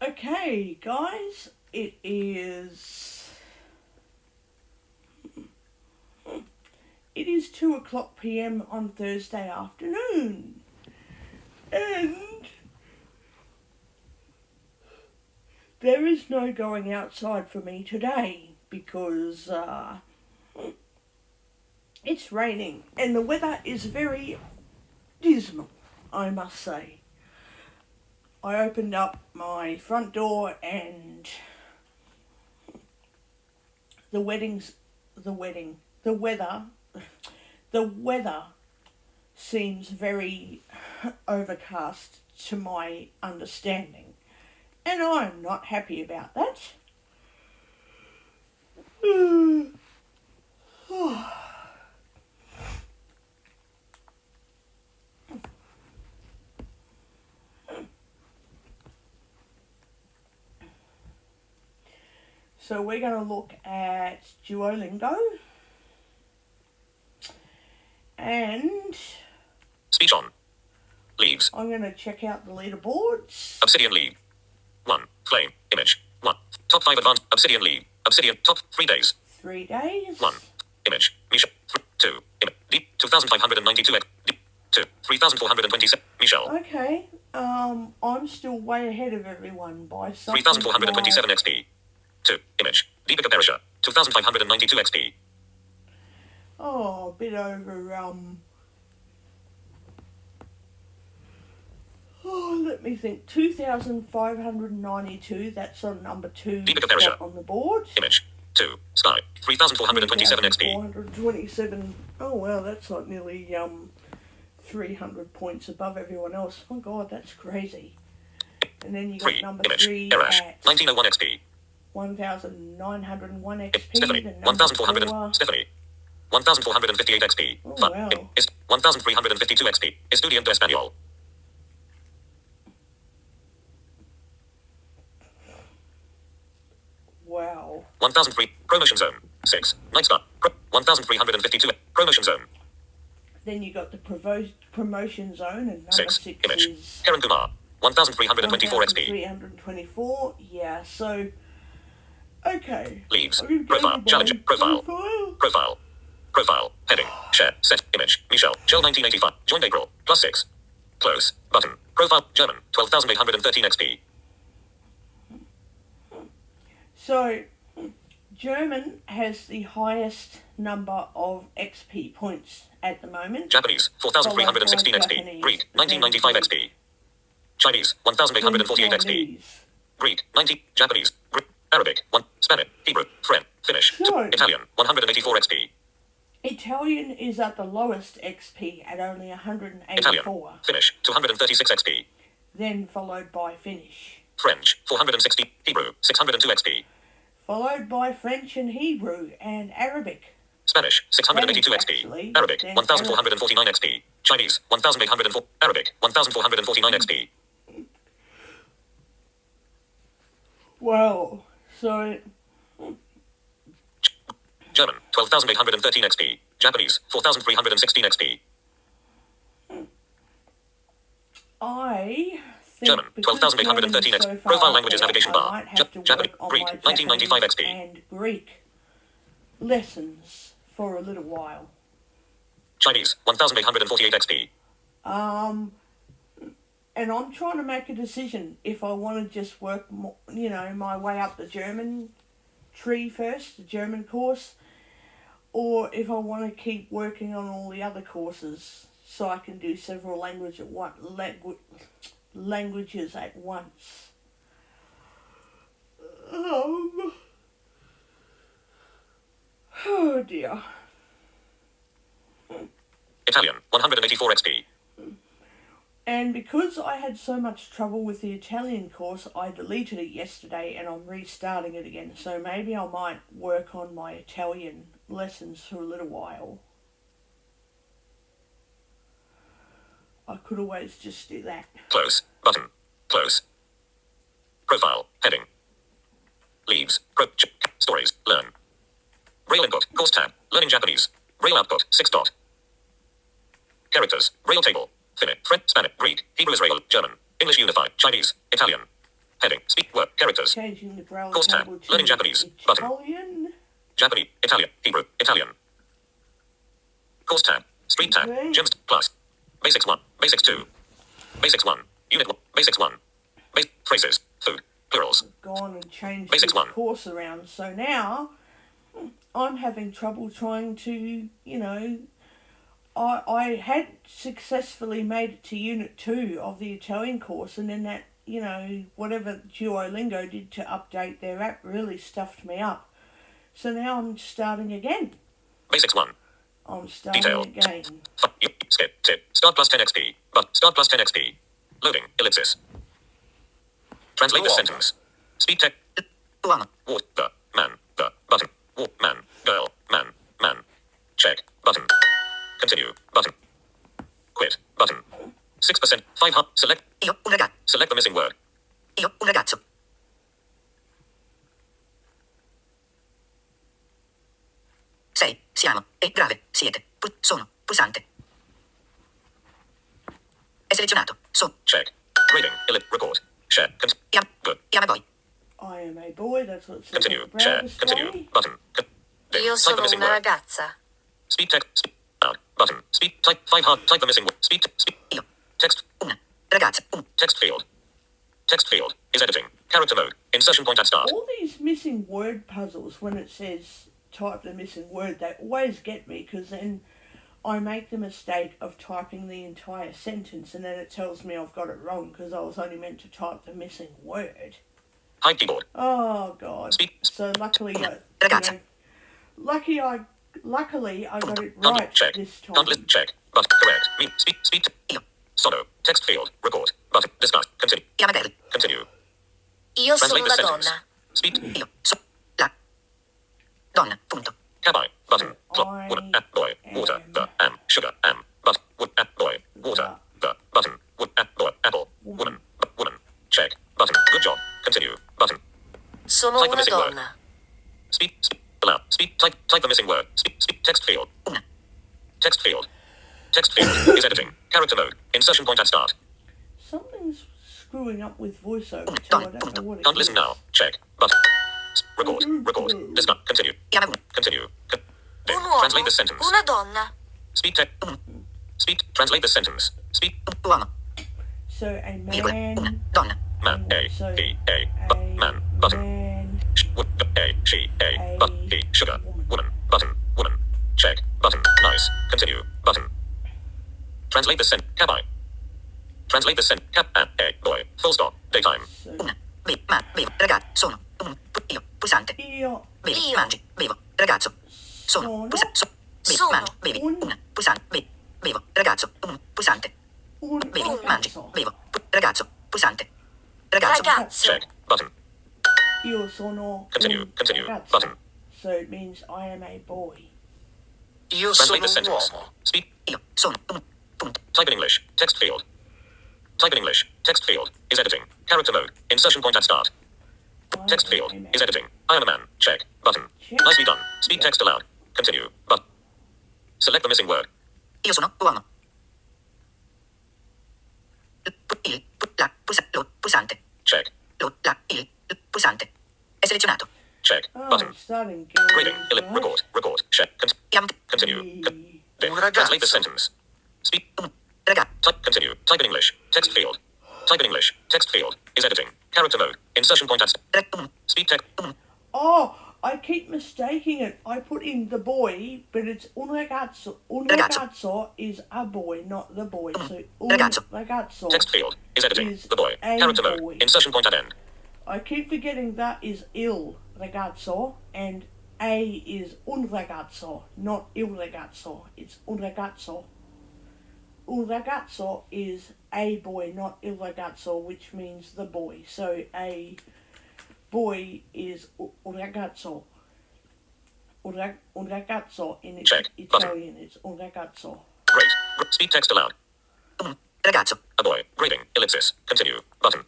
Okay, guys, it is 2 o'clock p.m. on Thursday afternoon, and there is no going outside for me today because it's raining and the weather is very dismal, I must say. I opened up my front door and the weather seems very overcast to my understanding, and I'm not happy about that. So we're going to look at Duolingo and Speech on. Leaves. I'm going to check out the leaderboards. Obsidian League. 1. Flame. Image. 1. Top 5 advanced. Obsidian League. Obsidian. Top 3 days. 3 days. 1. Image. Michelle. 2. Image. 2592 X. 2. 3427. Michelle. Okay. I'm still way ahead of everyone by something 3427 XP. 2. Image. Deepika Perisha. 2592 XP. Oh, a bit over, let me think. 2,592. That's on number 2 Deepika Perisha. on the board. Image. 2. Sky. 3427 XP. 427. Oh, wow, that's like nearly 300 points above everyone else. Oh, God, that's crazy. And then you got 3. number Image. 3 Erash. at 1901 XP. 1,901 XP. Stephanie. Then number 1,400. 4, Stephanie. 1,458 XP. Oh, 5. wow. Is 1,352 XP. Estudiante Español. Wow. 1,003. Promotion Zone. 6. Night Star. 1,352. Promotion Zone. Then you got the promotion zone, and number 6. 6 Image. is Karen Kumar. 1,324 XP. 324. Yeah, so okay. Leaves. I'm gonna go Profile. to my Challenge. Profile. Profile. Profile. Heading. Share. Set. Image. Michelle. Joe 1985. Joined April. +6. Close. Button. Profile. German. 12,813 XP. So German has the highest number of XP points at the moment. Japanese. 4,316 XP. Greek. 1995 XP. Chinese. 1,848 XP. Chinese. Greek. 90. Japanese. Arabic. 1. Spanish. Hebrew. French. Finnish. So- Italian. 184 XP. Italian is at the lowest XP at only Italian. 184, Finnish. 236 XP. then followed by Finnish, French. 460. Hebrew. 602 XP. followed by French and Hebrew and Arabic. Spanish. 682 XP. Actually, Arabic. then 1,449 XP. Chinese. 1,804. Arabic. 1,449 XP. Wow. So German. 12,813 XP. Japanese. 4,316 XP. I think German, because 12,813 German's XP. so far Profile up languages there, navigation I bar. might have to Japanese. work on Greek. my 1995 Japanese XP. and Greek lessons for a little while. Chinese. 1,848 XP. And I'm trying to make a decision if I want to just work, my way up the German tree first, the German course, or if I want to keep working on all the other courses so I can do several languages at once. Oh dear. Italian. 184 XP. And because I had so much trouble with the Italian course, I deleted it yesterday and I'm restarting it again. So maybe I might work on my Italian lessons for a little while. I could always just do that. Close. Button. Close. Profile. Heading. Leaves. Stories. Learn. Braille input. Course tab. Learning Japanese. Braille output. 6 dot. Characters. Braille table. Finnish. French. Spanish. Greek. Hebrew. Israel. German. English Unified. Chinese. Italian. Heading. Speak. Work. Characters. Changing the Braille Course tab. table to Learning Japanese. Button. Italian. Japanese. Italian. Hebrew. Italian. Course tab. Street tab. Okay. Gems plus. Basics 1. Basics 2. Basics 1. Unit 1. Basics 1. Phrases. Food. Plurals. Gone and changed Basics this 1. course around. So now I'm having trouble trying to, I had successfully made it to Unit 2 of the Italian course, and then that, whatever Duolingo did to update their app really stuffed me up. So now I'm starting again. Basics 1. I'm starting Detail. again. Skip. Tip. Start plus 10 XP. But start plus 10 XP. Loading. Ellipsis. Translate the sentence. Speed text. Water. Man. The. Button. Man. Girl. Man. Man. Check. Button. Continue. Button. Quit. Button. 6%. 500. Select. Select the missing word. Io un ragazzo. Sei, siamo, e grave, siete, sono, pulsante. È selezionato, Check. Grading. Record. Share. Good. I am a boy. I am a boy, that's what it says on Continue. the Braille Share. display. Continue. Button. Io Type the sono missing una word. ragazza. Speed text. Out. Button. Speed. Type 5 hard. Type the missing word. Speed. Io, Text. una, ragazza, Text field. Text field is editing. Character mode. Insertion point at start. All these missing word puzzles, when it says type the missing word, they always get me, because then I make the mistake of typing the entire sentence and then it tells me I've got it wrong because I was only meant to type the missing word. Hide keyboard. Oh God! Speak. So luckily, Ragazza. luckily I got it Can't right check. this time. Can't list check. But correct. Me. Speed. Io, Solo. Text field. Record. Button. Discuss. Continue. I am a girl. Continue. Io sono Translate the una sentence. donna. Speed. Io, la donna, punto. Cabai. Button. So Clock. I Wood. Boy. Water. am The. Sugar. But. Wood. Boy. Water. The. Button. Wood. Boy. Apple. Woman. Woman. Check. Button. Good job. Continue. Button. Sono Type the una missing word. donna. Speed. Allow. Speed. Type the missing word. Speed. Text field. Una. Text field. Text field is editing. Character mode. Insertion point at start. Something's screwing up with voiceover too. Don't- I don't know what it Can't listen is. now. Check. But. Record. Discuss. Continue. I am a Continue. Un uomo, Translate the sentence. una donna. Speed. Speed. Translate the sentence. Speed. uomo, So a virgola, una man. donna. Man. A. So He. A. a Man. Button. man. Wood. A. She. A. But. He. Sugar. Woman. Woman. Button. Woman. Check. Button. Nice. Continue. Button. Translate the sentence. Cabai. Translate the sentence. Cap. A. Boy. Full stop. Daytime. So Una, bevo, ragazzo, sono, io, pulsante, io bevo, Io. mangi, bevo, ragazzo, sono, sono bevi, Sono mangi, bevi, un- una, pulsante, bevo, ragazzo, pulsante, un bevi, Un mangi, ragazzo. bevo, ragazzo, pulsante, ragazzo, Ragazzo. Check. Button. Io sono Continue. un Continue. ragazzo. Button. So it means I am a boy. Io Translate sono the un sentence. uomo. Speed. io sono un, punto, Type in English. Text field. Type in English. Text field is editing. Character mode. Insertion point at start. I Text am field a man. is editing. I am a man. Check. Button. Check. Nicely done. Speak text aloud. Continue. But. Select the missing word. io sono uomo, pulsante, Check. il pulsante, è selezionato, Check. Oh, Button. I'm starting Grading. girls, right? Record. Check. Iam, Continue. E- Un ragazzo. Translate the sentence. Speak. ragazzo, Type. Continue. Type in English. Text field. Type in English. Text field is editing. Character mode. Insertion point at start. Speak text. Oh, I keep mistaking it. I put in the boy, but it's un ragazzo. Un Ragazzo. ragazzo is a boy, not the boy. So un Ragazzo. ragazzo. Text field is editing. Is The boy. a Character boy. mode. Insertion point at end. I keep forgetting that is il ragazzo and a is un ragazzo, not il ragazzo. It's un ragazzo. Un ragazzo is a boy, not il ragazzo, which means the boy. So a boy is un ragazzo. Un ragazzo in Check. Button. Italian is un ragazzo. Great. Speak text aloud. ragazzo, A boy. Grading. Ellipsis. Continue. Button.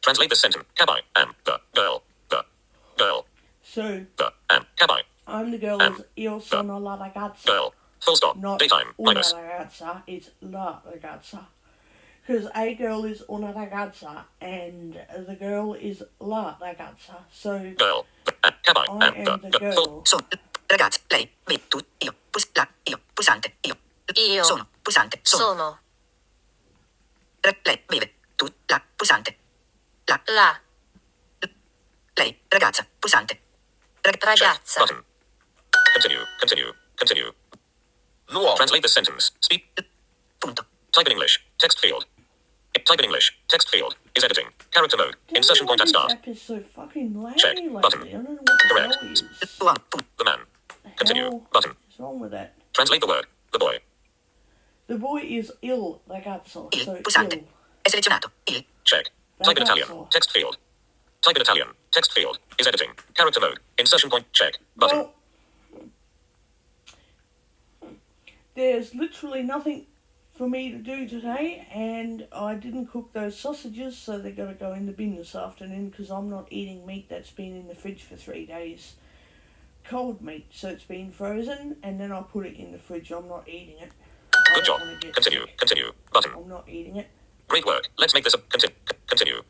Translate the sentence. Cabai. Am. The. Girl. The. Girl. So The. Am. Cabai. I'm the girl is io sono la ragazza. Girl. Full stop. Not Daytime. una Minus. ragazza, it's la ragazza. Because a girl is una ragazza and the girl is la ragazza. So Girl. Cabai. I am the girl. Sono. Ragazza. Lei. Me. Tu. Io. La. Io. Pulsante. Io. Io. Sono. Pulsante. Sono. Sono. Lei. Beve. Tu. La. Pulsante. La. La. Lei. Ragazza. Pulsante. Check. Ragazza. Button. Continue. Continue. Continue. Nuovo. Translate this sentence. Speak. Punto. Type in English. Text field. Type in English. Text field. Is editing. Character mode. Insertion point at This start. app is so fucking laggy Check. lately. Button. I don't know what the Correct. hell is. Uomo. Punto. The man. The Continue. hell Button. is wrong with that? Translate the word. The boy. The boy is il ragazzo. Il. So Pulsante. il. È selezionato. Il. Check. Type in Italian. Ragazzo. Text field. Type in Italian. Text field. Is editing. Character mode. Insertion point. Check. Button. Well, there's literally nothing for me to do today, and I didn't cook those sausages, so they're going to go in the bin this afternoon because I'm not eating meat that's been in the fridge for 3 days. Cold meat, so it's been frozen, and then I put it in the fridge. I'm not eating it. I Good don't job. wanna get Continue. sick. Continue. Button. I'm not eating it. Great work. Let's make this a continue.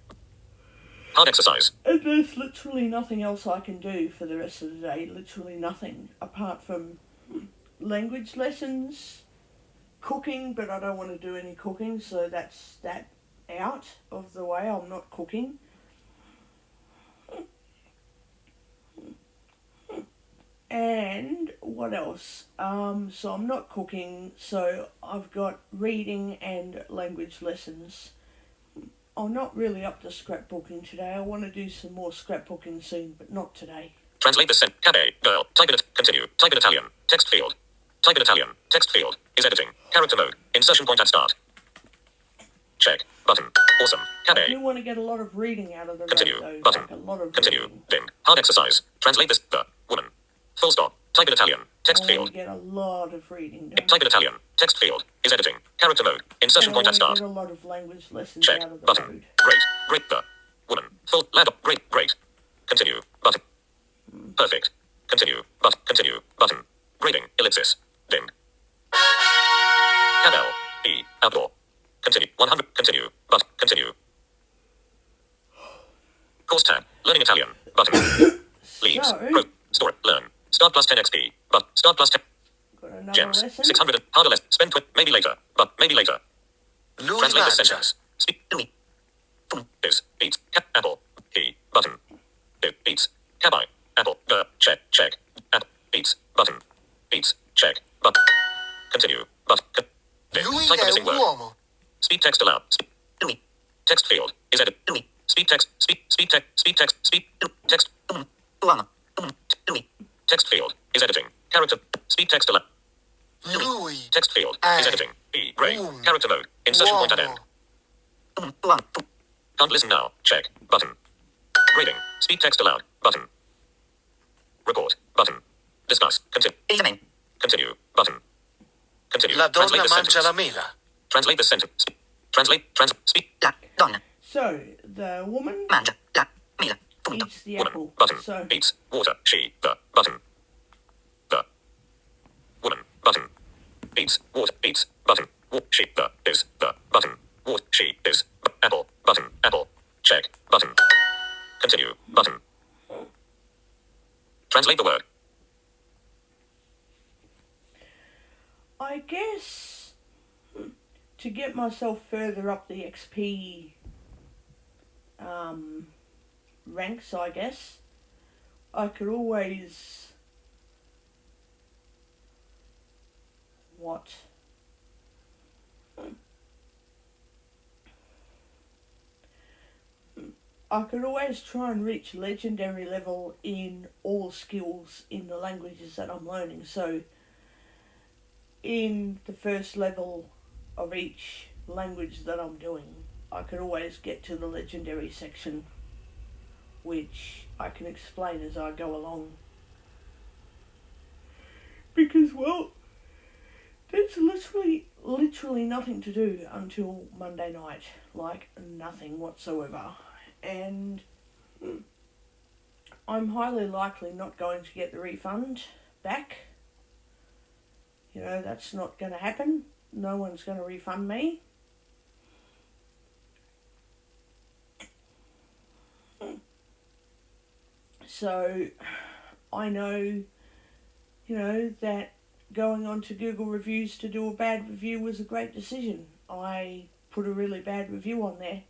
Hard exercise. And there's literally nothing else I can do for the rest of the day. Literally nothing. Apart from language lessons, cooking, but I don't want to do any cooking, so that's that out of the way. I'm not cooking. And what else? So I'm not cooking, so I've got reading and language lessons. I'm not really up to scrapbooking today. I want to do some more scrapbooking soon, but not today. Translate this sentence. Cabe. Girl. Type in it. Continue. Type in Italian. Text field. Type in Italian. Text field. Is editing. Character mode. Insertion point at start. Check. Button. Awesome. I Cabe. do want to get a lot of reading out of the Continue. road, though. Button. Like a lot of Continue. reading. Dim. Hard exercise. Translate this. The woman. Full stop. Type in Italian. Text I field. want to get a lot of reading done. Type in Italian. Text field. Is editing. Character mode. Insertion And I point at want to start. get a lot of language lessons Check. out of the Button. road. Great. Great. The woman. Full laptop. Great. Great. Continue. Button. Perfect. Continue. Continue. Button. Grading. Ellipsis. Dim. Cabell. E. Outdoor. Continue. 100. Continue. Continue. Course tab. Learning Italian. Button. Leaves. So- Pro. Store. Learn. Start plus 10 XP. But start plus 10 Got another gems. lesson. 600. Harder less. Spend maybe later. But maybe later. Lui Translate this mangia. sentence. Speak. Lui. Is. Eats. Apple. He. Button. Eats. Cabai. Apple. Check. Check. Apple. Eats. Button. Eats. Check. But. Continue. But. Lui Type a è missing un word. uomo. Speak text aloud. Lui. Text field. Is edit. Lui. Speak text. Speak text. Speak text. Speak text. Uomo. Lui. Text field. Is editing. Character. Speak text aloud. Lui Text field. Is editing. E. Gray. un Character mode. Insertion point at end. uomo. Uomo. Can't listen now. Check. Button. Grading. Speak text aloud. Button. Report. Button. Discuss. Continue. Esame. Continue. Button. Continue. La donna Translate this mangia la sentence. mela. Translate this sentence. Speak. La donna So, the woman mangia la mela. Punto. eats the Woman. apple. Button. So, Eats. Water. She. The. Button. The. Woman. Button. Eats. Water. Eats. Button. She. The. Is. The. Button. Water. She. Is. Apple. Button. Apple. Check. Button. Continue. Button. Translate the word. I guess to get myself further up the XP ranks, I guess, I could always I could always try and reach legendary level in all skills in the languages that I'm learning. So in the first level of each language that I'm doing, I could always get to the legendary section, which I can explain as I go along. Because, well, there's literally nothing to do until Monday night. Like, nothing whatsoever. And I'm highly likely not going to get the refund back. You know, that's not going to happen. No one's going to refund me. So I know, that going on to Google Reviews to do a bad review was a great decision. I put a really bad review on there,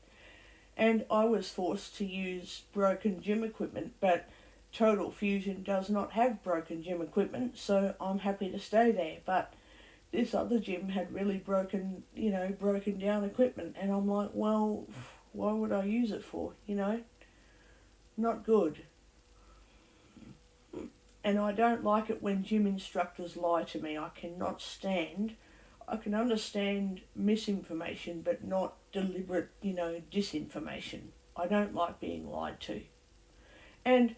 and I was forced to use broken gym equipment, but Total Fusion does not have broken gym equipment, so I'm happy to stay there. But this other gym had really broken down equipment, and I'm like, well, why would I use it for, Not good. And I don't like it when gym instructors lie to me. I can understand misinformation, but not deliberate, disinformation. I don't like being lied to. And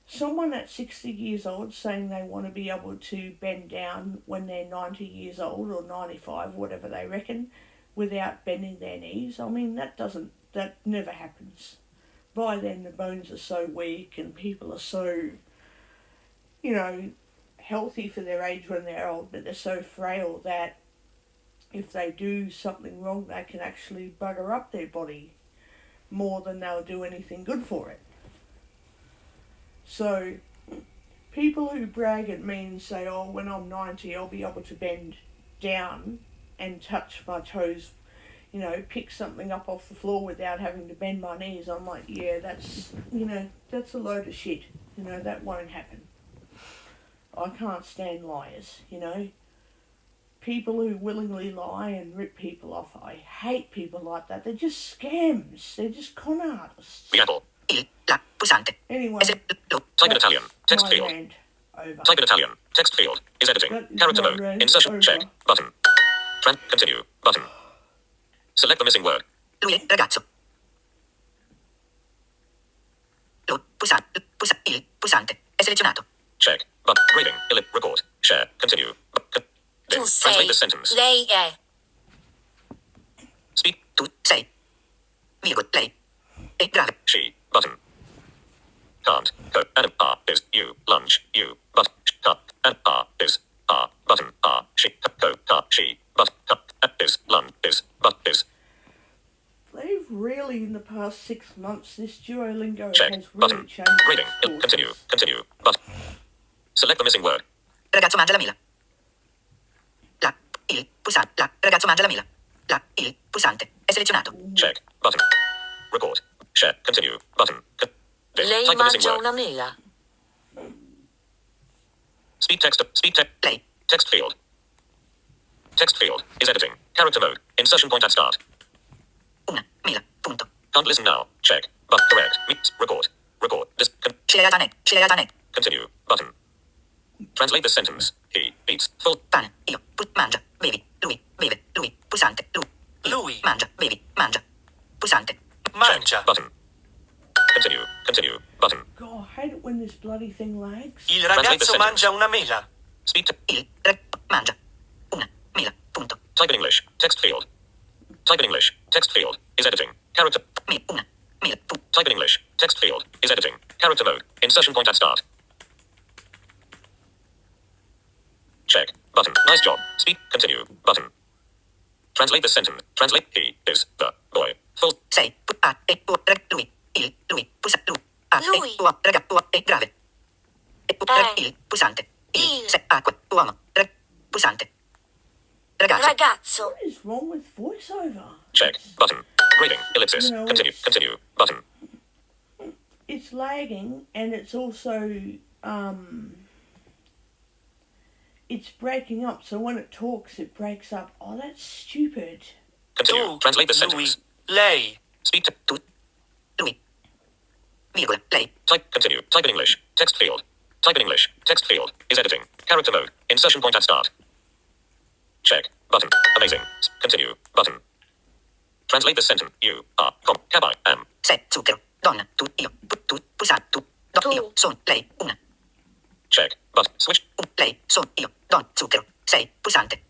someone at 60 years old saying they want to be able to bend down when they're 90 years old or 95, whatever they reckon, without bending their knees, I mean, that never happens. By then the bones are so weak and people are so, healthy for their age when they're old, but they're so frail that if they do something wrong, they can actually bugger up their body more than they'll do anything good for it. So people who brag at me and say, oh, when I'm 90, I'll be able to bend down and touch my toes, pick something up off the floor without having to bend my knees. I'm like, yeah, that's a load of shit. That won't happen. I can't stand liars, People who willingly lie and rip people off. I hate people like that. They're just scams. They're just con artists. The apple. La pulsante. Anyway, Type in Italian. Text my field. rant over. Type in Italian. Text field. Is editing. That is Character my mode. rant Insertion. over. Check. Button. Continue. Button. Select the missing word. Lui è ragazzo. Il pulsante è selezionato. Check. Reading. Record. Share. Continue. Tu sei. Translate the sentence. Lei è. Speak. Tu sei. Lei. È grave. She. Button. Can't. Go. And is. You. Lunch. You. But. Can't. And is. Button. She. Go. She. But. Is. Lunch. Is. But. Is. They've really, in the past 6 months, this Duolingo Check. has really Button. changed. Reading. courses. Continue. Continue. But. Select the missing word. Ragazzo mangia la mela. Ragazzo mangia la mela. Il pulsante è selezionato. Check. Button. Record. Share. Continue. Button. Lei Type the missing mangia word. una mela. Speak text. Speak text. Lei. Text field. Text field is editing. Character mode. Insertion point at start. Una mela. Punto. Can't listen now. Check. But correct. Record. Record. This. Scegliere Continue. Button. Translate the sentence. He eats full. pane. Io. Mangia. Bevi. Lui. Beve. Lui. Pulsante. Lui. Mangia. Bevi. Mangia. Pulsante. Mangia. Button. Continue. Continue. Button. God, I hate it when this bloody thing lags. Il Translate the ragazzo sentence. mangia una mela. Speak to. Mangia. Una mela. Punto. Type in English. Text field. Type in English. Text field is editing. Character. Una mela. Punto. Type in English. Text field is editing. Character mode. Insertion point at start. Check. Button. Nice job. Speak. Continue. Button. Translate the sentence. Translate. He is the boy. Full. Sei. Lui. Lui. Pulsante. Lui. Ragazzo è grave. Il pulsante. Se acqua. Uomo. Pulsante. Ragazzo. Ragazzo. What is wrong with voiceover? Check. Button. Reading. Ellipsis. No, Continue. it's- Continue. Button. It's lagging, and it's also it's breaking up. So when it talks, it breaks up. Oh, that's stupid. Continue. Tu. Translate the Lui. sentence. Lei. Speak to. Lui. Virgola. Lei. Type. Continue. Type in English. Text field. Type in English. Text field is editing. Character mode. Insertion point at start. Check. Button. Amazing. Continue. Button. Translate the sentence. You are. Cab I am. Sei. Zucchero. Donna. Tu. Io. Tu. Pulsante. Tu. Tu. Io. Sono. Lei. Una. Check. Button. Switch. Lei. Sono. Io. Don. Zucchero. Sei. Pulsante.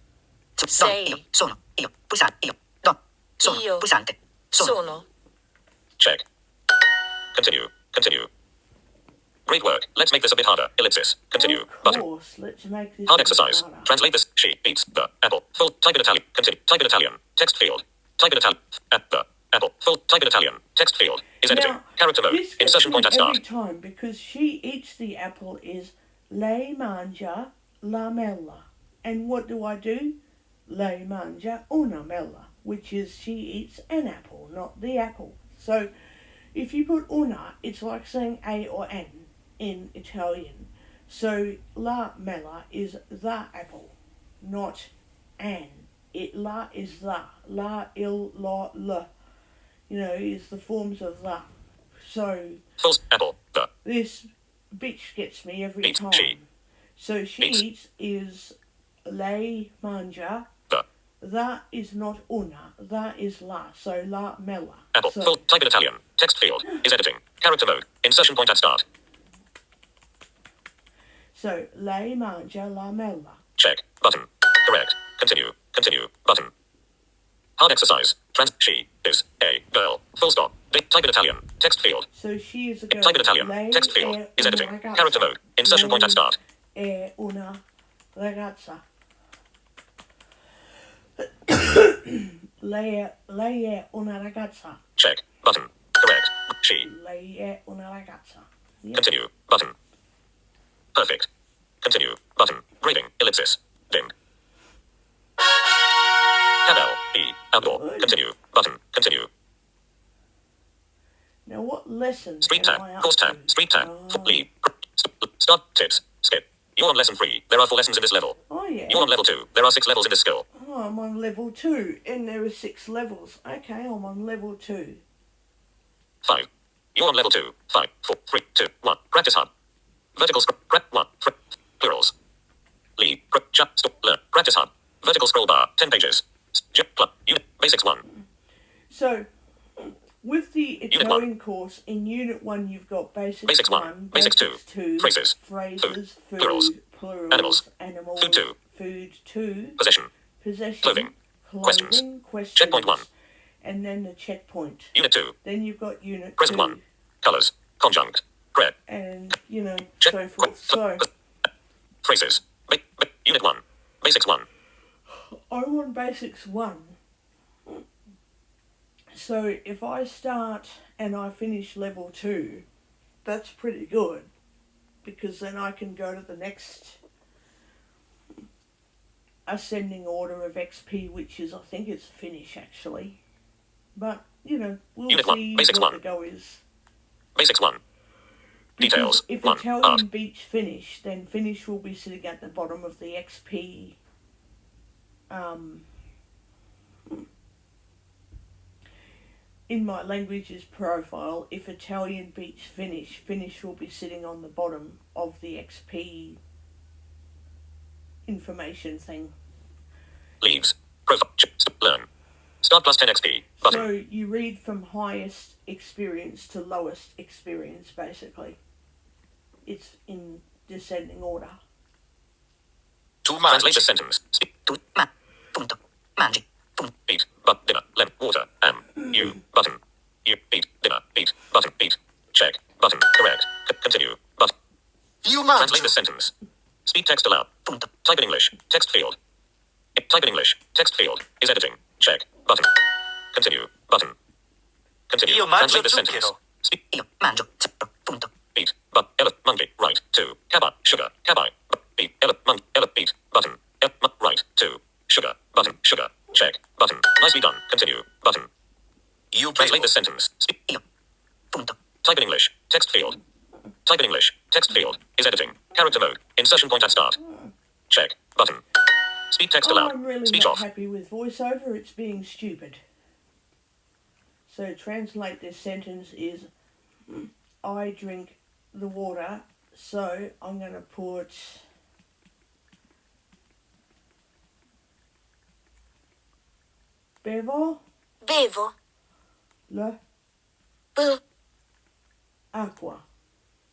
Don. Sei. Io. Sono. Io. Pulsante. Io. Don. Sono. Io. Pulsante. Sono. Check. Continue. Continue. Great work. Let's make this a bit harder. Ellipsis. Continue. Of Button. course, let's make this Hard a bit exercise. harder. Translate this. She eats the apple. Full. Type in Italian. Continue. Type in Italian. Text field. Type in Italian. At the apple. Full. Type in Italian. Text field. is editing. Now, Character mode. this gets Insertion me point at every start. time because she eats the apple is lei mangia la mela. And what do? Lei mangia una mela, which is she eats an apple, not the apple. So if you put una, it's like saying a or an in Italian. So la mela is the apple, not an. La is the. La, il, la, la. Is the forms of the. So False. Apple. The. this bitch gets me every Eat. time. She. So she Eats. eats is lei mangia. The. That is not una. That is la. So la mela. Apple. So, Full. Type in Italian. Text field. Is editing. Character mode. Insertion point at start. so lei mangia la mela. Check. Button. Correct. Continue. Continue. Button. Hard exercise. She is a girl. Full stop. Type in Italian. Text field. So she is a girl. Type in Italian. Lei Text field. è Is una editing. ragazza. Character mode. Insertion point at start. È una ragazza. lei è una ragazza. Check. Button. Correct. She. Lei è una ragazza. Yeah. Continue. Button. Perfect. Continue. Button. Grading. Ellipsis. Dim. Cabell. E. Outdoor. Good. Continue. Button. Continue. Now what lesson Street am tab. I up Course tab. to? Street tab. Oh. Lead. Start. Tips. Skip. You're on lesson 3. There are 4 lessons in this level. Oh yeah. You're on level 2. There are 6 levels in this skill. Oh, I'm on level 2 and there are 6 levels. Okay, I'm on level 2. 5. You're on level 2. 5. 4. 3. 2. 1. Practice hub. Vertical scroll. Prep 1. Plurals. Lead. Stop. Learn. Practice hub. Vertical scroll bar. 10 pages. Unit. Basics 1. So, with the one. Italian course, in Unit 1 you've got Basics 1, Basics 2, phrases, phrases, food, plurals, animals, Food 2, food 2, possession, possession, Clothing, questions, questions, Checkpoint 1. and then the checkpoint. Unit 2. Then you've got Unit Present 2, 1. Colors. Conjunct. Prayer. and, Check. so forth. So, Phrases. Unit 1. Basics 1. I'm on Basics 1. So if I start and I finish level 2, that's pretty good. Because then I can go to the next ascending order of XP, which is, I think it's finish actually. But, we'll Unit 1, see Basics what 1. the go is. Basics 1. Details. Because if 1. Italian Art. beats finish, then finish will be sitting at the bottom of the XP. In my languages profile, if Italian beats finish, finish will be sitting on the bottom of the XP information thing. Leaves. Profile. Learn. Start plus 10 XP. Button. So you read from highest experience to lowest experience, basically. It's in descending order. Tu Translate mangi. this sentence. Tu punto. Mangi. Punto. Eat. But dinner. Lemon. Water. You. Button. You. Eat. Dinner. Eat. Button. Eat. Check. Button. Correct. Continue. Button. Io Translate mangio. this sentence. Speak text aloud. Punto. Type in English. Text field. Type in English. Text field. Is editing. Check. Button. Continue. Button. Continue. Io mangio Translate this sentence. zucchero. Speak. Io mangio. Punto. Eat. But. Monkey. Right. 2. Cabai. Sugar. Cabai. Eat. Monkey. Eat. Button. Right. 2. Sugar. Button. Sugar. Check. Button. Nicely done. Continue. Button. Io Translate bevo. this sentence. Speak. Io. Punto. Type in English. Text field. Type in English. Text field. Is editing. Character mode. Insertion point at start. Check. Button. Speak text aloud. I'm really Speech not off. happy with voiceover, it's being stupid. So translate this sentence is, I drink the water, so I'm going to put bevo Bevo. le B. acqua.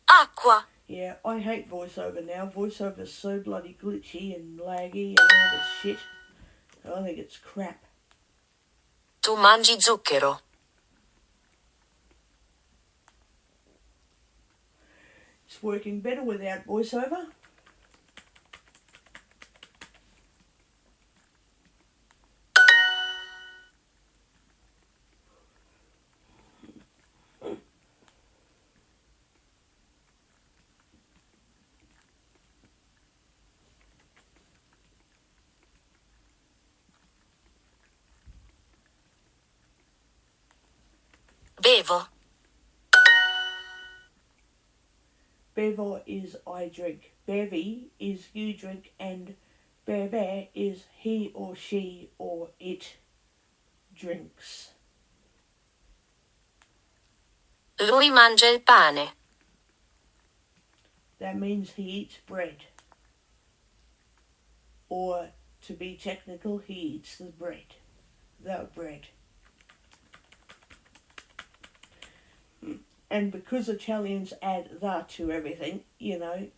Acqua. Yeah, I hate voiceover now. Voiceover's so bloody glitchy and laggy and all this shit. I think it's crap. Tu mangi zucchero. It's working better without voiceover. Bevo. Bevo is I drink. Bevy is you drink, and beve is he or she or it drinks. Lui mangia il pane. That means he eats bread. Or, to be technical, he eats the bread. The bread. And because Italians add the to everything, you know,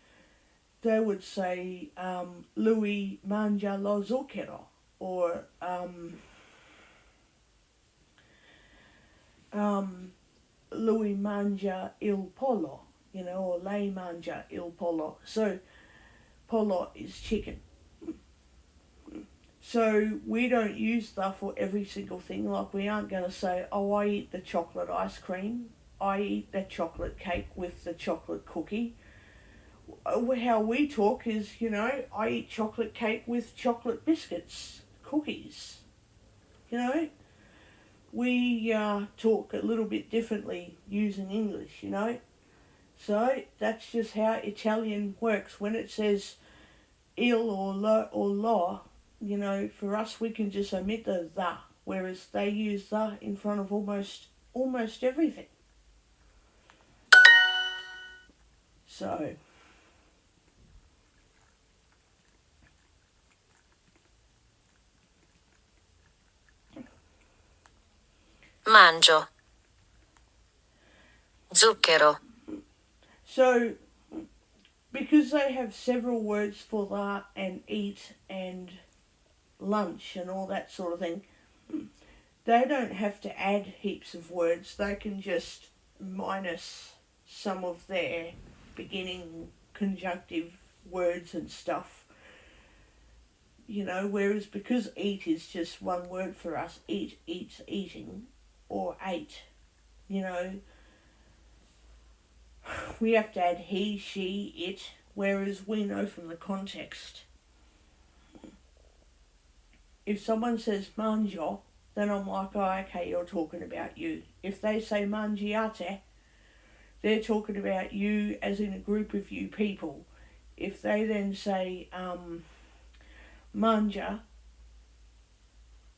they would say, Lui mangia lo zucchero, or Lui mangia il pollo, you know, or lei mangia il pollo. So, pollo is chicken. So we don't use the for every single thing. Like, we aren't going to say, oh, I eat the chocolate ice cream. I eat the chocolate cake with the chocolate cookie. How we talk is, you know, I eat chocolate cake with chocolate biscuits, cookies. You know, we talk a little bit differently using English, you know. So that's just how Italian works. When it says il or la, you know, for us we can just omit the, whereas they use the in front of almost everything. So, Mangio. Zucchero. so because they have several words for the and eat and lunch and all that sort of thing, they don't have to add heaps of words. They can just minus some of their beginning conjunctive words and stuff. You know, whereas because eat is just one word for us, eat, eats, eating, or ate, you know, we have to add he, she, it, whereas we know from the context. If someone says mangia, then I'm like, oh, okay, you're talking about you. If they say mangiate, they're talking about you as in a group of you people. If they then say manja,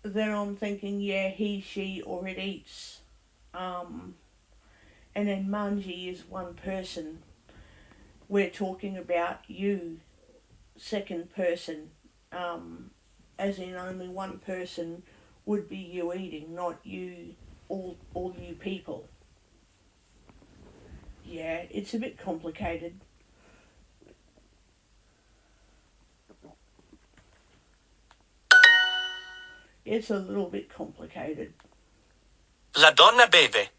then I'm thinking, yeah, he, she, or it eats. And then manji is one person. We're talking about you, second person, as in only one person would be you eating, not you, all you people. Yeah, it's a bit complicated. It's a little bit complicated. La donna beve.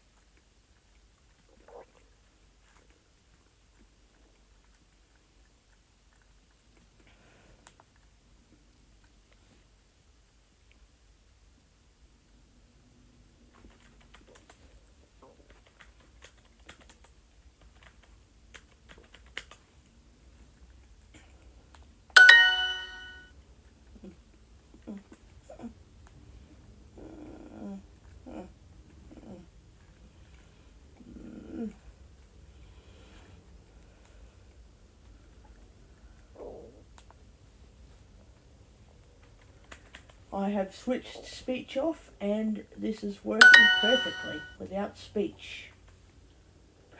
I have switched speech off and this is working perfectly without speech.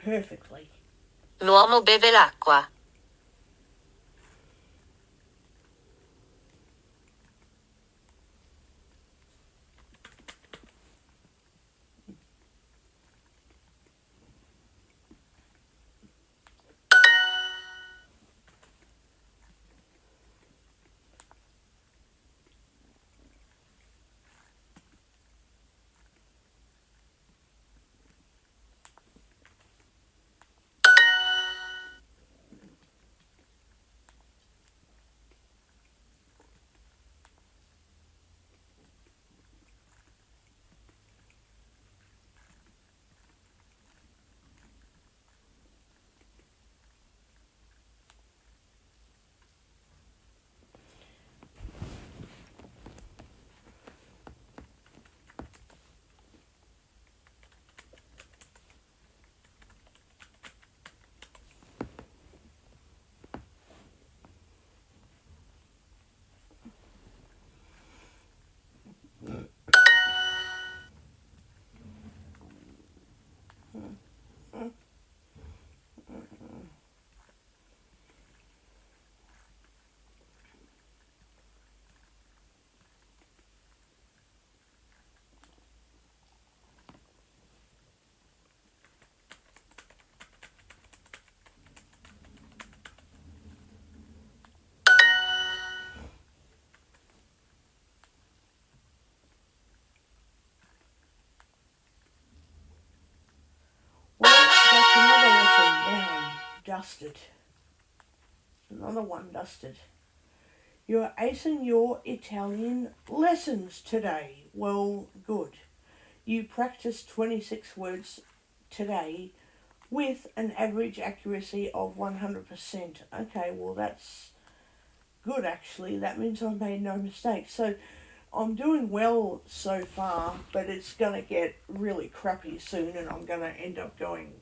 Perfectly. L'uomo beve l'acqua. dusted. Another one dusted. You're acing your Italian lessons today. Well, good. You practiced 26 words today with an average accuracy of 100%. Okay, well that's good actually. That means I made no mistakes. So I'm doing well so far, but it's going to get really crappy soon and I'm going to end up going...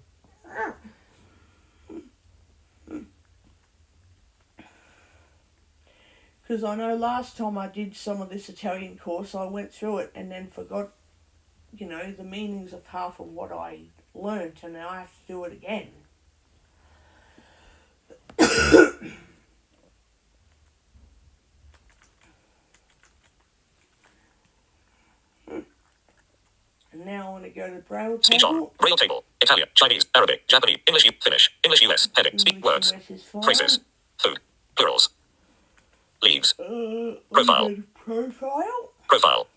Because I know last time I did some of this Italian course, I went through it and then forgot, you know, the meanings of half of what I learnt, and now I have to do it again. And now I want to go to Braille Speech on. table. Braille table. Italian, Chinese, Arabic, Japanese, English, Finnish, English US, heading, speak English words, US is fine. phrases, food, plurals, leaves, Profile. Profile. profile,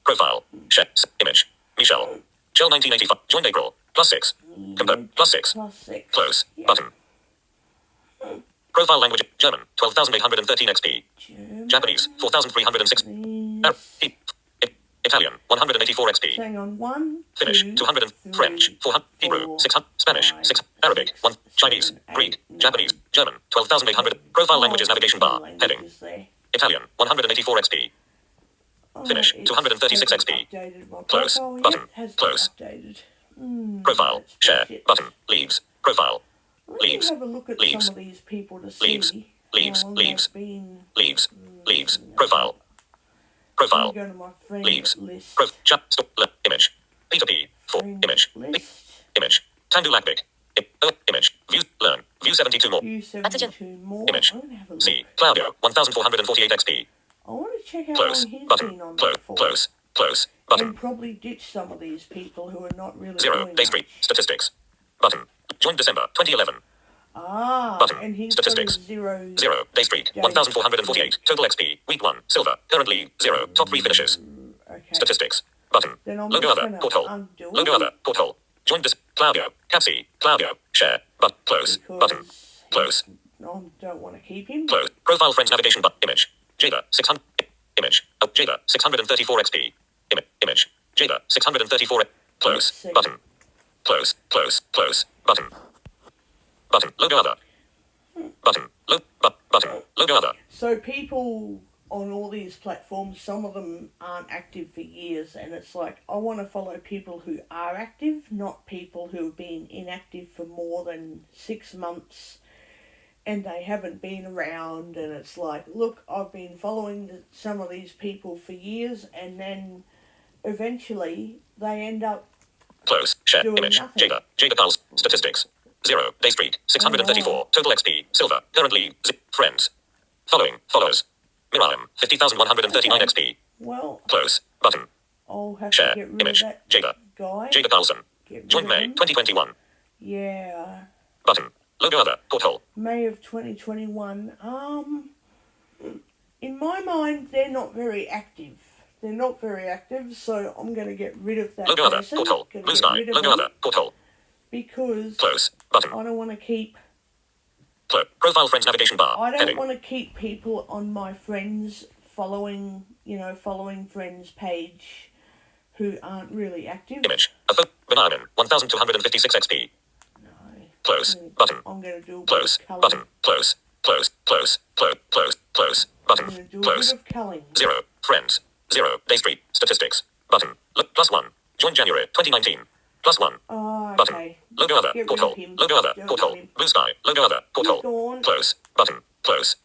profile, share, image, Michelle, Shell 1985, joined April, +6, compare, +6, +6. close, Yeah. button. Profile language, German, 12,813 XP, German. Japanese, 4,306, Please. Italian, 184 XP, Hang on. 1, Finnish, 2, 200, 3, French, 400, Hebrew, 4, 600, Spanish, 5, 600, Arabic, 1, 6, Chinese, 7, Greek, 8, 9. Japanese, German, 12,800, profile languages navigation bar, heading, Languages there. Italian, 184 XP, Finnish, It's 236 hasn't XP. updated my Close, profile yet. button, Hasn't close. updated. Profile, That's share, bullshit. button, leaves, profile, Let me leaves, have a look at leaves, some of these people to see leaves, leaves, how long leaves, they've been. leaves, leaves, profile, profile, I'm going to my friend leaves, list. chat, image, Peter P, 4, Friend image, list. image, Tandu Lakvik, image, view, learn, view 72 more, View 72 more. image, I'm going to have a look. C, Claudio, 1,448 XP, I want to check how close, long he's button, been on close, that for. close, close, button, And probably ditch some of these people who are not really 0, doing day much. street, statistics, button, joined December, 2011, Ah, button, and he's statistics, got a 0. 0, day streak, Day 1,448, total XP, week 1, silver, currently, 0, top 3 finishes, Okay. statistics, button, Then I'm logo just other, gonna porthole, undo logo it. other, porthole, joined this, Claudio, Capsi, Claudio, share, but, close, button, Because close, I don't want to keep him. close, profile friends navigation but, image, Jada, 600, image, Jada, 634 XP, image, Jada, 634, Let's close, see. button, close, close, close, button, button, logo other, button, button, logo other, So people on all these platforms, some of them aren't active for years, and it's like, I want to follow people who are active, not people who have been inactive for more than 6 months and they haven't been around, and it's like, look, I've been following some of these people for years, and then eventually they end up close, share, doing image, nothing. Jada Pulse, statistics, 0, day streak, 634, total XP, silver, currently, friends, following, follows, Miriam, 50,139 Okay. XP, Well, close, button, I'll have share, to get rid image, of that Jada, guy. Jada Carlson, Get rid joined of May, him. 2021, Yeah. button, logo other, porthole, May of 2021. In my mind, they're not very active. They're not very active, so I'm going to get rid of that logo other, person. porthole, Gonna blue get sky, rid of logo him other, porthole, because close, button, I don't want to keep. profile friends navigation bar, I don't heading, want to keep people on my friends following friends page who aren't really active. image, Bananin, 1,256 XP, No. close, button, I'm going to do a bit close, of culling. button, close, close, close, close, close, close, I'm button, going to do a close, bit of culling. 0, friends, 0, day street, statistics, button, +1, joined January, 2019, +1, Oh, button, okay. logo other, Get rid porthole, of him. logo other, Don't porthole, want him. blue sky, logo other, porthole, gone. close, button, close.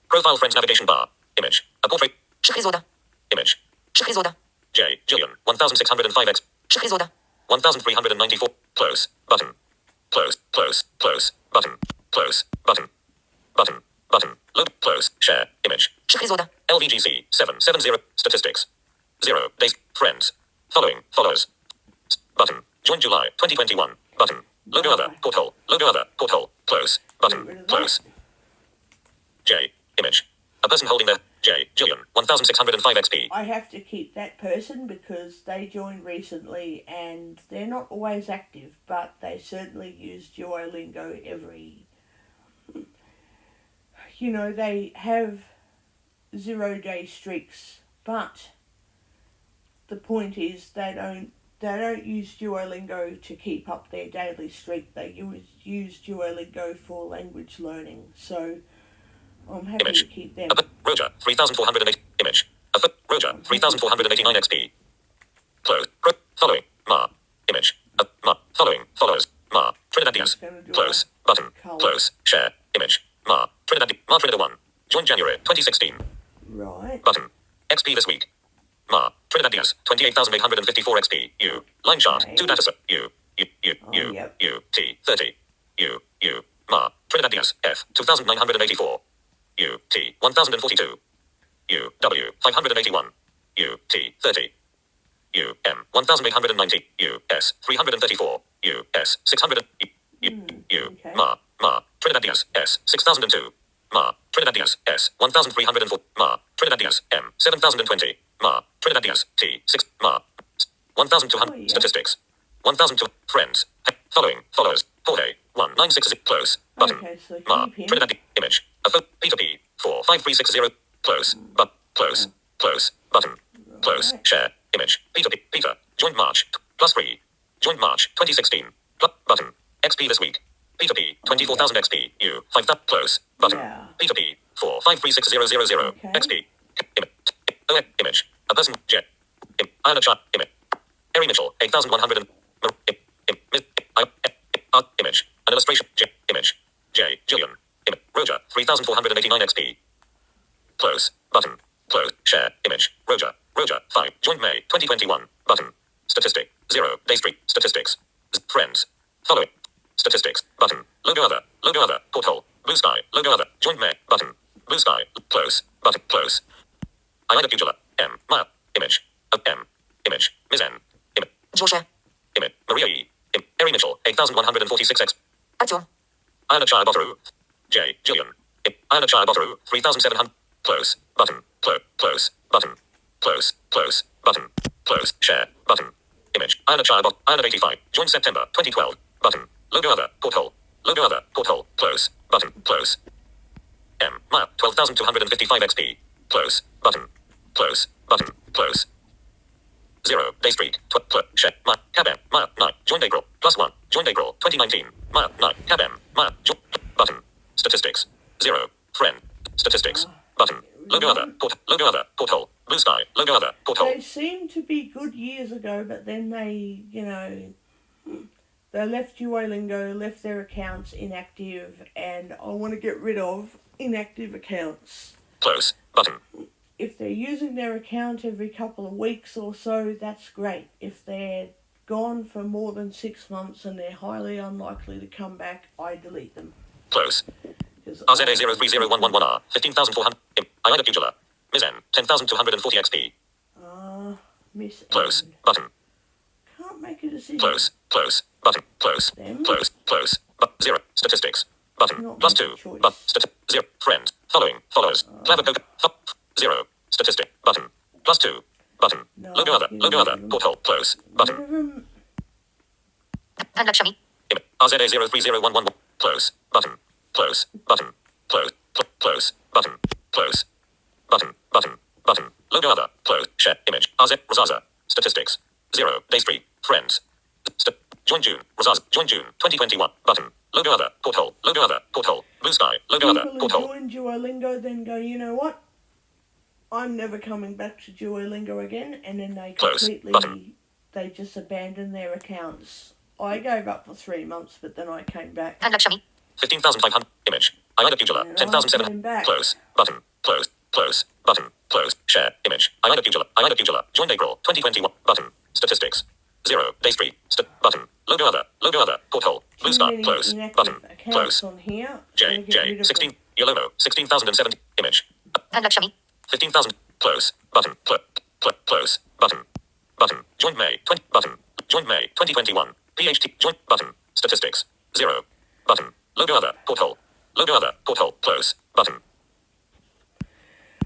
Profile friends navigation bar, image, a portrait, Shahrizoda. image, Shahrizoda. J, Jillian, 1,605 X, Shahrizoda. 1,394, close, button, close, close, close, button, close, button, button, button, load, close, share, image, Shahrizoda. LVGC, 770, statistics, 0, days, friends, following, follows, button, join July, 2021, button, logo other, porthole, close, Get rid button, of close, J, image, a person holding their, J. Jillian, 1605 XP. I have to keep that person because they joined recently and they're not always active, but they certainly use Duolingo every... You know, they have 0-day streaks, but the point is they don't use Duolingo to keep up their daily streak. They use Duolingo for language learning. So I'm happy Image. to keep them. Roger, 3408. Image. Roger, 3489 XP. Close. Following. Ma. Image. Ma. Following. Follows. Ma. Trinidad Diaz. Close. Button. Close. Share. Image. Ma. Trinidad. Ma. Trinidad 1. Joined January 2016. Right. Button. XP this week. Ma. Trinidad Diaz. 28,854 XP. U. Line chart. Okay. 2 data set. U. Yep. U. T. 30. U. Ma. Trinidad Diaz. F. 2,984. U. T. 1,042. U. W. 581. U. T. 30. U. M. 1,890. U. S. 334. U. S. 600. U. Okay. Ma. Trinidad Diaz. S. 6,002. Ma. Trinidad Diaz. S. 1,304. Ma. Trinidad Diaz. M. 7,020. Ma. Trinidad Diaz. T. 6. Ma. 1,200. Oh, yeah. Statistics. 1,002. Friends. Following. Followers. Jorge. 1960. Close. Button. Okay, so Ma. keep him. Trinidad Diaz. Image. Peter P. 45360. Close. Close. Close. Button. Close. Right. Share. Image. Peter P. Peter. Joined March. +3. Joined March 2016. Button. XP this week. Peter P. 24,000 XP. U. 5,000. Close. Button. Yeah. Peter P. 4536000. Okay. XP. Image. A person. J. Iona Chart. Image. Harry Mitchell. 8,100. Image. An illustration. J. Image. J. Jillian. Roger. 3,489 XP. Close. Button. Close. Share. Image. Roger. 5. Joined May 2021. Button. Statistic. 0. Day streak. Statistics. Friends. Following. Statistics. Button. Logo other. Porthole. Blue sky. Logo other. Joined May. Button. Blue sky. Close. Button. Close. Ida Pugila. M. Maya. Image. M. Image. Ms. N. Image. Joshua. Image. Maria E. Harry Mitchell. 8,146 X. Action. Iona Chaya Botheru. J. Jillian. Iona Chaya Botheru. 3,700. Close. Button. Close. Button. Close. Button. Close. Share. Button. Image. Iona Chaya Iona 85. Joined September 2012. Button. Logo other. Porthole. Logo other. Porthole. Close. Button. Close. M. Maya. 12,255 XP. Close. Button. Close. Button. Close. 0. Day streak. Share. Maya. Cabem. Maya. 9. Joined April. +1. Joined April 2019. Maya. 9. Cabem. Maya. Button. Statistics. 0. Friend. Statistics. Button. Logo other. Logo other. Porthole. Blue sky. Logo other. Porthole. They seemed to be good years ago, but then they, they left Duolingo, left their accounts inactive, and I want to get rid of inactive accounts. Close. Button. If they're using their account every couple of weeks or so, that's great. If they're gone for more than 6 months and they're highly unlikely to come back, I delete them. Close. 'Cause RZA 030111R. 15,400. Ida Pugila. Ms. N. 10,240 XP. Miss Close. Anne. Button. Can't make a decision. Close. Button. Close. Them? Close. 0. Statistics. Button. Not +2. make a choice. 0. Friends. Following. Followers. Clever coca. 0. Statistic. Button. +2. Button. No, Logo other. you Logo don't other. even- Porthole. Close. None Button. of them. And Lakshmi. RZA 030111. Close. Button. Close. Button. Close. Close. Button. Close. Button. Logo other. Close. Share. Image. RZ. Rosaza. Statistics. 0. Day streak. Friends. Join June. Rosaza. Join June 2021. Button. Logo other. Porthole. Logo other. Porthole. Blue sky. Logo other. People who Porthole. join Duolingo then go, you know what? I'm never coming back to Duolingo again, and then they Close. completely, Button. they just abandon their accounts. I gave up for 3 months, but then I came back. And Lakshmi. 15,500. Image. Ida Pugila. And I 10,700. came back. Close. Button. Close. Button. Close. Share. Image. Ida Pugila. Joined April 2021. Button. Statistics. 0. Day streak. Button. Logo other. Porthole. Blue Too sky. many Close. inactive Button. accounts Close. on here. J. Gotta get rid of 16. them. Yolomo. 16,070. Image. And Lakshmi. 15,000. Close. Button. Close. Button. Joined May 20. Button. Joined May 2021. PHT. Joined. Button. Statistics. 0. Button. Logo other. Porthole. Close. Button.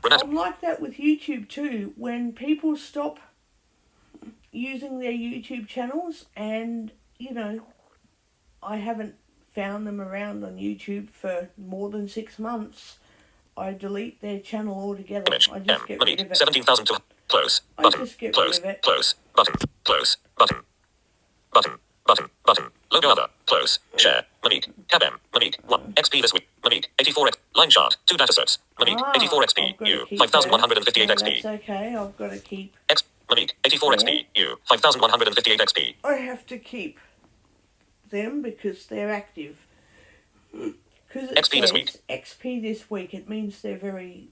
Renata. I'm like that with YouTube too. When people stop using their YouTube channels and, I haven't found them around on YouTube for more than 6 months, I delete their channel altogether. Image. I just get rid Monique. of it. 17,000 to close. I Button. just get Close. rid of it. Close. Button. Close. Button. Button. Button. Button. Logo other. Close. Share. Monique. Cabem. Monique. 1. XP this week. Monique. 84x. Line chart. 2 datasets. Monique. 84 I've XP. gotta U. keep 5,158 those. XP. That's okay. I've got to keep. Monique. 84 XP. U. 5,158 XP. I have to keep them because they're active. Because it XP this says week. XP this week, it means they're very,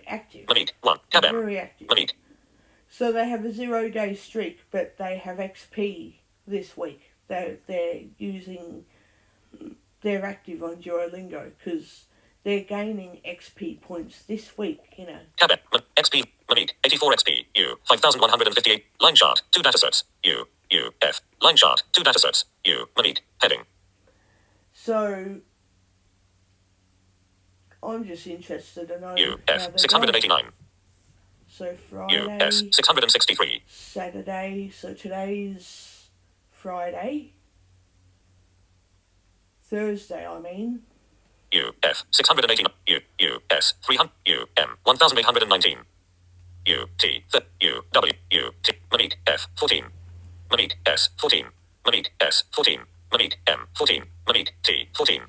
active. Monique. 1. They're Cabem. very active. Monique. So they have a 0-day streak, but they have XP this week. They're using, they're active on Duolingo because they're gaining XP points this week, Cabem. XP. Monique. 84 XP. U. 5,158. Line chart. 2 datasets. U. U. F. Line chart. 2 datasets. U. Monique. Heading. So I'm just interested to know U. how F. they're 689. going. So U. Friday, S. 663. Saturday, so today's Friday. Thursday, I mean. U. F. 689. U. U. S. 300. U. M. 1,819. U. T. Th. U. W. U. T. Monique. F. 14. Monique. S. 14. Monique. S. 14. Monique. M. 14. Monique. T. 14.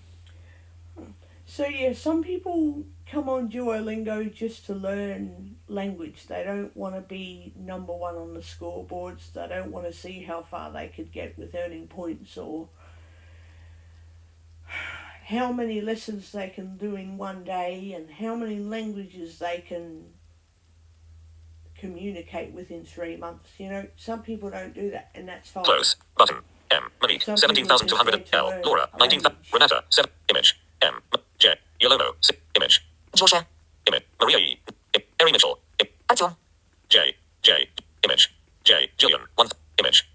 So yeah, some people come on Duolingo just to learn language. They don't want to be number one on the scoreboards. They don't want to see how far they could get with earning points or how many lessons they can do in one day and how many languages they can communicate within 3 months. Some people don't do that, and that's fine. Close. Button. M. Monique. Some 17,200. people L. just Laura. learn 19,000. Renata. 7. Image. M. J. Yolomo. Image. Joshua. Image. Maria E. Eri Mitchell. Action. J. J. Image. J. Jillian. 1. Image.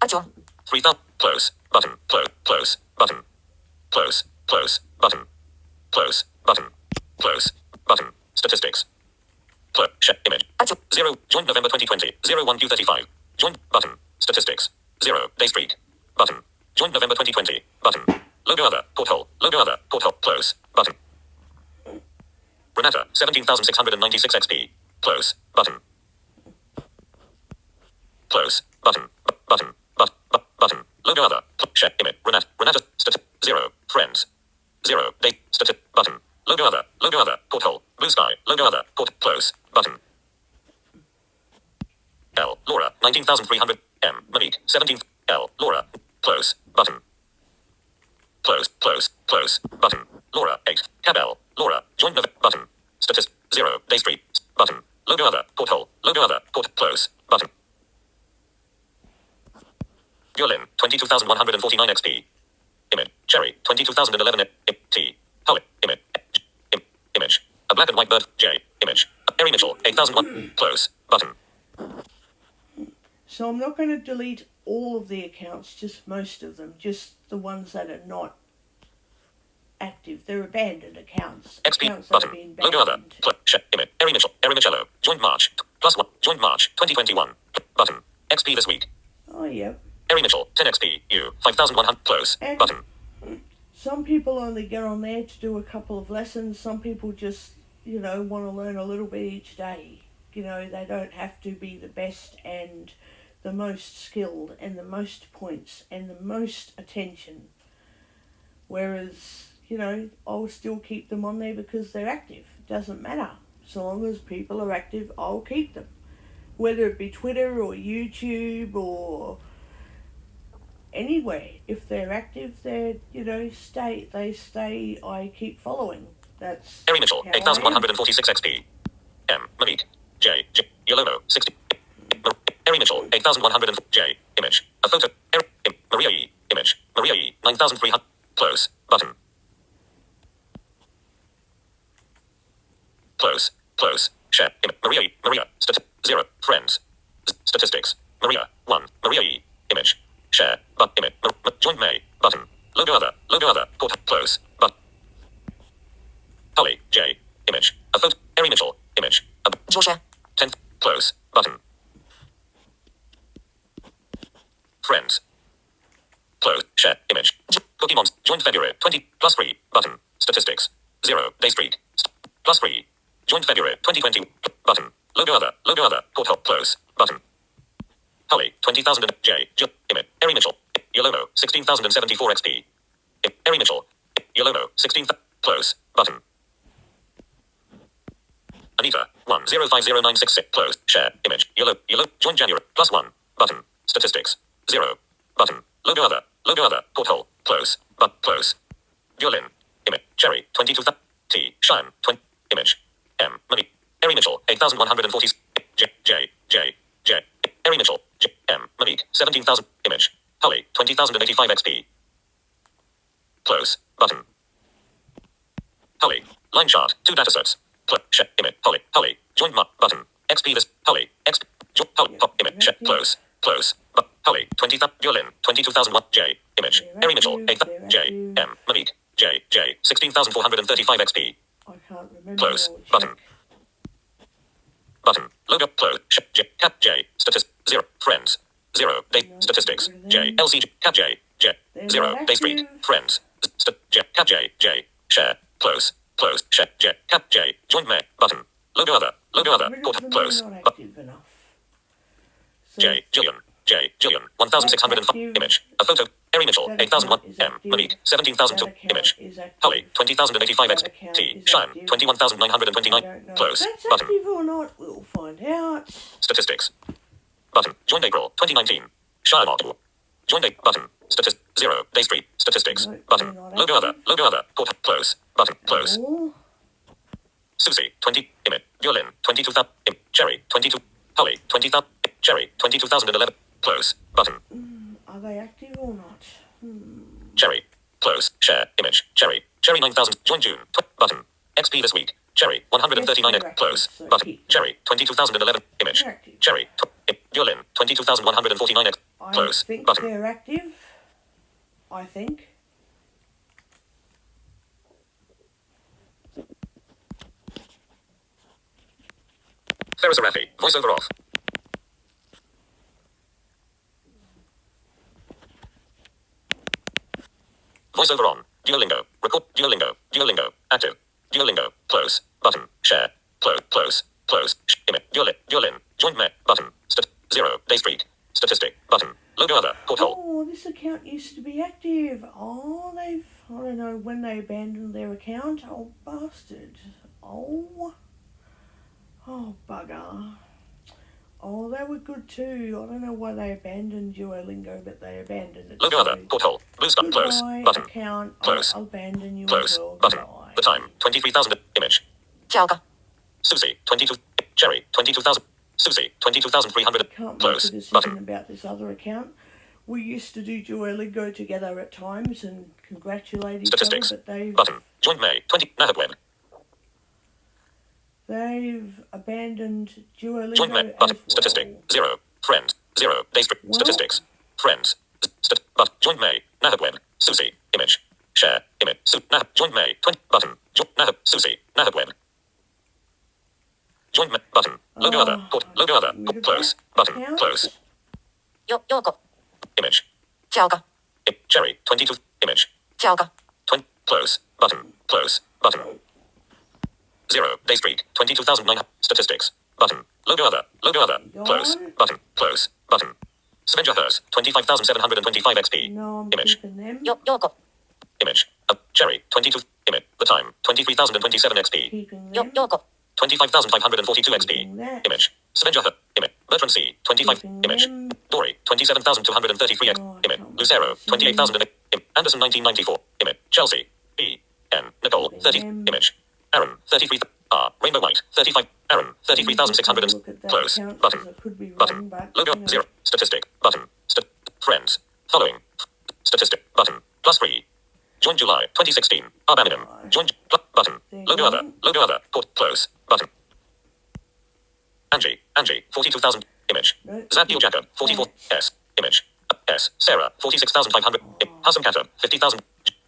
Action. 3,000. Close. Button. Close. Close. Button. Close. Close. Button. Close. Button. Close. Button. Statistics. Close. Share. Image. Action. 0. Joined November 2020. 01 Q35. Joined. Button. Statistics. 0. Day streak. Button. Joined November 2020. Button. Logo other. Porthole. Logo other. Porthole. Close. Button. Renata. 17,696 XP. Close. Button. Close. Button. Button. Button. Logo other. Share. Image. Renata. Renata. 0. Friends. 0. Day. Button. Logo other. Logo other. Porthole. Blue sky. Logo other. Close. Button. L. Laura. 19,300. M. Monique. 17. L. Laura. Close. Button. Close. Close. Close. Button. Laura. 8. Cabell. Laura. Join the button. Statist. 0. Day street. Button. Logo other. Porthole. Logo other. Close. Button. Yulin. 22,149 XP. Image. Cherry. 22,011 T. Holly. Image. Image. A black and white bird. J. Image. Eri Mitchell. 8,001. Close. Button. So I'm not going to delete all of the accounts, just most of them, just the ones that are not active. They're abandoned accounts. XP. Accounts that have Button. been Logo other. banned. Image. Eri Mitchell. Eri Michello. Joined March. +1. Joined March. 2021. Button. XP this week. Oh, yep. Eri Mitchell. 10 XP. U. 5,100. Close. And Button. some people only get on there to do a couple of lessons. Some people just, want to learn a little bit each day. They don't have to be the best and the most skilled and the most points and the most attention. Whereas, I'll still keep them on there because they're active. It doesn't matter. So long as people are active, I'll keep them. Whether it be Twitter or YouTube or anywhere. If they're active, they stay, I keep following. That's Eri Mitchell. how I am. 8,146 XP. M. Monique. J. Yolomo. 60. Eri Mitchell. 8,100. J. Image. A photo. Maria E. Image. Maria E. 9,300. Close. Button. Close. Close. Share. Maria E. Maria. 0. Friends. Statistics. Maria. 1. Maria E. Image. Share. But image. Join May. Button. Logo other. Logo other. Close. But. Holly. J. Image. A photo. Eri Mitchell. Image. Friends. Close. Share. Image. Cookie Monster. Joined February 20. Plus 3. Button. Statistics. 0. Day streak. Plus 3. Joined February 2020. Button. Logo other. Logo other. Port hole. Close. Button. Holly. 20,000 and J. Image. Eri Mitchell. Your logo. 16,074 XP. Eri Mitchell. Your logo. 16. Close. Button. Anita. 1050966. Close. Share. Image. Yellow. Join January. Plus 1. Button. Statistics. 0. Button. Logo other. Logo other. Porthole. Close. But close. Violin. Image. Cherry. 22. T. Shine. 20. Image. M. Money. Eri Mitchell. 8,140. J. Eri Mitchell. J. M. Monique. 17,000. Image. Holly. 20,085 XP. Close. Button. Holly. Line chart. 2 datasets. Share. Image. Holly. Join button. XP this. Holly. XP. Holly. Pop. Image. Share. Close. Close. But Holly. 20,000. Violin. 22,001. J. Image. Eri Mitchell. 8,000. J. M. Monique. J. 16,435 XP. I can't remember. Close. I'll check. Button. Button. Logo. Close. J. Cat J. Statistic. 0. Friends. 0. Day. Statistics. J. LCG. Cat J. J. They're 0. not Day streak. active. Friends. J. Cat J. J. Share. Close. Close. Share. J. Cat J. Join May. Button. Logo other. Logo other. Rid of Port. them, Close. they're not But active enough. So J. Jillian. 1,605. active. Image. A photo. Eri Mitchell. That 8,001. account is M. active. Monique. 17,002. that account Image. is active. Holly. 20,085 X. That account T. is Shine. active. 21,929. I don't know Close. if that's Button. active or not. We'll find out. Statistics. Button. Joined April 2019. Shire module. Joined April. Button. Statistic. 0. Day street. Statistics. No, Button. they're not Logo other. active. Logo other. Port. Close. Button. Close. Oh, Susie. 20. Image. Violin. 22,000. Cherry. 22. Holly. 20,000. Cherry. 22,011. Close. Button. are they active or not? Cherry. Close. Share. Image. Cherry. Cherry 9,000. Join June. Button. XP this week. Cherry. 139. Yes, they're Close. active, so Button. keep them. Cherry. 22,011. Image. They're active. Cherry. Violin. 22,149. I Close. think Button. they're active. I think. Ferris Arafi. Voiceover off. Voiceover on. Duolingo. Record. Duolingo. Duolingo. Active. Duolingo. Close. Button. Share. Close. Close. Close. Image. Duolin. Join May. Button. 0. Day streak. Statistic. Button. Logo other. Porthole. Oh, this account used to be active. Oh, I don't know when they abandoned their account. Oh, bastard. Oh, bugger. Oh, they were good too. I don't know why they abandoned Duolingo, but they abandoned it. Logo other. Porthole. Blue sky. Close. Goodbye, Button. account. Close. I'll abandon you Close. as well. Button. Goodbye. The time. 23,000. Image. Ciao. Susie. 22. Cherry. 22,000. Susie. 22,300. Can't make Close. a decision Button. about this other account. We used to do Duolingo together at times and congratulate each Statistics. other, but Button. Join May. 20. Nahabweb. they've abandoned Duolingo Join May. as Button. well. Statistic. 0. Friends. 0. Day streak. Well- Statistics. Friends. But join May. Nahabweb. Susie. Image. Share. Image. Join May. 20. Button. Nahab. Susie. Nahabweb. Join May. Button. Logo other. Port. Logo other. Rid of Close. that Button. account. Close. Yoko. Image. Ciao. Cherry. 22. Image. Ciao. 20. Close. Button. Close. Button. 0. Day streak. 22,009. Statistics. Button. Logo other. Logo other. Close. Gone. Button. Close. Button. Svenja Hers. 25,725 XP. No, I'm Image. keeping them. Yoko. Image. Cherry. 22. Image. The time. 23,027 XP. Keeping them. Yoko. 25,542 XP. Keeping that. Image. Svenja Her. Image. Bertrand C. 25. Keeping Image. them. Dory. 27,233 X. Oh, I Image. can't Lucero. see. 28,000. Anderson 1994. Image. Chelsea. E. N. Nicole. 30. them. Image. Aaron. 33. R. Rainbow White. 35. Aaron. 33,600. Look at that Close. account, Button. 'cause it could be Button. wrong, but, Logo. you know. 0. Statistic. Button. Friends. Following. Statistic. Button. Plus 3. Join July 2016. Birmingham. Join. Button. There you Logo go. other. Logo other. Port. Close. Button. Angie. 42,000. Image. No. Zadkiel Jacob. 44. S. Image. S. Sarah. 46,500. Hassan Kata. 50,000.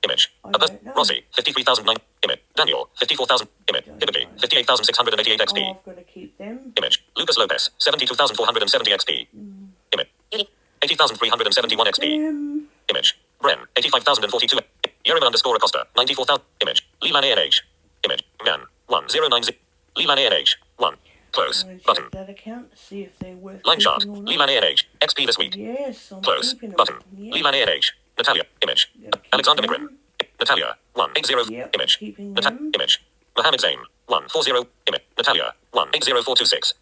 Image. I don't know. Rossi. 53,009. Image. Daniel. 54,000. Image. Hibbity. 58,688 Oh, XP. I've got to keep them. Image. Lucas Lopez. 72,470 XP. Image. 80,371 XP. Image. Bren, 85,042. Yerima underscore Acosta, 94,000. Image. Leland ANH. Image. Man, 1090. Leland ANH. 1. Close. I'm going to Button. check that account to see if they're worth Line chart. keeping or not. Leland ANH. XP this week. Yes, I'm Close. keeping them. Button. Yes. Leland ANH. Natalia. Image. Gotta keep Alexander them. Migrin. Natalia. 180. Yep, Image. keeping Nata- them. Image. Mohammed Zain. 140. Image. Natalia. 180426.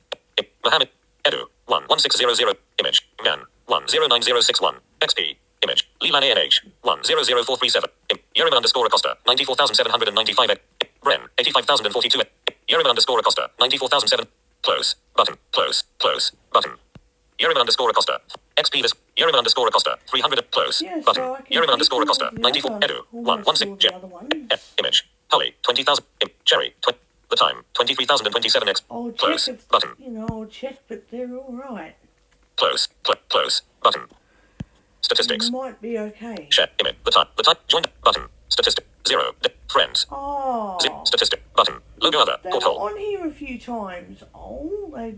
Mohammed. Edu. 11600. Image. Man. 109061. XP. Image. Leland ANH. 100437. Yerima underscore Acosta. 94,795. Bren. 85,042. Yerima underscore Acosta. 94,007. Close. Button. Close. Close. Button. Yerima underscore Acosta. XP this. Yerima underscore Acosta. 300. Close. Yeah, Button. so I can Yerima keep underscore all Acosta. of the 94. other- Edu. almost 116. all the other ones. Image. Holly. 20,000. Cherry. The time. 23,027 X. I'll Close. check if, Button. I'll check, but they're all right. Close. Close. Button. Statistics. Might be okay. Share. Image. The time. Joined. Button. Statistic. 0. Friends. Oh, Statistic. Button. Logo other. they were Porthole. on here a few times. Oh, they.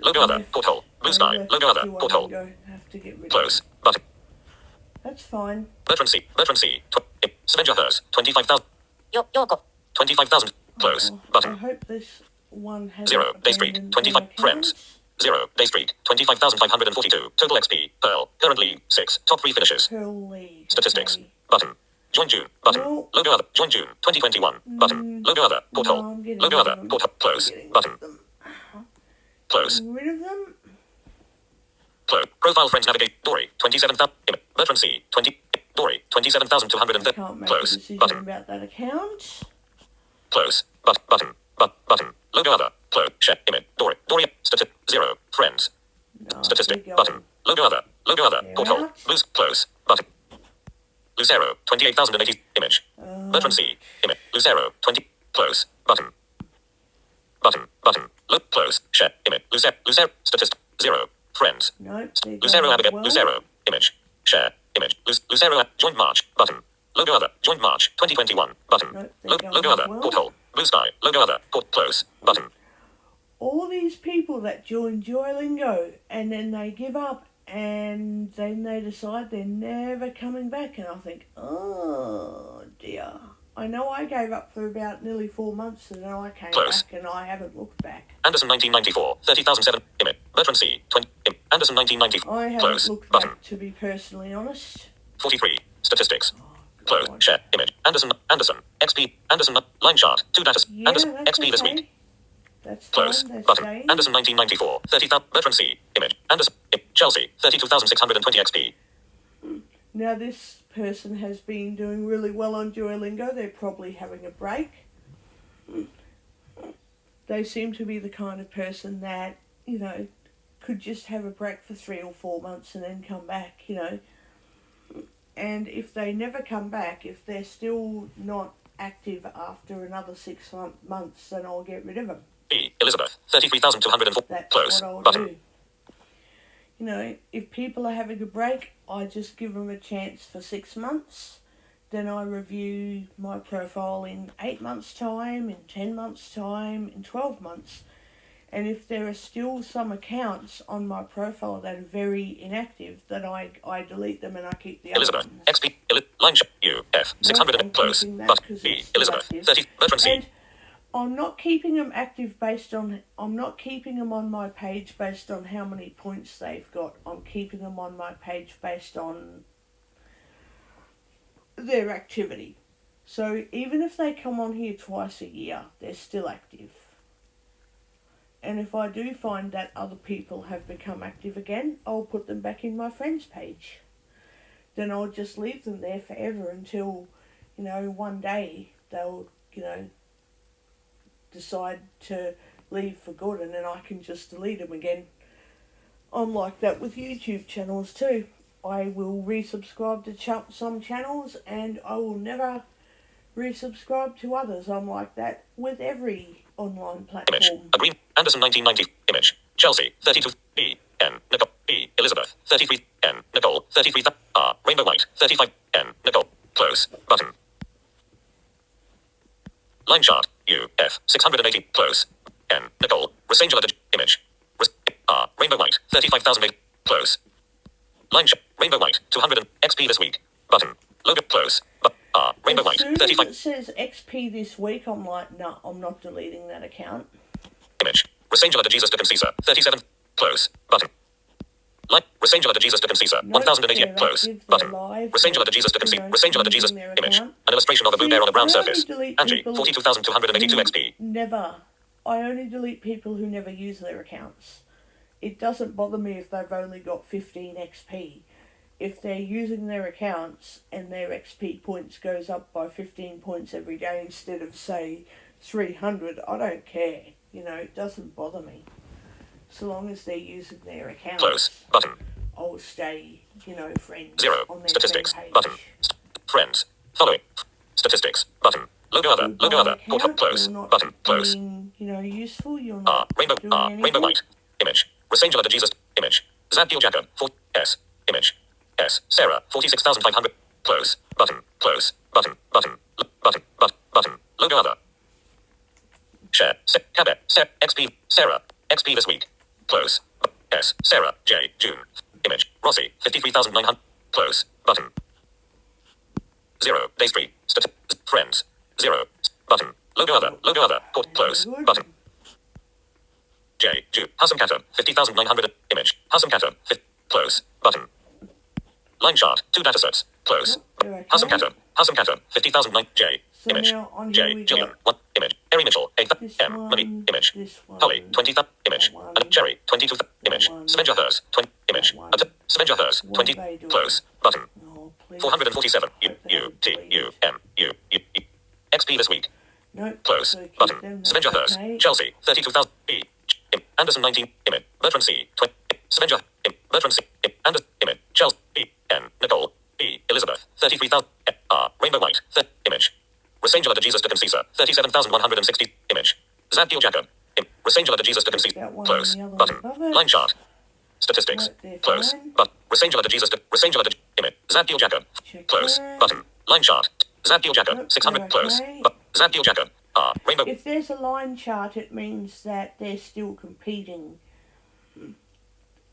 Logo other. left- Porthole. Blue they sky. left Logo other. two Porthole. Have to get rid Close. of. Button. That's fine. Bertrand C. Svenja Hers. 25,000. Yoko. 25,000. Close. Oh, I Button. hope this one has 0. Day streak. 25. Friends. 0. Day streak. 25,542. Total XP. Pearl. Currently 6. Top 3 finishes. Pearl Lee. Statistics. Okay. Button. Join June. Button. No. Logo other. Join June. 2021. Button. Logo other. No, Porthole. I'm getting Logo rid other. of them. Porthole. Close. I'm getting Button. rid of them. Close. Getting rid of them. Close. Profile friends navigate. Dory. 27,000. Bertrand C. 20. Dory. 27,230. Can't make Close. a decision Button. about that account. Close. Button. Button. Logo other. Close. Share. Image. Dory. Dory. Statistic. 0. Friends. No, Statistic. they're Button. going. Logo other. Logo other. They're Porthole. out. Loose. Close. Button. Lucero. 28,080. Image. Bertrand C. Image. Lucero. 20. Close. Button. Look. Close. Share. Image. Lucero. Statistic. 0. Friends. No, they're Lucero going Abigail. well. Lucero. Image. Share. Image. Lucero. Joined March. Button. Logo other. Joined March. 2021. Button. Nope, they're going Logo other. well. Porthole. Blue sky. Logo other. Close. Button. All these people that join Duolingo and then they give up and then they decide they're never coming back, and I think, oh dear. I know I gave up for about nearly 4 months and then I came Close. back and I haven't looked back. Anderson 1994. 30,007. Image. Bertrand C. 20. Anderson 1994. I haven't Close. looked Button. back, to be personally honest. 43. Statistics. Oh, Close. God. Share. Image. Anderson. XP. Anderson. Line chart. 2 data. Yeah, Anderson. that's XP this okay. week. That's Close. fine, that's Button. staying. Anderson 1994. 30,000. Bertrand C. Image. Anderson. Chelsea. 32,620 XP. Now this person has been doing really well on Duolingo. They're probably having a break. They seem to be the kind of person that, could just have a break for 3 or 4 months and then come back, And if they never come back, if they're still not active after another 6 months, then I'll get rid of them. E. Elizabeth. 33,204. That's Close. what I'll Button. do. If people are having a break, I just give them a chance for 6 months. Then I review my profile in 8 months' time, in 10 months' time, in 12 months. And if there are still some accounts on my profile that are very inactive, then I delete them and I keep the Elizabeth. other ones. XP. Line chart. UF. 600. I'm Close. keeping that Button. 'cause E. it's still Elizabeth. active. 30. Bertrand C. And I'm not keeping them active I'm not keeping them on my page based on how many points they've got. I'm keeping them on my page based on their activity. So even if they come on here twice a year, they're still active. And if I do find that other people have become active again, I'll put them back in my friends page. Then I'll just leave them there forever until, one day they'll, decide to leave for good, and then I can just delete them again. I'm like that with YouTube channels too. I will resubscribe to some channels and I will never resubscribe to others. I'm like that with every online Image. platform. A green. Anderson 1990. Image. Chelsea. 32. E. N. Nicole. E. Elizabeth. 33. N. Nicole. 33. R. Rainbow White. 35. N. Nicole. Close. Button. Line chart. U. F. 680. Close. N. Nicole. Rosangela. Image. R. Rainbow White. 35,008. Close. Line shot. Rainbow White. 200 XP this week. Button. Logo close. Rainbow As White. soon as 35. it says XP this week, I'm like, no, I'm not deleting that account. Image. Resangela de Jesus de Concisa. 37. Close. Button. Line. Resangela de Jesus de Concisa. Nope, 1080. they're Close. active, Button. they're live, Resangela de they're, Jesus de you Concisa. know, Resangela de Jesus. using their Image. account. An illustration of a blue See, bear on a brown I only surface. delete Angie. people 42,282 XP. Never. I only delete people who never use their accounts. It doesn't bother me if they've only got 15 XP. If they're using their accounts and their XP points goes up by 15 points every day instead of, say, 300, I don't care. You know, it doesn't bother me. So long as they're using their accounts, Close. Button. I'll stay, you know, friends 0. on their Statistics. friend page. Button. Friends. Following. Statistics. Button. Logo other. Goodbye Logo other. account, Close. you're not Button. Close. being, you know, useful. You're not Rainbow. doing anything. Rainbow White. Image. Resangela de Jesus. Image. Zadkiel Jacob. 4. S. Image. S. Sarah. 46,500. Close. Button. Close. Button. Button. Button. Button. Logo other. Share. Cabet. XP. Sarah. XP this week. Close. S. Sarah. J. June. Image. Rossi. 53,900. Close. Button. 0. Day Street. Friends. 0. Button. Logo other. Logo other. Close. Good. Button. J. June. Hassan Katter. 50,900. Image. Hassan Katter. Close. Button. Line chart. 2 datasets. Close. Okay. Hassan Katter. Hassan Katter. 50,009. J. So Image. now on J. here we Jillian. got 1. Image. Eri Mitchell. 8. this M. one, Money. Image. this one, Holly. 20,000. Image. that one, And Cherry. 22. Image. one, Svenja Hers. 20. Image. that one. Svenja Hers. What 20. are they doing? Close. Button. Oh, please. 447. U. Open U. and T. delete. U. M. U. U. U. XP this week. Nope. Close. So keep Button. them, Svenja that's Hers. okay. Chelsea. 32,000. B. Anderson 19. Image. Bertrand C. 20. Svenja. Bertrand C. Anderson. Image. Chelsea. B. N. Nicole. B. Elizabeth. 33,000. R. Rainbow White. Image. Resangela de Jesus de Concisa. 37,160. Image. Zadkiel Jacob. Resangela de Jesus de Concisa. That one Close. and the other Button. above it. Line chart. Statistics. Right, they're Close. fine. But Resangela de Jesus de Resangela de Image. Zadkiel Jacob. Check Close. that. Button. Line chart. Zadkiel Jacob. Nope, 600. they're Close. okay. But Zadkiel Jacob. Rainbow. If there's a line chart, it means that they're still competing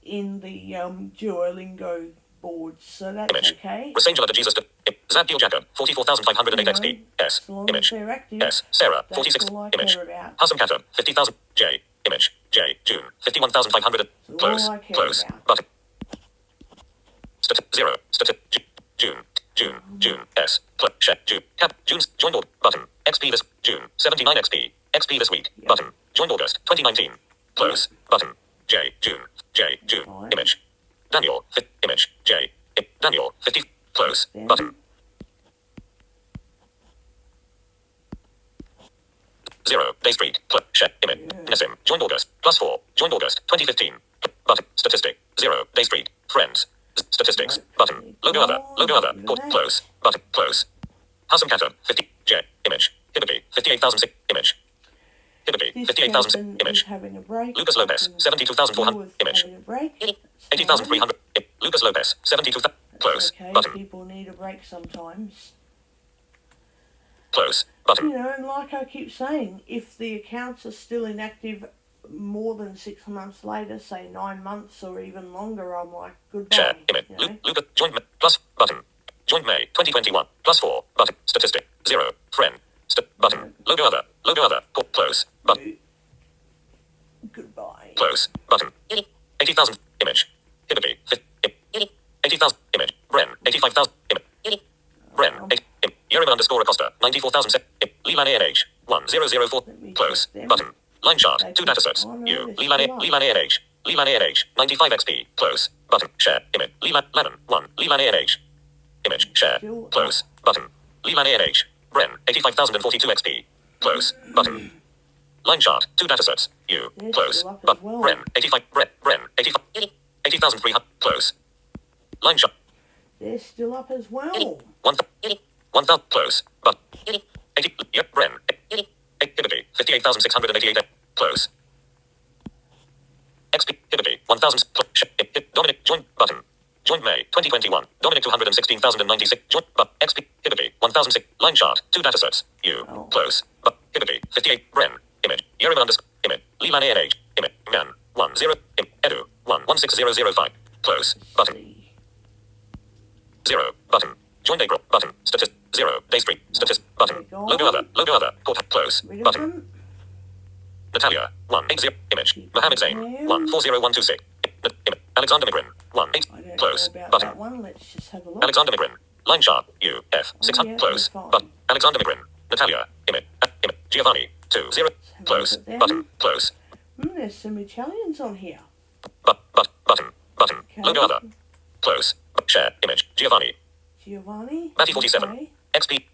in the Duolingo boards, so that's Image. okay. Resangela de Jesus de Zadkiel Jacob. 44,508 You XP. know, S. as long as Image. they're active, S. Sarah. that's 46. all I Image. care about. Hassan Katter. 50,000. J. Image. J. June. 51,500. That's Close. all I care Close. about. Button. 0. June. June. June. S. June. Cap. June's. Join board. Button. XP this. June. 79 XP. XP this week. Yep. Button. Join August. 2019. Close. Button. J. June. J. June. Fine. Image. Daniel. Image. J. Daniel. 50. Close. Then- Button. 0. Day streak. Image. Nessim. Join August. +4. Join August. 2015. Button. Statistic. 0. Day streak. Friends. Statistics. Button. Logo other. Logo other. Close. Button. Close. Hassan Katter. 50. J. Image. Hibbity. 58,006. Image. Hibbity. This 58,000. person is Image. having a break. Lucas Lopez. I can 72,400. deal with Image. having a break. 80,300. Lucas Lopez. 72,000. Close. Okay, Button. people need a break sometimes. Close. Button. You know, and like I keep saying, if the accounts are still inactive more than 6 months later, say 9 months or even longer, I'm like, goodbye. Share. Image. You know? Lucas. Join. Plus. Button. Join May 2021. +4. Button. Statistic. 0. Friend. Button. Logo other. Logo other. Close. Button. Goodbye. Close. Button. 80,000. Image. Hibbity. 80,000. Image. Bren. 85,000. Image. Bren. Yerima _ Acosta. 94,000. Leland ANH. 1004. Let me Close. check them. Button. Line chart. They 2 keep- datasets. oh, no, U. they're Leland still up. Leland ANH. Leland ANH. 95 XP. Close. Button. Share. Image. Leland Lemon. 1. Leland ANH. Image. Share. Still Close. Button. Leland ANH. Bren. 85,042 XP. Close. Button. Line chart. 2 datasets. U. They're Close. still up as But well. Bren. 85. Bren. 85. 80,300. Close. Line chart. They're still up as well. 1,000. Close. But 80. Yep. Bren. Hibbity. 58,688. Close. XP. Hibbity. 1,000. Dominic. Join. Button. Join May 2021. Dominic 216,096. Join. But XP. Hibbity. 1,006. Line chart. 2 datasets. U. Oh. Close. But Hibbity. 58. Bren. Image. Yerima _ Image. Leland ANH. Image. Man. 10. Edu. 116005. Close. Button. See. 0. Button. Join day group. Button. Statist. 0. Day street. Statist. Button. There you go. Logo other. Logo other. Port. Close. Rid of Button. them. Natalia. 180. Image. Keep Mohammed them Zain. there. 140126. Image. Alexander Migrin. 18. I don't Close. know about Button. that one. Let's just have a look. Alexander Migrin. Line chart. U. F. 600. yeah, Close. they're fine. Button. Alexander Migrin. Natalia. Image. Image. Giovanni. 20. have a Close. look at them. Button. Close. There's some Italians on here. Button. Okay. Logo other. Close. Share. Image. Giovanni. Giovanni. Matty 47. Okay. XP.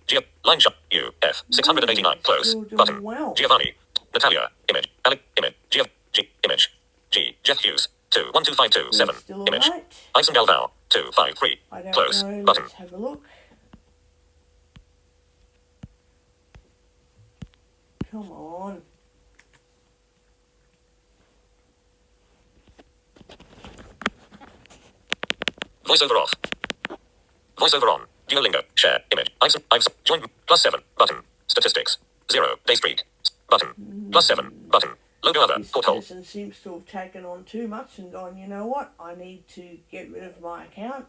Line shot. U. F. 689. Close. Still doing Button. well. Giovanni. Natalia. Image. Alec. Image. G. Image. G. Jeff Hughes. 2. 12527. We're still Image. alright. Ison Galval. 253. I don't Close. know. Button. Let's have a look. Come on. Voiceover off. Voiceover on. Duolingo. Share. Image. I've joined. +7. Button. Statistics. 0. Day streak. Button. +7. Button. Logo other. This Porthole. person seems to have taken on too much and gone, you know what, I need to get rid of my account.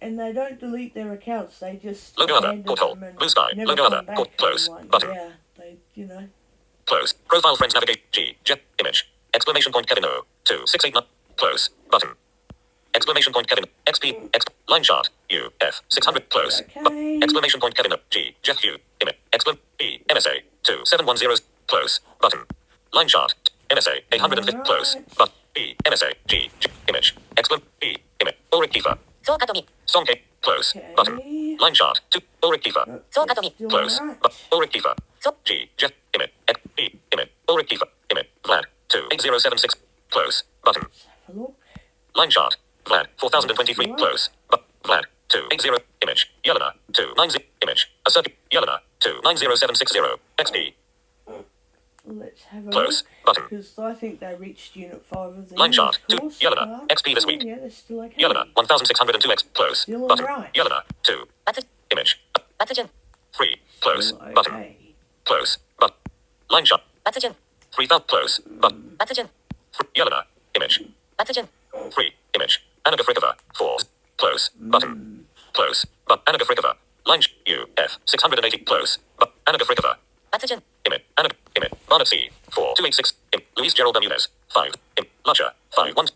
And they don't delete their accounts, they just Logo other. abandon Porthole. them and Blue sky. never Logo come other. back. Close. And like, Button. Yeah, they, you know. Close. Profile friends navigate. G. Jet. Image. Exclamation point Kevin O. 2689. Close. Button. Exclamation point Kevin. XP. Line chart. U. F. 600. Close. Okay. Exclamation point Kevin O. G. Jeff Hugh. Image. B. MSA. 2710. Close. Button. Line chart. MSA. 850. Close. But. B. MSA. G. Image. B. Image. Ulrich Kiefer. そうかとみ。 Song K. Close. Okay. Button. Line chart. 2. Ulrich Kiefer. So got me. Still Close. alright. Ulrich Kiefer. So. G. Jeff. Image. B. Image. Ulrich Kiefer. Image. Vlad. 28076. Close. Button. Let's have a look. Line chart. Vlad. 4023. Close. Vlad. 280. Image. Yelena. 290. Image. Assert. Yelena. 290760. XP. Let's have a Close. look. Button. Because I think they reached Unit 5 of the Line chart. English 2. course, Yelena. but- XP this week. Oh, yeah, they're still okay. Yelena. 1602X. Close. Still Button. alright. Yelena. 2. バツ、 Image. バツ順、 3. Close. Still Button. okay. Close. But. Line chart. バツ順、 3000. Close. Button. バツ順、 Yelena. Image. バツ順、 3. Image. Anna Gafrikova. 4. Close. Button. Close. But. Anna Gafrikova. Line U. F. 680. Close. But. Anna Gafrikova. バツ順、 Image. Anna. Image. Barnett C. 4. 286. Luis Gerald Bermudez. 5. Lucha. 5. 1.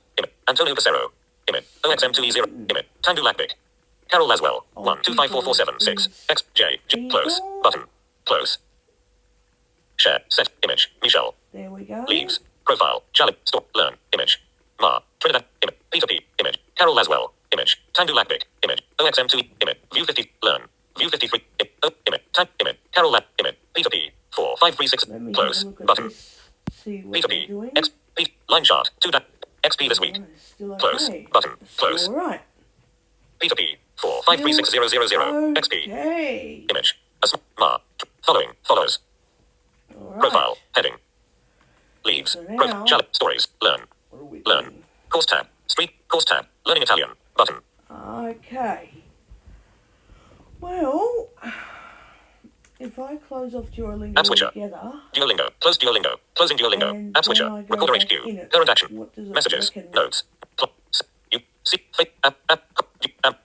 Antonio Pacero. Image. OXM2E0. Image. Tandu Lakvik. Carol Laswell. 1. 254476. XJ. Close. Button. Close. Share. Set. Image. Michelle. There we go. Leaves. Profile. Charlie. Stop. Learn. Image. Ma. Trinidad. Image. Peter P. Image. Carol Laswell. Image. Tandu Lakvik. Image. OXM2E. Image. View 50. Learn. View 53. Image. Time. Image. Carol Lab. Image. Peter P. 4536. Let me Close. have a look at Button. this. See what Peter they're P. doing. XP. Line chart. 2. XP this week. Oh, it's still Close. okay. Button. It's Close. Still alright. Peter P. 45360000. XP. Okay. Image. Ma. Following. Follows. Alright. Profile. Heading. Leaves. So now- Charlie. Stories. Learn. What are we Learn. doing? Course tab. Street. Course tab. Learning Italian. Button. Okay. Well, if I close off Duolingo App switcher. altogether, Duolingo. Close Duolingo. Closing Duolingo. And App switcher. when I go Recorder back in HQ. it, Current action. what does it Messages. reckon? Notes. You see. App.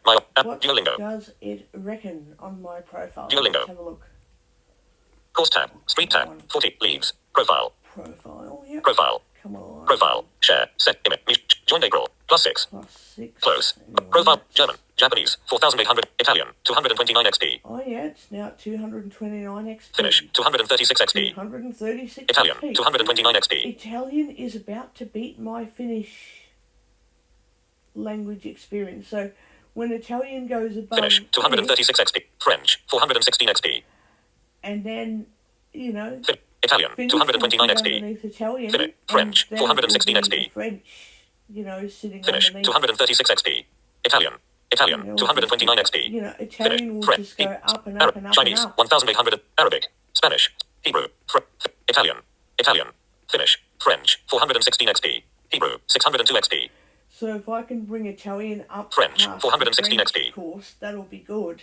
My app. what Duolingo. does it reckon on my profile? Duolingo. Let's have a look. Course tab. Street tab. 40. Leaves. Profile. Profile, yep. Profile. Come on. Profile. Share. Set. Image. Joined April. +6. +6. Close. Alright. Profile. German. Japanese. 4800. Italian. 229 XP. Oh yeah, it's now 229 XP. Finnish. 236 XP. 236 Italian. XP. 229 XP. Italian is about to beat my Finnish language experience. So when Italian goes above Finnish. 236 XP. French. 416 XP. and then, you know, Italian. Finnish 229 will sit XP. underneath Italian, Finnish. French, and then 416 it will be XP. the French, you know, sitting Finnish. underneath. 236 XP. Italian. Italian. You know, 229 XP. You know, Italian will French. just go up and up Arab, and up Chinese. and up. 1800. Arabic. Spanish. Hebrew. Italian. Italian. Finnish. French. 416 XP. Hebrew. 602 XP. So if I can bring Italian up French, past 416 the French XP. course, that'll be good.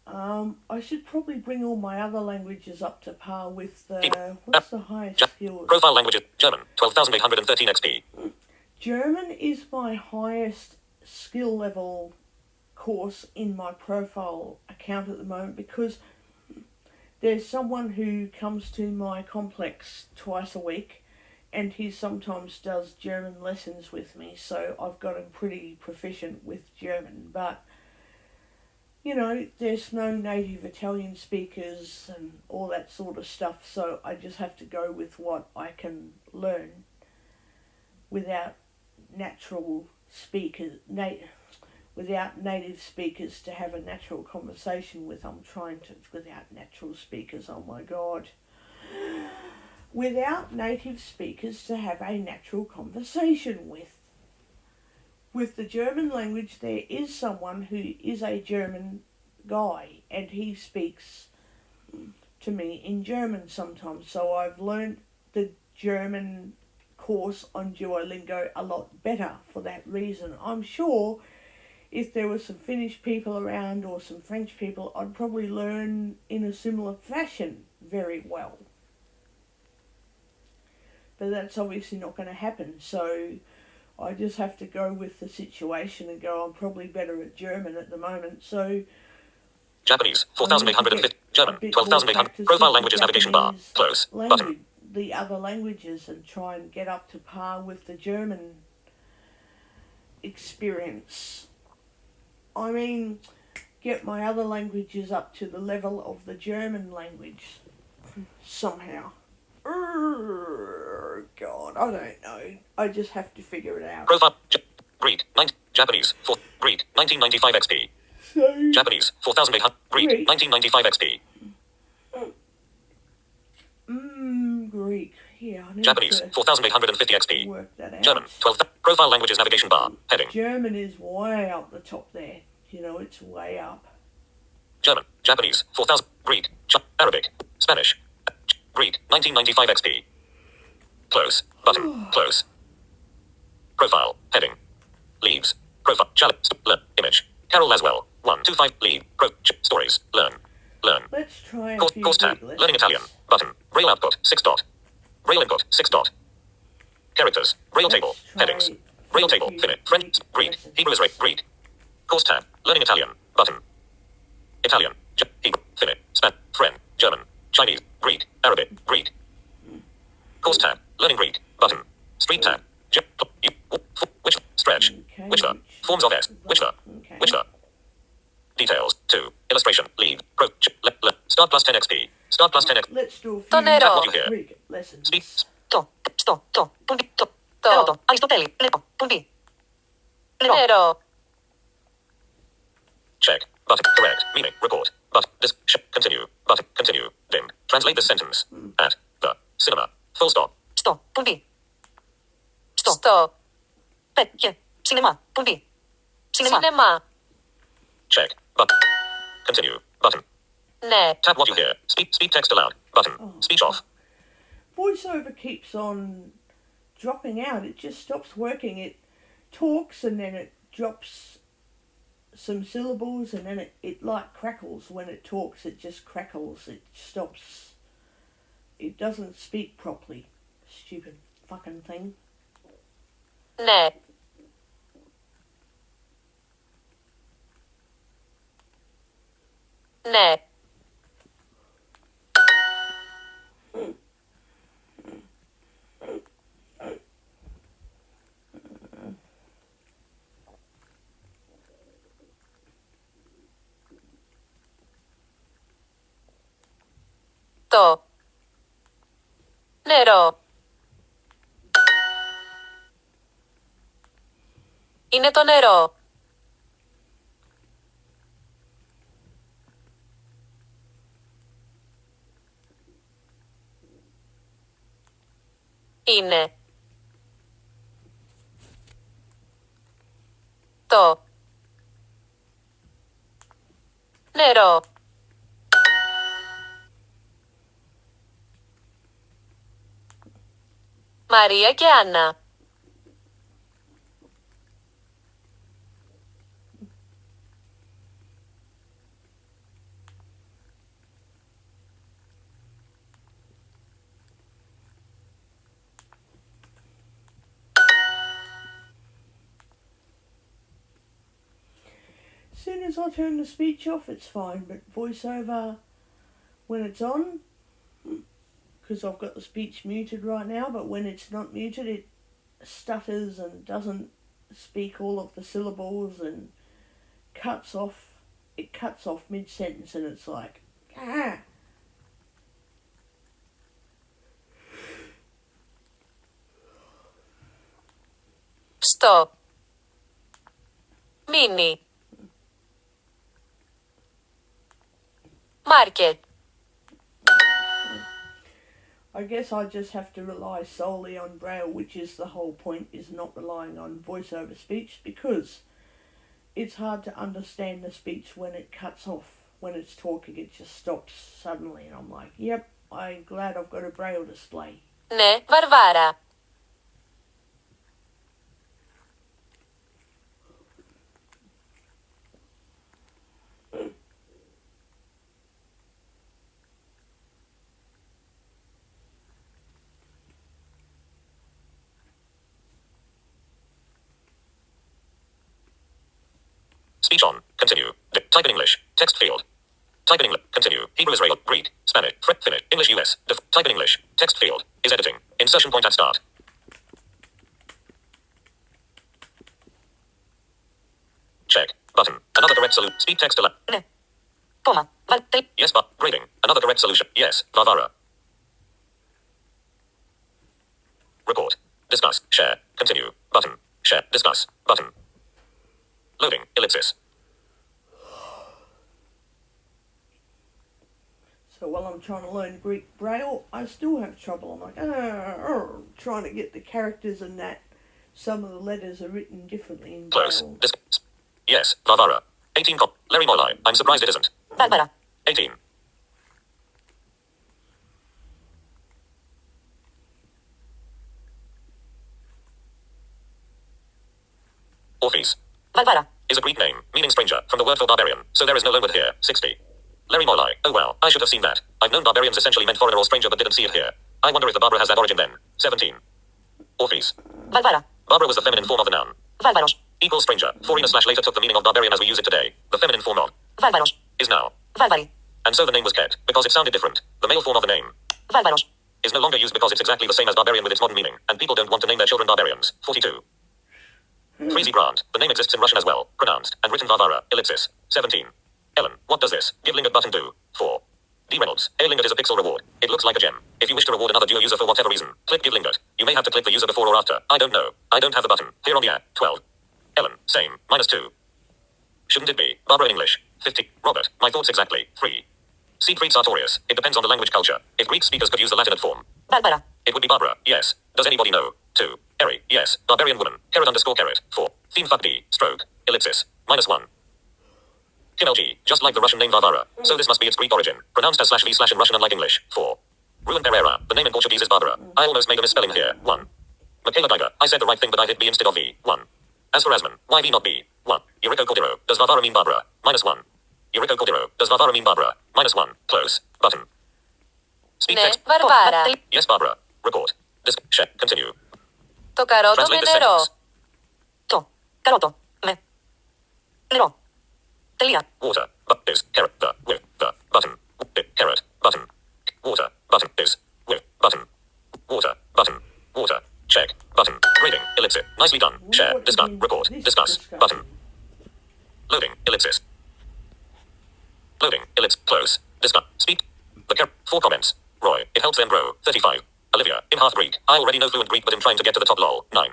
I should probably bring all my other languages up to par with the, what's the highest Ja- skill? Profile languages. German. 12,813 XP. German is my highest skill level course in my profile account at the moment, because there's someone who comes to my complex twice a week, and he sometimes does German lessons with me, so I've gotten pretty proficient with German. But you know, there's no native Italian speakers and all that sort of stuff, so I just have to go with what I can learn without natural speakers, without native speakers to have a natural conversation with. Without natural speakers, oh my God. Without native speakers to have a natural conversation with. With the German language, there is someone who is a German guy, and he speaks to me in German sometimes. So I've learned the German course on Duolingo a lot better for that reason. I'm sure if there were some Finnish people around or some French people, I'd probably learn in a similar fashion very well. But that's obviously not going to happen, so I just have to go with the situation and go, I'm probably better at German at the moment, so Japanese, 4,850. German, 12,800. Profile languages navigation bar. Close. Button. The other languages, and try and get up to par with the German experience. I mean, get my other languages up to the level of the German language somehow. God, I don't know. I just have to figure it out. Profile. Greek. Japanese. Greek. 1995 XP. So, Japanese. 4,800. Greek. 1995 XP. Greek. Yeah, I need Japanese. to 4,850 XP. work that out. German. 12. Profile languages navigation bar. Heading. German is way up the top there. You know, it's way up. German. Japanese. 4,000. Greek. Arabic. Spanish. Greek. 1995 XP. Close. Button. Close. Profile. Heading. Leaves. Profile. Challenge. Learn. Image. Carol Laswell. 125. Lead. Stories. Learn. Learn. Let's try and Course tab. Learning Italian. Button. Braille output. 6 dot. Braille input. 6 dot. Characters. Braille table. Headings. Braille table. Finnish. French. Greek. Hebrew is Greek. Course tab. Learning Italian. Button. Italian. Hebrew. Finnish. Spanish. French. German. Chinese. Greek. Arabic. Greek. Course tab. Learning Greek. Button. Street tab. Which. Stretch. Okay, Which verb. Forms of S. Which verb. Okay. Which verb. Details. 2. Illustration. Lead. Start plus 10 XP. Start plus 10 XP. Let's do a few Tonero. What you hear. Greek lessons. Speak. punti, to, Aristoteli, lepo, punti. Nero. Check. Button. Correct. Meaning. Report. But. Continue. Button. Continue. Dim. Translate this sentence. At. The. Cinema. Full stop. Sto, punti. Sto, Sto. pecchie, cinema, punti. Cinema, Cinema. Check. Button. Continue. Button. Ne. Tap what you hear. Speak text aloud. Button. Speech off. VoiceOver keeps on dropping out. It just stops working. It talks and then it drops some syllables, and then it like crackles when it talks. It just crackles. It stops. It doesn't speak properly. Stupid fucking thing. Ne. Ne. To. Νερό. Είναι το νερό. Είναι. Το. Νερό. Μαρία και Άννα. soon as I turn the speech off, it's fine. But voiceover, when it's on, because I've got the speech muted right now, but when it's not muted, it stutters and doesn't speak all of the syllables and cuts off. It cuts off mid-sentence and it's like, ah. Stop. Mini. Market. I guess I just have to rely solely on Braille, which is the whole point, is not relying on voiceover speech, because it's hard to understand the speech when it cuts off. When it's talking, it just stops suddenly, and I'm like, yep, I'm glad I've got a Braille display. Ναι, Βαρβάρα. Speech on. Continue. Type in English. Text field. Type in English. Continue. Hebrew, Israel, Greek, Spanish, Finnish, English, US. Type in English. Text field. Is editing. Insertion point at start. Check. Button. Another correct solution. Speak text aloud. Ναι. Κόμμα. Yes, but. Grading. Another correct solution. Yes. Varvara. Report. Discuss. Share. Continue. Button. Share. Discuss. Button. Loading. Ellipsis. So while I'm trying to learn Greek Braille, I still have trouble. I'm like, trying to get the characters and that. Some of the letters are written differently in Close. Braille. Yes. Varvara. 18. Larry Molai. I'm surprised it isn't. Βάρβαρα. 18. Orpheus. Βάρβαρα. Is a Greek name, meaning stranger, from the word for barbarian, so there is no loan word here. 60. Larry Molai. Oh well, I should have seen that. I've known barbarians essentially meant foreigner or stranger but didn't see it here. I wonder if the Barbara has that origin then. 17. Orpheus. Βάρβαρα. Barbara was the feminine form of the noun. Βάρβαρος. Equals stranger. Foreigner slash later took the meaning of barbarian as we use it today. The feminine form of Βάρβαρος. is now. Βάρβαρη. And so the name was kept, because it sounded different. The male form of the name Βάρβαρος. is no longer used because it's exactly the same as barbarian with its modern meaning, and people don't want to name their children barbarians. 42. Freezy Grant. The name exists in Russian as well, pronounced, and written Varvara, ellipsis. 17. Ellen, what does this give Lingard button do? 4. D. Reynolds. A Lingard is a pixel reward. It looks like a gem. If you wish to reward another Duo user for whatever reason, click Give Lingard. You may have to click the user before or after. I don't know. I don't have the button. Here on the app. 12. Ellen, same. -2. Shouldn't it be? Barbara in English. 50. Robert, my thoughts exactly. 3. Siegfried Sartorius. It depends on the language culture. If Greek speakers could use the Latinate form, Βάρβαρα. it would be Barbara, yes. Does anybody know? 2. Eri, yes. Barbarian woman. Caret_caret. 4. Theme fuck D. Stroke. Ellipsis. -1. Kim LG. Just like the Russian name Varvara. So this must be its Greek origin. Pronounced as /v/ in Russian unlike English. 4. Ruin Pereira. The name in Portuguese is Barbara. I almost made a misspelling here. 1. Michaela Geiger. I said the right thing but I hit B instead of V. 1. As for Asman. Why V not B? 1. Eurico Cordero. Does Varvara mean Barbara? -1. Eurico Cordero. Does Varvara mean Barbara? -1. Close. Button. Speak Ναι, text. Βαρβάρα. Yes, Barbara. Report. Share. Continue. Το καρότο με Translate the νερό. sentence. Το. Καρότο. Με. Νερό. Τελεία. Water. But is carrot the with the button. Carrot button. Water button is with button. Water button. Water. Check button. Grading. Ellipsis. Nicely done. Share. What Discuss. is Record. this Discuss. discussion? Button. Loading. Ellipsis. Loading. Ellipse. Close. Discuss. Speak. The 4 comments. Roy. It helps them grow. 35. Olivia. In half Greek. I already know fluent Greek but I'm trying to get to the top lol. 9.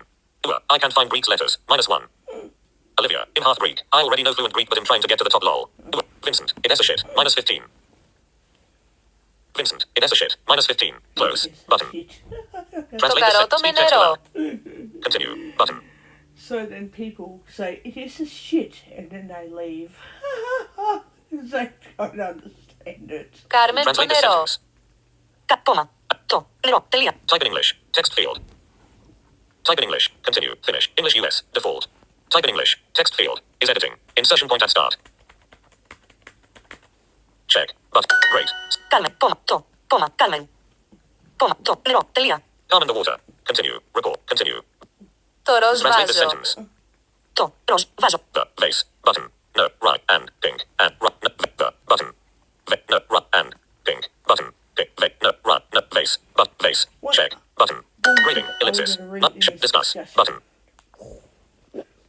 I can't find Greek's letters. -1. Olivia. In half Greek. I already know fluent Greek but I'm trying to get to the top lol. Vincent. It is a shit. -15. Vincent. It is a shit. -15. Close. Button. Το Translate the καρότο sentence. με Speak text νερό. aloud. Continue. Button. So then people say, it is a shit, and then they leave. They don't understand it. Κάρμεν το Translate the νερό. sentence. Κόμμα. Το. Νερό. Τελεία. Type in English. Text field. Type in English. Continue. Finish. English US. Default. Type in English. Text field. Is editing. Insertion point at start. Check. But. Great. Κάλμεν. Κόμμα. Το. Κόμμα. Κάλμεν. Κόμμα. Το. Νερό. Τελεία. Calm in the water. Continue. Report. Continue. Το ροζ Translate the βάζω. sentence. Το. Ροζ. Βάζω. The vase. Button. no, right, and, pink, and, right, no, the, button. No, right, and, pink, button. Pink, no, right, no, vase, but, vase, What? check, button. Bullshit. Reading, Are we ellipsis, gonna read not, this discuss, discussion? button.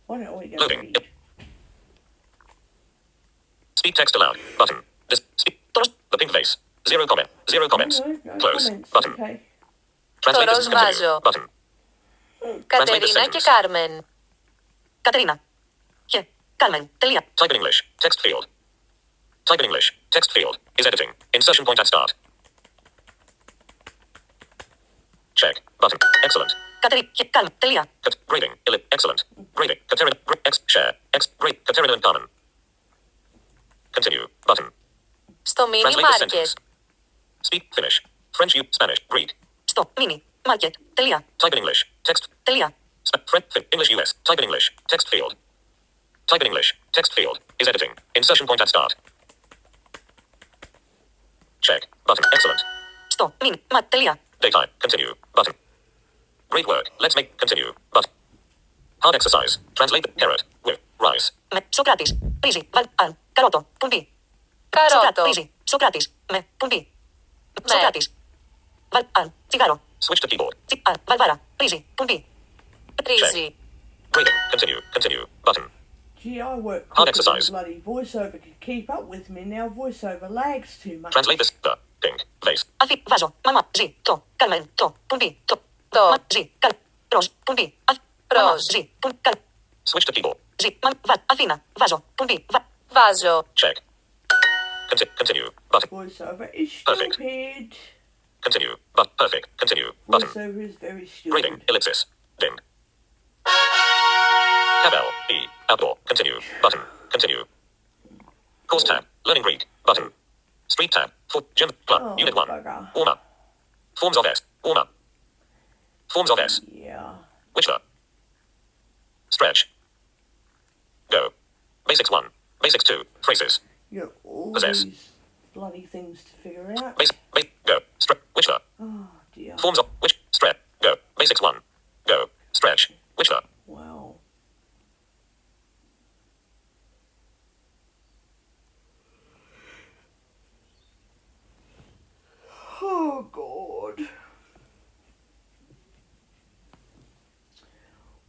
What are we going to Loading. read? Speak text aloud, button. Speak, the pink vase. Zero comment, zero comments. No Close, comments. button. Okay. Translate this, Toros continue, βάζω. button. Κατερίνα και Κάρμεν. Κατερίνα. Και Κάρμεν. Τελεία. Type in English, text field. Type in English, text field, is editing. Insertion point at start. Check, button, excellent. Κατερίνα και Κάρμεν. Τελεία. Grading, excellent. Grading, Katerina, share, great, Katerina and Carmen. Continue, button. Στο mini Translate this market. sentence. Speak, finish. French, Spanish, Greek. Στο μίνι. Μάρκετ. Τελεία. Type in English, text. Τελεία. English US. Type in English, text field. Type in English, text field, is editing. Insertion point at start. Check, button, excellent. Στο μίνι. Τελεία. Daytime, continue, button. Great work, let's make, continue, button. Hard exercise, translate the carrot, with, rice. Με. Σοκράτης. Ρύζι. Αν. Καρότο. Πουμπί. Καρότο. Ρύζι. Σοκράτης. Με. Πουμπί. Με. Σοκράτης. Αν. Τσιγάρο. Switch to keyboard. Βαλβάρα. Ρύζι. Πουμπί. Ρύζι. Grading, continue, button. Gee, I work Hard quicker than exercise. bloody voiceover can keep up with me. Now voiceover lags too much. Translate this, the, pink, vase. Αφή. Βάζω. Μαμά. Ζι. Το. Καρμέν. Το. Πουμπί. Το. Το. Ζι. Καρ. Ροζ. Πουμπί. Ροζ. Μαμά. Ζι. Καρ. Switch to keyboard. Ζι. Αθήνα. Βάζω. Πουμπί. Βάζω. Check. Continue, button. Voiceover is Perfect. stupid. Continue, but perfect. Continue, button. Voiceover is very Grading, stupid. ellipsis, dim. Tab L, E, outdoor, continue, button, continue. Course tab, learning Greek, button. Street tab, foot, gym, club, Oh, unit 1. bugger. Warm up. Forms of S, warm up. Forms of S, Yeah. Whistler. Stretch. Go. Basics 1, basics 2, phrases. You got all Possess. these bloody things to figure out. Go. Whistler. Oh dear. Forms of, which, stretch, go. Basics 1, go. Stretch, Whistler. Wow. Oh God.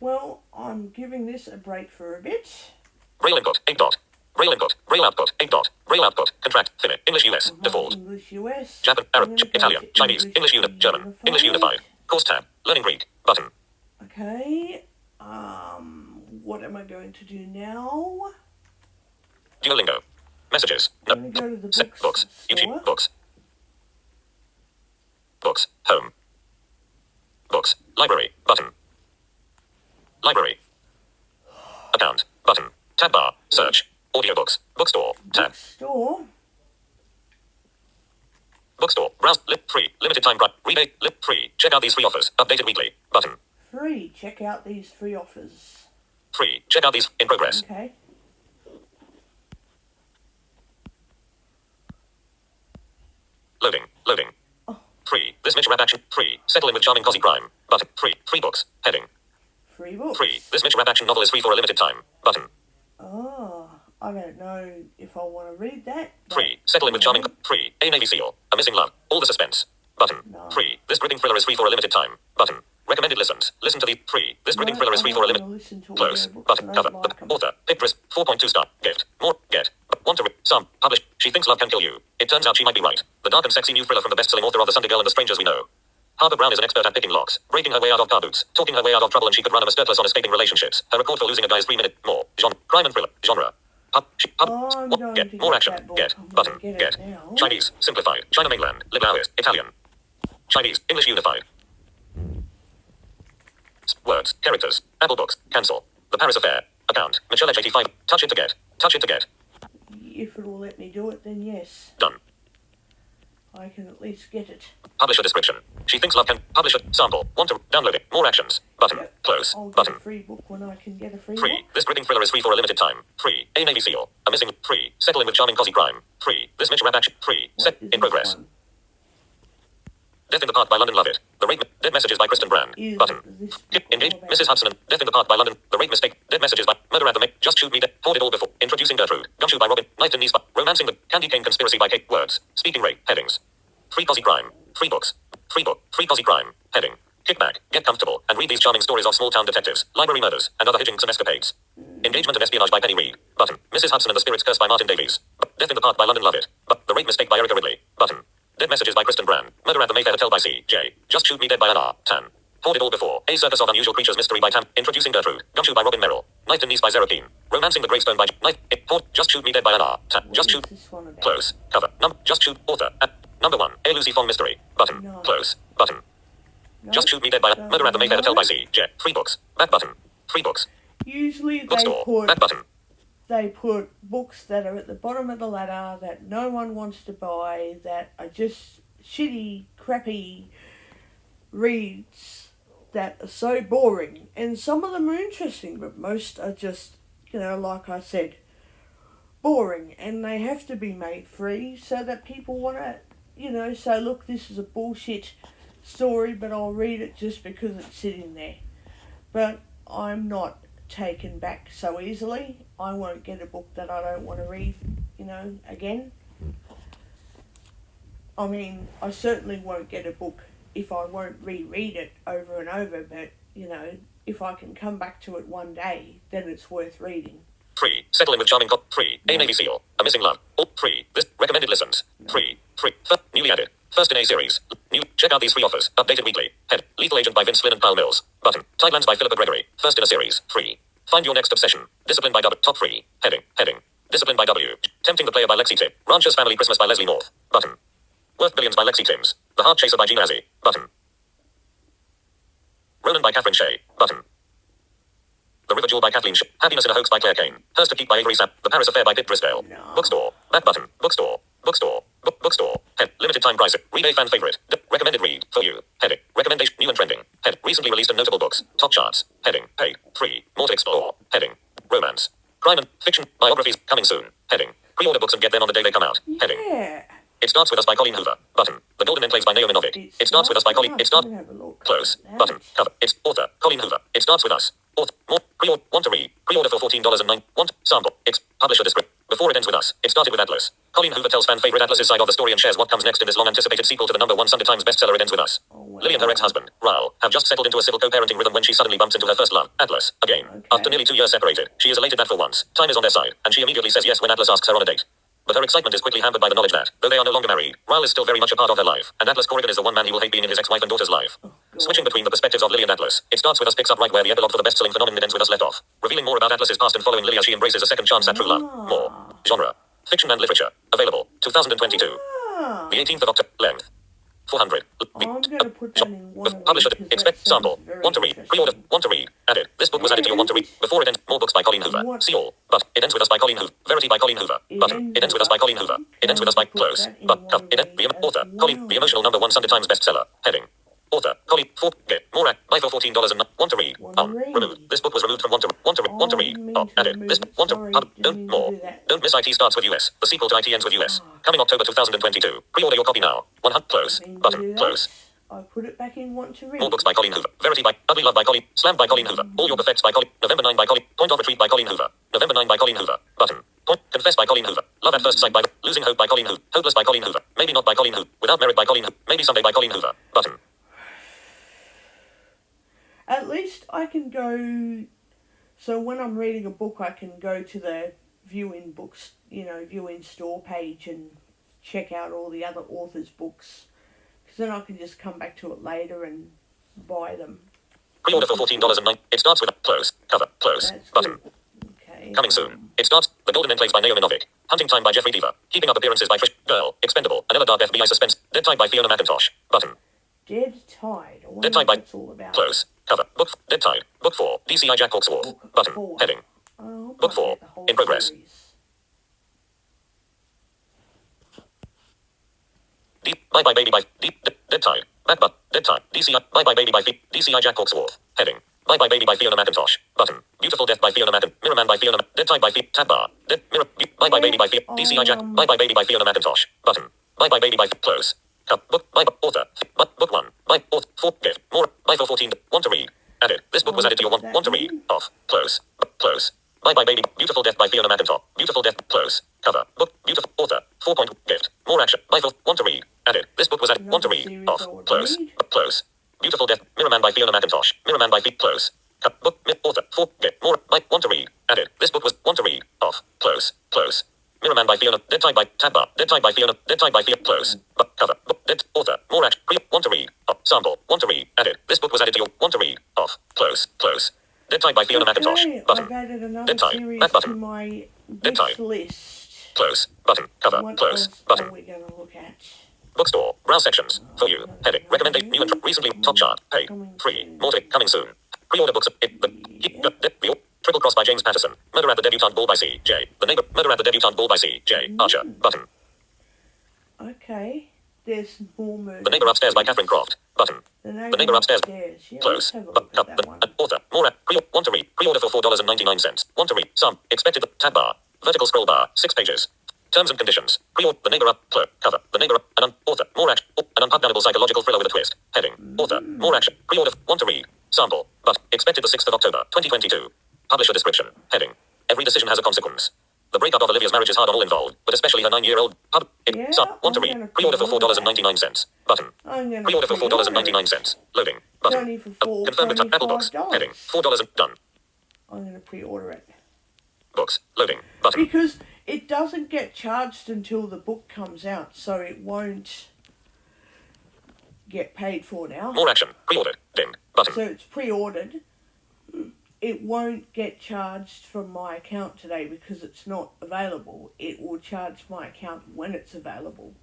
Well, I'm giving this a break for a bit. Rail input, 8 dot. Rail input, rail output, 8 dot. Rail output, contract, finite, English US, Of my default. English US. Japan, I'm Arab, gonna go Italian, to Chinese, English Unit, German, English Unified. Course tab, learning Greek, button. Okay. What am I going to do now? Duolingo. Messages. No. I'm gonna go to the Set, books. store. YouTube, books. Books, home. Books, library, button. Library. Account, button. Tab bar, search. Audiobooks, bookstore, tab. Bookstore. Bookstore, browse, free, limited time, rebate, free. Check out these free offers, updated weekly, button. Free. Check out these free offers. Free, check out these, in progress. Okay. Loading. Free, this Mitch rap action, free. Settle in with charming cozy crime, button. Free books, heading. Free books. Free, this Mitch rap action novel is free for a limited time, button. Oh, I don't know if I want to read that. but- Free, settle in with charming, free. A Navy SEAL, a missing love, all the suspense, button. No. Free, this gripping thriller is free for a limited time, button. Recommended listens, listen to the, free. This gripping No, thriller is I free don't for a wanna limit. listen to Close, audiobooks, button, I cover, don't the like 'em. author, Pictress, 4.2 star, gift, more, get, want to, some, publish, she thinks love can kill you. It turns out she might be right. The dark and sexy new thriller from the best-selling author of The Sunday Girl and the Strangers We Know. Harper Brown is an expert at picking locks, breaking her way out of car boots, talking her way out of trouble, and she could run a skirtless on escaping relationships. Her record for losing a guy is 3 minutes more. Crime and thriller, genre. I'm going Get, to more get action, that book. get, I'm button, gonna get. it now. Chinese, simplified, China mainland, Libyaoist, Italian. Chinese, English unified. Words, characters, Apple Books, cancel. The Paris Affair, account, Michelle Edge 85, touch it to get, touch it to get, If it will let me do it, then yes. done. I can at least get it. Publisher description. She thinks love can, publisher, sample, want to, download it, more actions, button, Yep. close, I'll get button. a free book when I can get a free Free. book. This gripping thriller is free for a limited time. Free. A Navy SEAL. A missing. Free. Settle in with charming cozy crime. Free. This Mitch rap action. Free. What Set is in this progress. one? Death in the Park by London Lovett. The Rape. Dead Messages by Kristen Brand. Is Button. this Engage. all about? Mrs. Hudson and Death in the Park by London. The Rape Mistake. Dead Messages by Murder at the Make. Just Shoot Me Dead. Poured It All Before. Introducing Gertrude. Gumshoe by Robin. Knifed and Niece by Romancing the Candy Cane Conspiracy by Kate. Words. Speaking Rape. Headings. Free Posse Crime. Free books. Free book. Free Posse Crime. Heading. Kick back. Get comfortable and read these charming stories of small town detectives, library murders, and other hijinks and escapades. Engagement and Espionage by Penny Reid. Button. Mrs. Hudson and the Spirits Curse by Martin Davies. Death in the Park by London Lovett. The Rape Mistake by Erica Ridley. Button. Dead Messages by Kristen Brand. Murder at the Mayfair Hotel by C.J. Just Shoot Me Dead by Anna Tan. Poured It All Before. A Circus of Unusual Creatures Mystery by Tam. Introducing Gertrude. Gumshoe by Robin Merrill. Knifed and Niece by Zara Keane. Romancing the Gravestone by Knife. Just Shoot Me Dead by Anna Tan. Just Shoot. This one about? Close. Cover. Just Shoot. Author. Number 1. A Lucy Fong Mystery. Button. No. Close. Button. No? Just Shoot Me Dead by Murder at the Mayfair Hotel by C.J. Free books. Back button. Free books. Usually they Bookstore. Back button. put books that are at the bottom of the ladder that no one wants to buy, that are just shitty, crappy reads that are so boring. And some of them are interesting, but most are just, like I said, boring. And they have to be made free so that people want to, say, look, this is a bullshit story, but I'll read it just because it's sitting there. But I'm not taken back so easily. I won't get a book that I don't want to read, again. I mean, I certainly won't get a book if I won't reread it over and over, but, if I can come back to it one day, then it's worth reading. 3. Settling with Charming Cop. 3. A Navy SEAL. A Missing Love. All 3. List. Recommended listens. 3. 3. Newly added. First in a series. New. Check out these free offers. Updated weekly. Head. Lethal Agent by Vince Flynn and Kyle Mills. Button. Tidelands by Philippa Gregory. First in a series. 3. Find Your Next Obsession. Discipline by W. Top 3. Heading. Discipline by W. Tempting the Player by Lexi Tim. Rancher's Family Christmas by Leslie North. Button. Worth Billions by Lexi Timms. The Heart Chaser by Gene Azzi. Button. Ronan by Catherine Shea. Button. The River Jewel by Kathleen Shea. Happiness in a Hoax by Claire Kane. Hers to Keep by Avery Sapp. The Paris Affair by Pip Brisdale. No. Bookstore. Back button. Bookstore. Bookstore. Head. Limited time price. Read a fan favorite. Recommended read. For you. Heading. Recommendation. New and trending. Head. Recently released and notable books. Top charts. Heading. Paid. 3. More to explore. Heading. Romance. Crime and fiction. Biographies. Coming soon. Heading. Pre-order books and get them on the day they come out. Heading. Yeah. It Starts With Us by Colleen Hoover. Button. The Golden Enclaves by Naomi Novik. It Starts With Us by Colleen. It starts. Have a look. Close. That. Button. Cover. It's author. Colleen Hoover. It Starts With Us. Author. More. Pre-order. Want to read. Pre-order for $14.09. Want. Sample. It's publisher descript. Before it ends with us. It started with Atlas. Colleen Hoover tells fan favorite Atlas's side of the story and shares what comes next in this long-anticipated sequel to the number 1 Sunday Times bestseller. It Ends With Us. Oh, wow. Lily and her ex-husband, Raul, have just settled into a civil co-parenting rhythm when she suddenly bumps into her first love, Atlas, again. Okay. After nearly 2 years separated, she is elated that for once, time is on their side, and she immediately says yes when Atlas asks her on a date. But her excitement is quickly hampered by the knowledge that, though they are no longer married, Raul is still very much a part of her life, and Atlas Corrigan is the one man he will hate being in his ex-wife and daughter's life. Switching between the perspectives of Lily and Atlas, It Starts With Us picks up right where the epilogue for the best-selling phenomenon It Ends With Us left off, revealing more about Atlas's past and following Lily as she embraces a second chance at true love. More. Genre. Fiction and literature. Available. 2022. Ah, The 18th of October. Length. 400. I'm going to put that in one of Publisher. these, 'cause that Expect sounds sample. very Want to read. interesting. Pre-order. Want to read. Added. This book was added to your want to read. Before it ends. More books by Colleen Hoover. What? See all. But It Ends With Us by Colleen Hoover. Verity by Colleen Hoover. Button. It Ends With Us by Colleen Hoover. It Ends With Us by Close. But cover. The author. Colleen. The emotional number 1 Sunday Times bestseller. Heading. Author. Colleen. 4. Get more at. Buy for $14 and want to read. Removed. This book was removed from want to read. Added. This want to. Don't more. Don't miss IT Starts With US. The sequel to IT Ends With US. Coming October 2022. Pre-order your copy now. 100. Close. Button. Close. I put it back in want to read. More books by Colleen Hoover. Verity by Ugly Love by Colleen. Slammed by Colleen Hoover. All Your Perfects by Colleen. November 9 by Colleen. Point of Retreat by Colleen Hoover. November 9 by Colleen Hoover. Button. Point. Confess by Colleen Hoover. Love at First Sight by Losing Hope by Colleen Hoover. Hopeless by Colleen Hoover. Maybe Not by Colleen Hoover. Without Merit by Colleen Hoover. Maybe Someday by Colleen Hoover. Button. At least I can go. So when I'm reading a book, I can go to the viewing books, viewing store page and check out all the other authors' books. Because then I can just come back to it later and buy them. Pre-order for $14.09. It Starts With Close. Cover. Close. That's Button. good. Okay. Coming soon. It starts. The Golden Enclaves by Naomi Novik. Hunting Time by Jeffrey Deaver. Keeping Up Appearances by Trish. Girl. Expendable. Another dark FBI suspense. Dead Tide by Fiona McIntosh. Button. Dead Tide. I wonder Dead Tide what by that's all about. Close. Cover. Book. Dead Tide. Book 4. DCI Jack Hawksworth. Book Button. 4. Heading. Oh, I Book might 4. get the whole In progress. series. Bye Bye Baby by Dead Tide. Back but Dead Tide. DCI. Bye Bye Baby by DCI Jack Hawksworth. Heading. Bye Bye Baby by Fiona McIntosh. Button. Beautiful Death by Fiona McIntosh. Mirror Man by Fiona. Dead Tide by Tab Bar. Dead Mirror. Bye Bye Baby by DCI Jack. Bye Bye Baby by Fiona McIntosh. Button. Bye Bye Baby by Close. Book by author. Book 1. By author. 4. Gift. More. By for 14. Want to read. Added. This book was added to your want to read. Off. Close. Close. Bye Bye Baby. Beautiful Death by Fiona McIntosh. Beautiful Death. Close. Cover. Book. Beautiful. Author. 4 point. Gift. More action. By for want to read. Added. This book was added. Want to read. Off. Close. Close. Beautiful Death. Mirrorman by Fiona McIntosh. Mirrorman by Feet. Close. Book. Author. 4. Gift. More. By want to read. Added. This book was want to read. Off. Close. Close. Mirrorman by Fiona. Dead Tide by Tab Bar. Dead Tide by Fiona. Dead Tide by Fiona. Close. Cover. Book. Dead. Author. More action. Want to read. Off. Sample. Want to read. Added. This book was added to your want to read. Off. Close. Close. Dead Tide by Fiona McIntosh. Button. I've added another Dead Tide. series Back button. to my Dead wish Tide. list. Close. Button. Cover. What Close. else Button. are we going to look at? Bookstore. Browse sections. For you. Heading. Recommendation. New and recently. Top chart. Paid. Free. More to coming soon. Pre-order books. Triple Cross by James Patterson. Murder at the Debutante Ball by C. J. The Neighbor. Murder at the Debutante Ball by C. J. Archer. Button. Okay. There's more movies. The Neighbor Upstairs by Catherine Croft. Button. The The Neighbor Upstairs. Yeah, Close. let's have a look at that one. Author. More at. Want to read. Pre-order for $4.99. Want to read. Some. Expected. Tab bar. Vertical scroll bar. 6 pages. Terms and conditions. Pre-order. The Neighbor Up. Cover. The Neighbor Up. Author. More action. An unpardonable psychological thriller with a twist. Heading. Author. More action. Pre-order. Want to read. Sample. But. Expected the 6th of October, 2022. Publisher description. Heading. Every decision has a consequence. The breakup of Olivia's marriage is hard on all involved, but especially her 9-year-old. Yeah, Want to I'm read. gonna Pre-order for pre-order that. $4.99. Button. I'm going to Pre-order for $4.99. Loading. Button. Only for Confirm it's Apple Books. $25. Heading. $4 and done. I'm going to pre-order it. Books. Loading. Button. Because it doesn't get charged until the book comes out, so it won't get paid for now. More action. Pre-ordered. Ding. Button. So it's pre-ordered. It won't get charged from my account today because it's not available. It will charge my account when it's available.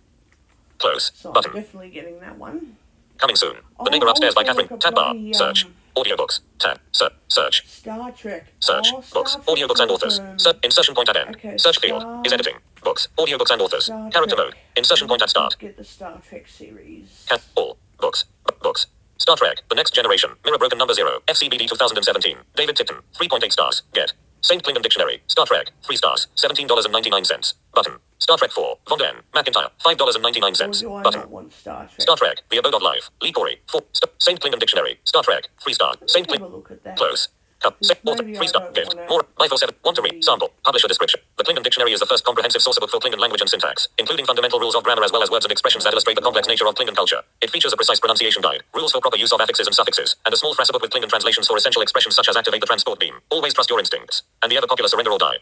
Close. So Button. I'm definitely getting that one. Coming soon. Oh, The Neighbor Upstairs by also Catherine. look at Tab bar. bloody, Search. Audiobooks. Tab. Search. Star Trek. Search. Oh, Books. Star Trek Audiobooks and authors. Insertion point at end. Okay, Search field. Star- Is editing. Books. Audiobooks and authors. Star Character Trek. mode. Insertion point at start. Get the Star Trek series. All. Books. Books. Star Trek. The Next Generation. Mirror Broken Number 0. FCBD 2017. David Tipton. 3.8 stars. Get. St. Klingon Dictionary. Star Trek. 3 stars. $17.99. Button. Star Trek 4. Von Den. McIntyre. Or $5.99. do I Button. not want Star Trek? Star Trek. The Abode of Life. Lee Corey. 4. St. Klingon Dictionary. Star Trek. 3 star. Let's St. have a Klingon. look at that. Close. Author. Maybe 3 I star. don't Gift. wanna More. By 47. Want to read. read. Sample. Publisher description. The Klingon Dictionary is the first comprehensive sourcebook for Klingon language and syntax, including fundamental rules of grammar as well as words and expressions that illustrate the complex nature of Klingon culture. It features a precise pronunciation guide, rules for proper use of affixes and suffixes, and a small phrasebook with Klingon translations for essential expressions such as activate the transport beam, always trust your instincts, and the ever popular surrender or die.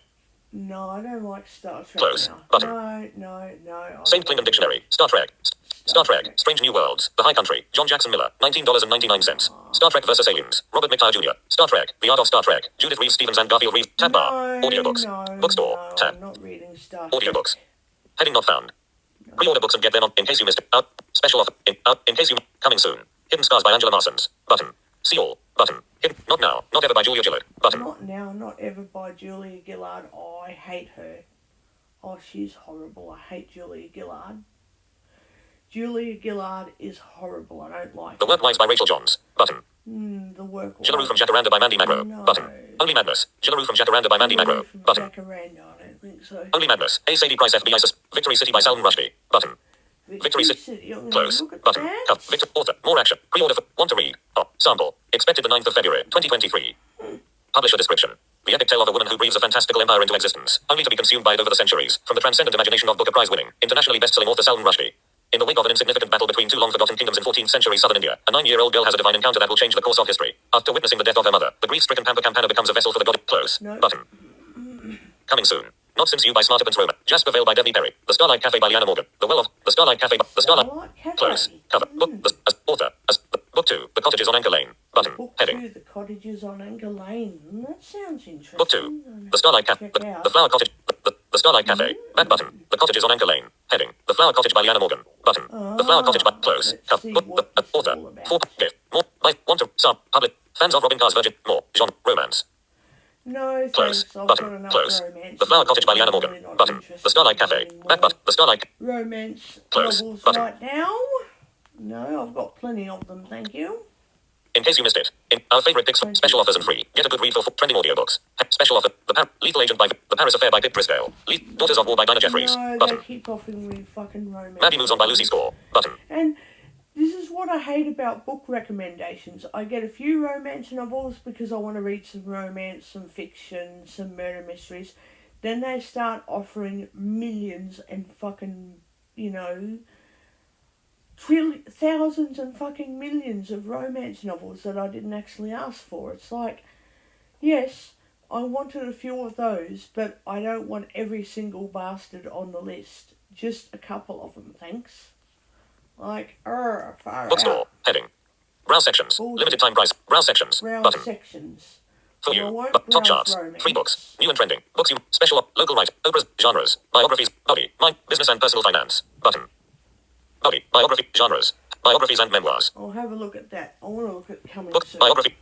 No, I don't like Star Trek Close. now. Button. No. St. Klingon Dictionary. Star Trek. Star Trek. Strange New Worlds. The High Country. John Jackson Miller. $19.99. Star Trek vs. Aliens. Robert McTire Jr. Star Trek. The Art of Star Trek. Judith Reeves Stevens and Garfield Reeves. Tab bar. Audiobooks. No, Bookstore. Tab. I'm not reading Star Trek. Audiobooks. Heading not found. Pre-order books and get them on in case you missed it. Special offer. In case you. Coming soon. Hidden Scars by Angela Marsons. Button. See all. Button. Hidden. Not now. Not ever by Julia Gillard. Button. Not now, not ever by Julia Gillard. Oh, I hate her. Oh, she's horrible. I hate Julia Gillard. Julia Gillard is horrible. I don't like The her. Work Wives by Rachel Johns. Button. The work. Jillaroo from Jacaranda by Mandy Magro. No. Button. Only Madness. Jillaroo from Jacaranda by Mandy Magro. Button. Jacaranda, I don't think so. Only Madness. A. Sadie Price FBI Victory City by Salman Rushdie. Button. Victory City. I'm gonna Close. look at Button. that. Cut. Victor. Author. More action. Pre-order for. Want to read. Sample. Expected the 9th of February, 2023. Publisher description. The epic tale of a woman who breathes a fantastical empire into existence, only to be consumed by it over the centuries, from the transcendent imagination of Booker Prize-winning, internationally best-selling author Salman Rushdie. In the wake of an insignificant battle between two long-forgotten kingdoms in 14th century southern India, a 9-year-old girl has a divine encounter that will change the course of history. After witnessing the death of her mother, the grief-stricken Pampa Campana becomes a vessel for the god. Close. No. Button. Coming soon. Not Since You by Smartapants Roman. Jasper Vale by Debbie Perry. The Starlight Cafe by Liana Morgan. The Well of. The Starlight Cafe. The Starlight. Starlight Cafe. Close. Cover. Book. Author. Book 2. The Cottages on Anchor Lane. Button. Book Heading. 2, The Cottages on Anchor Lane. That sounds interesting. Book 2. The Starlight Cafe. Check out. The Flower Cottage. The Starlight Cafe. Back button. The Cottages on Anchor Lane. Heading. The Flower Cottage by Liana Morgan. Button. The Flower Cottage by. Close. Let's Cover. see Book. what it's Author. all about. 4. Gift. More. By. Want to. Sub. Public. Fans of Robin Carr's Virgin. More. Genre. Romance. No, Close. thanks. I've Button. got enough Close. romance. The Flower Cottage by Liana I'm Morgan. really not Button. interested The Starlight in Cafe. reading Back more button. The Starlight. romance Close. novels Button. right now. No, I've got plenty of them, thank you. In case you missed it. In our favorite picks, special offers and free. Get a good read for trending audiobooks. Special offer: Lethal Agent by The Paris Affair by Pip Brisdale. Daughters of War by Dinah Jeffries. No, Button. they keep offering me fucking romance. Maddie Moves On by Lucy Score. Button. And this is what I hate about book recommendations. I get a few romance novels because I want to read some romance, some fiction, some murder mysteries. Then they start offering millions and fucking, thousands and fucking millions of romance novels that I didn't actually ask for. It's like, yes, I wanted a few of those, but I don't want every single bastard on the list. Just a couple of them, thanks. Like, far Bookstore. out. Heading. Browse sections. Bullshit. Limited time price. Browse sections. Browse Button. sections. For I you. won't Top browse charts. romance. Free books. New and trending. Books you. Special. Local right. Oprah's. Genres. Biographies. Body. Mind. Business and personal finance. Button. Body. Biography. Genres. Biographies and memoirs. I'll have a look at that. I want to look at coming Book. soon. Biography.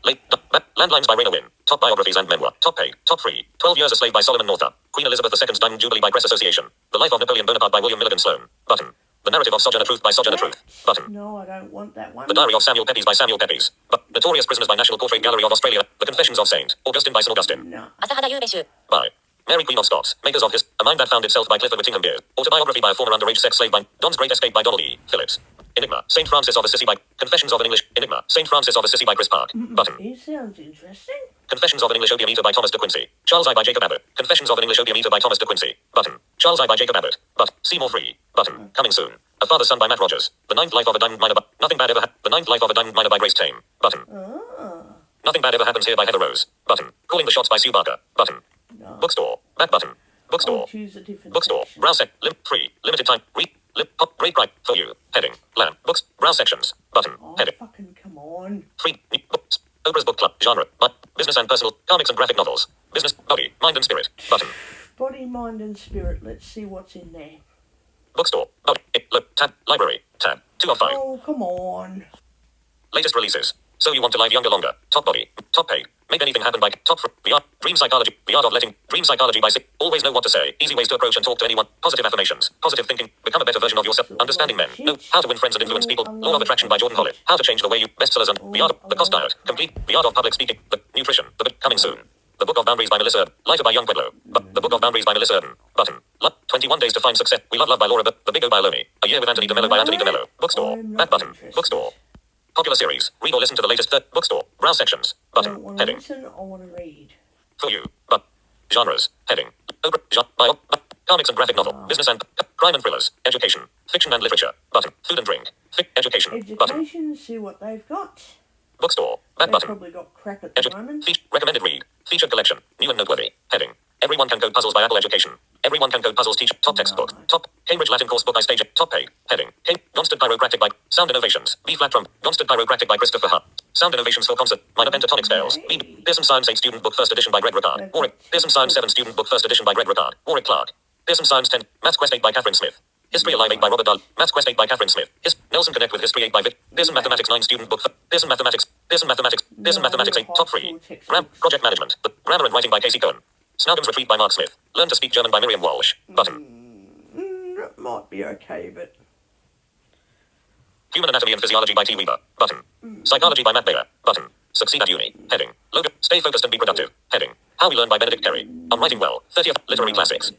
Landlines by Raina Wynn. Top biographies and memoir. Top paid. Top free. 12 Years a Slave by Solomon Northup. Queen Elizabeth II's Diamond Jubilee by Press Association. The Life of Napoleon Bonaparte by William Milligan Sloane. Button. The Narrative of Sojourner Truth by Sojourner Truth. Button. No, I don't want that one. The Diary of Samuel Pepys by Samuel Pepys. Notorious Prisoners by National Portrait Gallery of Australia. The Confessions of Saint Augustine by St. Augustine. No. 浅田雄秀 By Mary Queen of Scots. Makers of A Mind That Found Itself by Clifford Whittingham Beard. Autobiography by a former underage sex slave by Don's Great Escape by Donald E. Phillips. Enigma. St. Francis of Assisi by Confessions of an English Enigma. St. Francis of Assisi by Chris Park. Button. It sounds interesting. Confessions of an English Opium Eater by Thomas de Quincey. Charles I by Jacob Abbott. Confessions of an English Opium Eater by Thomas de Quincey. Button. Charles I by Jacob Abbott. See more free. Button. Coming soon. A Father's Son by Matt Rogers. The Ninth Life of a Diamond Miner by Nothing Bad Ever The Ninth Life of a Diamond Miner by Grace Tame. Button. Nothing Bad Ever Happens Here by Heather Rose. Button. Calling the Shots by Sue Barker. Button. No. Bookstore. Back button. I'll Bookstore. choose a different Bookstore. section. Browse free. Limited time. Read. Pop. Great right. For you. Heading. Land. Books. Browse sections. Button. Oh, Heading. fucking come on. Free. Books. Oprah's Book Club. Genre. Business and personal. Comics and graphic novels. Business. Body. Mind and spirit. Button. Body, mind, and spirit. Let's see what's in there. Bookstore. Body. Tab. Library. Tab. 2 of 5. Oh, come on. Latest releases. So you want to live younger longer. Top body. Top paid. Make anything happen by top the art. Dream psychology. The art of letting. Dream psychology by always know what to say. Easy ways to approach and talk to anyone. Positive affirmations. Positive thinking. Become a better version of yourself. Understanding men. Know how to win friends and influence people. Law of attraction by Jordan Hollitt. How to change the way you. Bestsellers and the art of the cost diet. Complete. The art of public speaking. The nutrition. The book coming soon. The Book of Boundaries by Melissa Urban. Lighter by Young Pueblo. The Book of Boundaries by Melissa Urban. Button. 21 Days to Find Success. We Love by Laura. The Big O by Lomi. A Year with Anthony DeMello by Anthony DeMello. Bookstore. I'm not Back button. interested. Bookstore. Popular series. Read or listen to the latest bookstore. Browse sections. I don't Button. want to Heading. listen, I want to read. For you. Genres. Heading. Comics and graphic novel. Business and crime and thrillers. Education. Fiction and literature. Button. Food and drink. Education. Button. Education, see what they've got. Bookstore. Back They've button. probably got crap at the moment. Recommended read. Featured collection. New and noteworthy. Heading. Everyone Can Code Puzzles by Apple Education. Everyone Can Code Puzzles teach. Top textbook. Top Cambridge Latin course book I stage. Top paid. Heading. Gonstead Chiropractic by Sound Innovations. B flat trump. Gonstead Chiropractic by Christopher Hutt. Sound Innovations for concert. Minor pentatonic scales. B. Pearson Science 8 student book first edition by Greg Ricard. Warwick. Pearson Science 7 student book first edition by Greg Ricard. Warwick Clark. Pearson Science 10. Maths Quest 8 by Catherine Smith. History Alive 8 by Robert Dahl. Maths Quest 8 by Catherine Smith. Nelson Connect with History 8 by Vic. Pearson Mathematics 9 student book. Pearson Mathematics. Pearson Mathematics. Pearson Mathematics 8 top free. Project Management. Grammar and Writing by Casey Cohen. Snowden's Retreat by Mark Smith. Learn to Speak German by Miriam Walsh. Button. That might be okay, but Human Anatomy and Physiology by T. Weaver. Button. Psychology by Matt Bayer. Button. Succeed at uni. Heading. Logo. Stay focused and be productive. Heading. How We Learn by Benedict Carey. I'm Writing Well. 30th Literary Classics.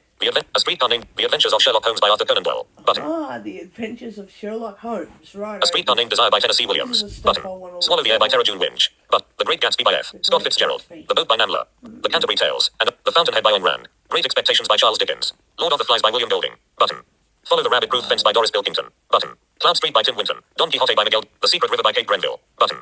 A streetcar named The Adventures of Sherlock Holmes by Arthur Conan Doyle. Button. The Adventures of Sherlock Holmes, right? A streetcar named Desire by Tennessee Williams. This is the stuff Button. I wanna Swallow the Air by look Tara for. June Winch. The Great Gatsby by F. Scott Fitzgerald. The Boat by Namla. The Canterbury Tales. And The Fountainhead by Ayn Rand. Great Expectations by Charles Dickens. Lord of the Flies by William Golding. Button. Follow the Rabbit Proof Fence by Doris Pilkington. Button. Cloud Street by Tim Winton. Don Quixote by Miguel. The Secret River by Kate Grenville. Button.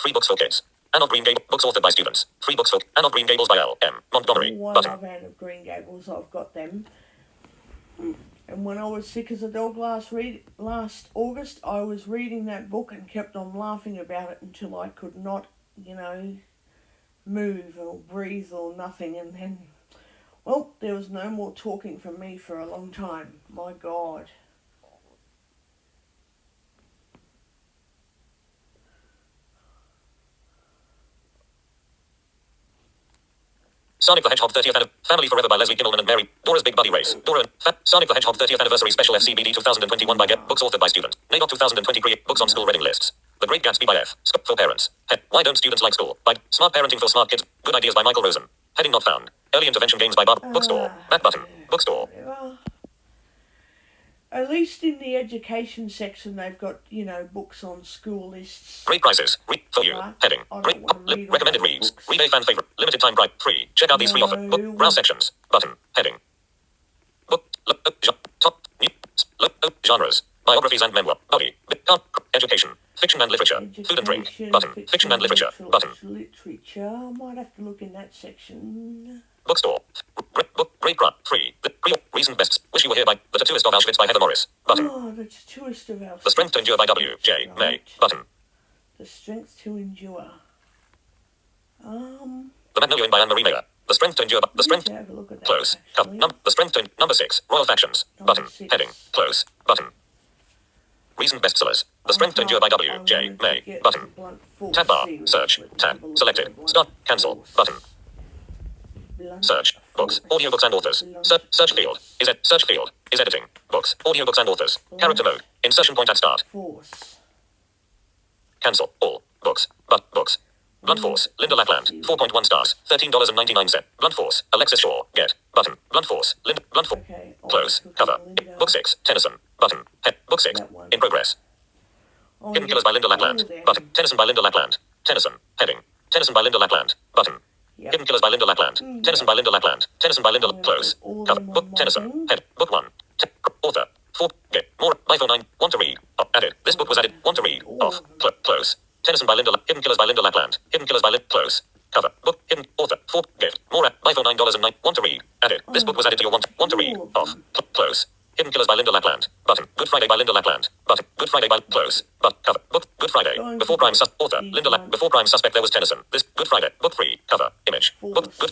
Free books for kids. Anne of Green Gables. Books authored by students. Free books for Anne of Green Gables by L. M. Montgomery. One Button. of Anne of Green Gables, I've got them. And when I was sick as a dog last August, I was reading that book and kept on laughing about it until I could not, move or breathe or nothing. And then, well, there was no more talking from me for a long time. My God. Sonic the Hedgehog 30th Anniversary. Family Forever by Leslie Kimmelman and Mary. Dora's Big Buddy Race. Dora and Sonic the Hedgehog 30th Anniversary Special FCBD 2021 by Get. Books authored by students. NABOC 2020 Create Books on School Reading Lists. The Great Gatsby by F. For parents. Why don't students like school? By Smart Parenting for Smart Kids. Good Ideas by Michael Rosen. Heading not found. Early Intervention Games by Bob. Bookstore. Back button. Bookstore. Well, at least in the education section, they've got, books on school lists. Great prices. For you. Right. Heading. I don't Great. wanna read all Recommended those reads. books. Read a fan favorite. Limited time bright. Free. Check out these free offer. No. Browse sections. Button. Heading. Book. Top. New. Genres. Biographies and memoir. Body. Education. Fiction and literature. Food and drink. Button. Fiction and literature. Button. Literature. I might have to look in that section. Bookstore. Great Grant. Free. Recent bests. Wish You Were Here by The Tattooist of Auschwitz by Heather Morris. Button. Oh, the Tattooist of Auschwitz. The Strength to Endure by W. J. May. Right. Button. The Strength to Endure. The Magnolian by Anne-Marie Mayer. The Strength to Endure. The Strength. Let's have a look at that. Close. Actually. The Strength to Number 6. Royal Factions. Number Button. 6. Heading. Close. Button. Recent bestsellers. The Strength to Endure by W. J. May. Button. Tab bar. Search. Tab. Selected. Start. Cancel. Button. Search. Books. Audiobooks and authors. Search field. Search field. Is editing. Books. Audiobooks and authors. Character mode. Insertion point at start. Force. Cancel. All. Books. But. Books. Blunt Force. Linda Lackland. 4.1 stars. $13.99. Blunt Force. Alexis Shaw. Get. Button. Blunt Force. Blunt Force. Okay. Close. click Cover. on Linda. Book 6. Tennyson. Button. Head. Book 6. That one. In progress. Oh, Hidden yeah. Killers by Linda Oh, Lackland. there. Button. Tennyson by Linda Lackland. Tennyson. Heading. Tennyson by Linda Lackland. Button. Yep. Hidden Killers by Linda Lackland. Tennyson by Linda Lackland. Tennyson by Linda. I'm gonna Close. put all Cover. in Book. one Tennyson. thing. Head. Book 1. Author. 4. Get. More. By phone 9. Want to read. Added. This book was added. Want to read. Off. Close. Tennyson by Linda. Hidden Killers by Linda Lackland. Hidden Killers by Linda. Close. Cover. Book. Hidden. Author. 4. Gift. More. By phone $9.09. Want to read. Added. This book was added to your want to read. Off. Close. Hidden Killers by Linda Lackland. Button. Good Friday by Linda Lackland. Button. Good Friday by. Close. But. Cover. Book. Good Friday. Before crime. Author. Linda Before crime suspect there was Tennyson. This. Good Friday. Book 3. Cover. Image. Book. Good.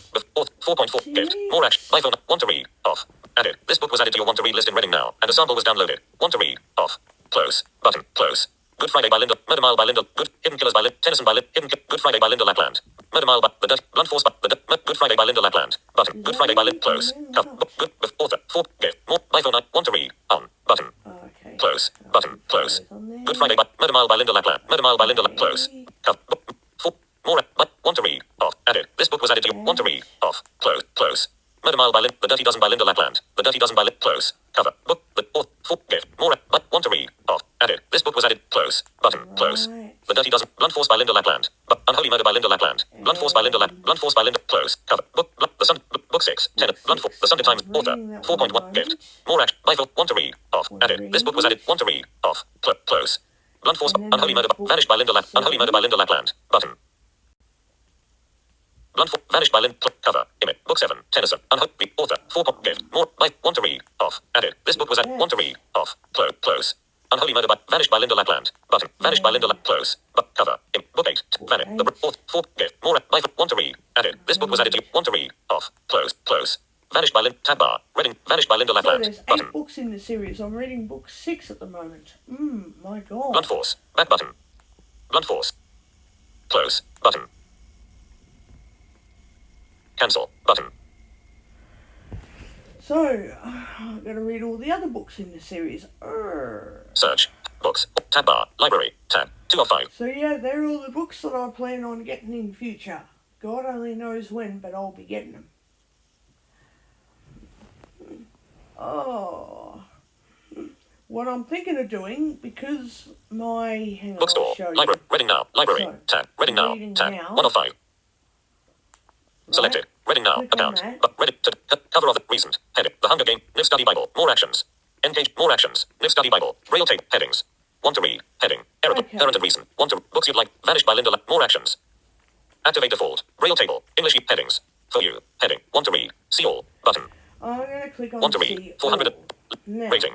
4.4. Gift. More action. By phone. Want to read. Off. Added. This book was added to your want to read list in Reading now, and a sample was downloaded. Want to read. Off. Close. Button. Close. Good Friday by Linda. Murder Mile by Linda. Good. Hidden Killers by Linda. Tennyson by Linda. Good Friday by Linda Lackland. Murder Mile by the Dirt. Blunt Force by the Good Friday by Linda Lackland. Button. Good Friday by Linda. Close. Cover. Book. Good. Author. 4. Gift. More. By phone 9. Want to read. On. Button. Okay. Close. Button. Close. On there. Good Friday by Murder Mile by Linda Lackland. Murder Mile by Linda. Close. Cover. Book. 4. More. By want to read. Off. Added. This book was added to your want to read. Off. Close. Close. Murder Mile by Linda. The Dirty Dozen by Linda Lackland. The Dirty Dozen by Linda. Close. Cover. Book. The author. 4. Gift. More. By want to read. Off. Added. This book was added. Close. Button. Close. Right. The Dirty Dozen. Blunt Force by Linda Lackland. Unholy Murder by Linda Lackland. Blunt Force by Linda Blunt Force by Linda. Close. Cover. Book. The Sun. Book 6. Blunt Force. The Sunday Times. Author. 4.1. Gift. More action. By phone. Want to read. Off. Added. This book was added. Want to read. Off. Close. Blunt Force. Unholy Murder. Vanished by Linda Unholy Murder by Linda Lackland. Button. Blunt Force. Vanished by Linda. Cover. Image. Book 7. Tennyson. Unholy. Author. 4. Gift. More. By want to read. Off. Added. This book was added. Want to read. Off. Close. Unholy Murder by Vanished by Linda Lackland. Button. Vanished by Linda Close. But cover. Book 8. Vanished. The author. 4. Gift. More. By want to read. Added. This book was added to want to read. Off. Close. Vanished by Linda. Tab bar. Reading. Vanished by Linda So Lackland. there's 8 Button. books in the series. I'm reading book 6 at the moment. My God. Blunt Force. Back button. Blunt Force. Close. Button. Cancel. Button. So, I've got to read all the other books in the series. Search. Books. Tab bar. Library. Tab. 2 of 5. So yeah, they're all the books that I plan on getting in future. God only knows when, but I'll be getting them. What I'm thinking of doing, because my... Hang on, I'll Bookstore. show you. Library. Reading now. Library. So, Tab. Reading now. reading Tab. now. 1 of 5. Selected. Reading now. Click on Account. that. But ready to cover of the recent. Heading. The Hunger Game. Niv Study Bible. More actions. Engage. More actions. Niv Study Bible. Braille tape. Headings. Want to read. Heading. Error. Okay. Current and recent. Want to. Books you'd like. Vanished by Linda. More actions. Activate default. Braille table. English headings. For you. Heading. Want to read. See all. Button. I'm going to click on Want to see read. 400. all. Now, Rating.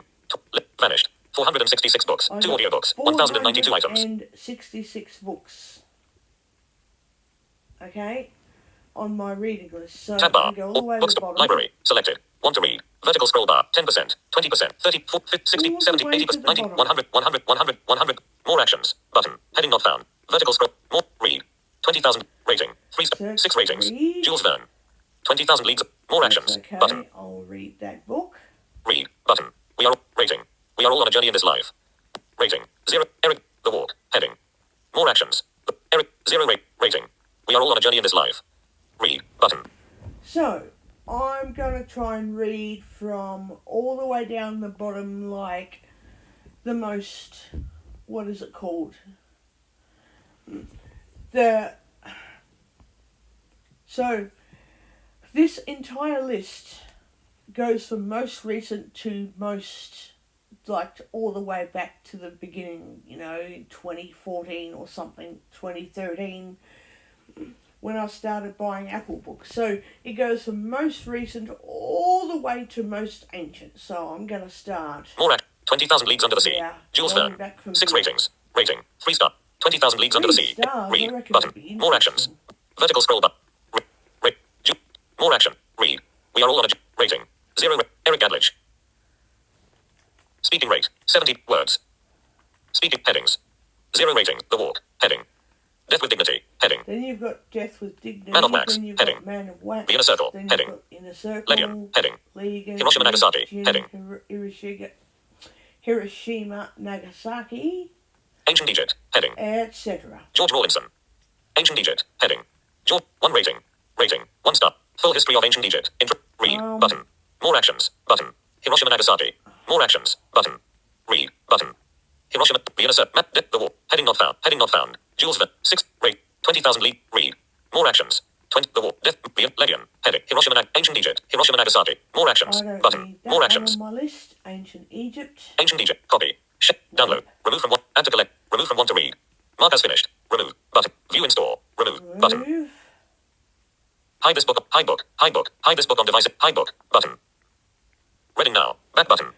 Vanished. 466 books. I 2 got audiobooks. 1092 items. 466 books. Okay? On my reading list. So Tab bar. I go all the way to the Bookstore. bottom. Library. Selected. Want to read. Vertical scroll bar. 10%. 20%. 30. 40, 60. All the 70. way 80. to the 90. bottom. 100. 100. 100. 100. More actions. Button. Heading not found. Vertical scroll. More. Read. 20,000. Rating. 3 Search 6 ratings. read. Jules Verne. 20,000 leads. More That's actions. okay. Button. I'll read that book. Read. Button. We are rating. We are all on a journey in this life. Rating. 0. Eric. The Walk. Heading. More actions. Eric, 0 rating. We are all on a journey in this life. Read, button. So, I'm going to try and read from all the way down the bottom, like the most, what is it called? So, this entire list goes from most recent to most, like, all the way back to the beginning, 2014 or something, 2013, when I started buying Apple books. So it goes from most recent all the way to most ancient. So I'm going to start. More 20,000 Leagues Under the Sea. Yeah, Jules going Verne. back from 6 here. ratings. Rating. 3 star. 20,000 Leagues Under the 3 Sea. stars, I Read, reckon button. it'd be More actions. interesting. Vertical scroll bar. More action. Read. We are all on a rating. 0 Eric Adledge. Speaking rate. 70 words. Speaking headings. 0 rating. The Walk. Heading. Death with Dignity. Heading. Then you've got Death with Dignity. Man of Wax. Then you've Heading. got Man of Wax. The Inner Circle. Then you've Heading. got Inner Circle. Legion. Heading. Legion. Hiroshima, Nagasaki. Legion, Heading. Hiroshima, Nagasaki, Ancient Egypt. Heading. etc. George Rawlinson. Ancient Egypt. Heading. George. 1 rating. Rating. 1 star. Full history of ancient Egypt. Read. Button. More actions. Button. Hiroshima, Nagasaki. More actions. Button. Read. Button. Hiroshima. The Inner Circle. The War. Heading not found. Heading not found. Jules Verne. 6 rate. 20,000 league. Read. More actions. 20. The War. Death. Legion. Heading. Hiroshima. Ancient Egypt. Hiroshima, Nagasaki. More actions. I don't Button. need that More one actions. on my list. Ancient Egypt. Ancient Egypt. Copy. Download. Remove from one. Add to collect. Remove from one to read. Mark as finished. Remove. Button. View in store. Remove. Button. Remove. Hide this book. Hide book. Hide book. Hide this book on device. Hide book. Button. Reading now. Back button.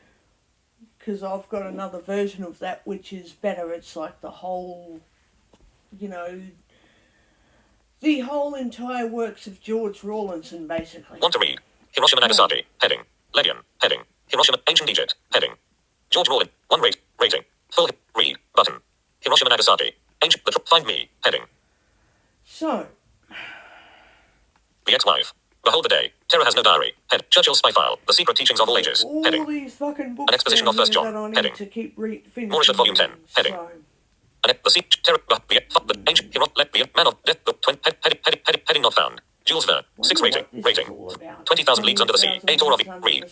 Because I've got another version of that which is better. It's like the whole, the whole entire works of George Rawlinson, basically. Want to read. Hiroshima, Nagasaki. Heading. Legion. Heading. Hiroshima. Ancient Egypt. Heading. George Rawlin. 1 rating. Full read. Button. Hiroshima, Nagasaki. Ancient. Find me. Heading. So, The Ex-Wife. Behold the Day. Terror has no diary. Head. Churchill's Spy File. The Secret Teachings of All Ages. all Heading. these fucking books An exposition down of First here John. that I need Heading. to keep finishing. Mauritius, Volume 10. Heading. So, The Sea. Terror. The Ancient Hero. The Man of Death. Heading not found. Jules Verne. 6 rating. Rating. 20,000 Leagues Under the Sea. A tour of read.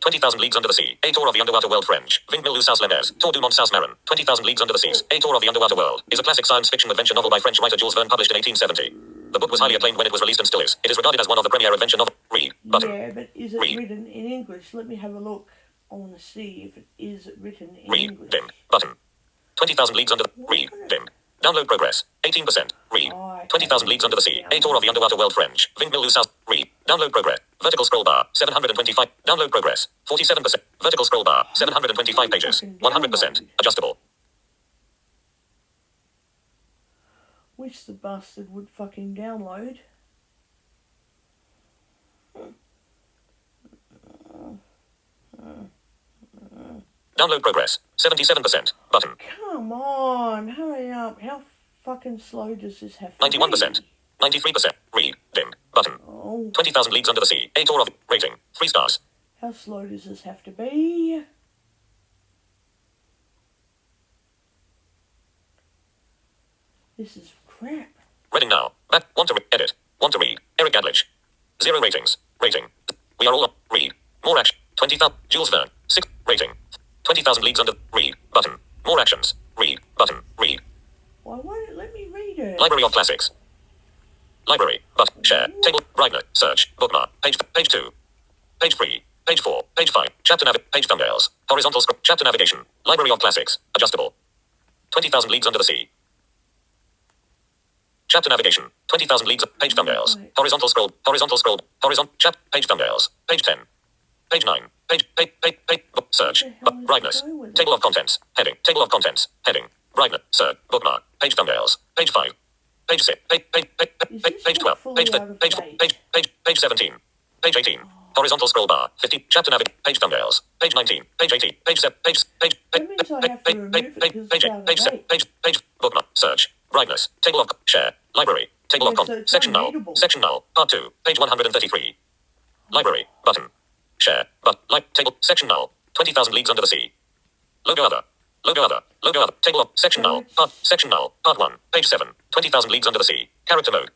20,000 Leagues Under the Sea. A tour of the underwater world. French. Vingmille ou Saus Lemers. Tour du monde Saus Marin. 20,000 Leagues Under the Seas. A tour of the underwater world is a classic science fiction adventure novel by French writer Jules Verne, published in 1870. The book was highly acclaimed when it was released and still is. It is regarded as one of the premier adventure novels. Read. Button. Yeah, but is it Read. written in English? Let me have a look. I want to see if it is written in Read. English. Dim. Button. 20,000 Leagues Under the Read. Dim. Download progress. 18%. Read. 20,000 Leagues Under the Sea. A tour of the underwater world. French. Vingmille ou Saus. Read. Download progress. Vertical scroll bar. 725. Download progress. 47%. Vertical scroll bar. 725 pages. 100%. Adjustable. Wish the bastard would fucking download. Download progress. 77%. Button. Come on, hurry up. How fucking slow does this have to be? 91%. 93%. Read. Dim. Button. Oh, 20,000 Leagues Under the Sea. A tour of rating. 3 stars. how slow does this have to be? This is crap. Reading now. Back. Want to edit. Want to read. Eric Adledge. 0 ratings. Rating. We are all on. Read. More action. 20,000. Jules Verne. 6 rating. 20,000 Leagues Under. Read. Button. More actions. Read. Button. Read. Why won't it let me read it? Library of Classics. Library. Button. Share. Table. Brightness. Search. Bookmark. Page 2. Page 3. Page 4. Page 5. Chapter Page thumbnails. Horizontal scroll. Chapter navigation. Library of Classics. Adjustable. 20,000 Leagues Under the Sea. Chapter navigation. 20,000 Leagues. Page thumbnails. Horizontal scroll. Horizontal scroll. Horizontal. Page thumbnails. Page 10. Page 9. Page. Book. Search. Brightness. Table of contents. Heading. Table of contents. Heading. Brightness. Search. Bookmark. Page thumbnails. Page 5. Page 6. Page 12. Page 17. Page 18. Horizontal scroll bar. 50. Chapter navigation. Page thumbnails. Page 19. Page 18. Page 7. That means I have to remove it because it's out of date. Page. Bookmark. Search. Brightness. Table of share. Library. Table of Yeah, so contents. it's Section null. unreadable. Section null. Part 2. Page 133. Library. Button. Share. Table. Section null. 20,000 Leagues Under the Sea. Logo other. Logo other. Logo other. Table of. Section null. Part. Section null. Part 1. Page 7. 20,000 Leagues Under the Sea. Character mode.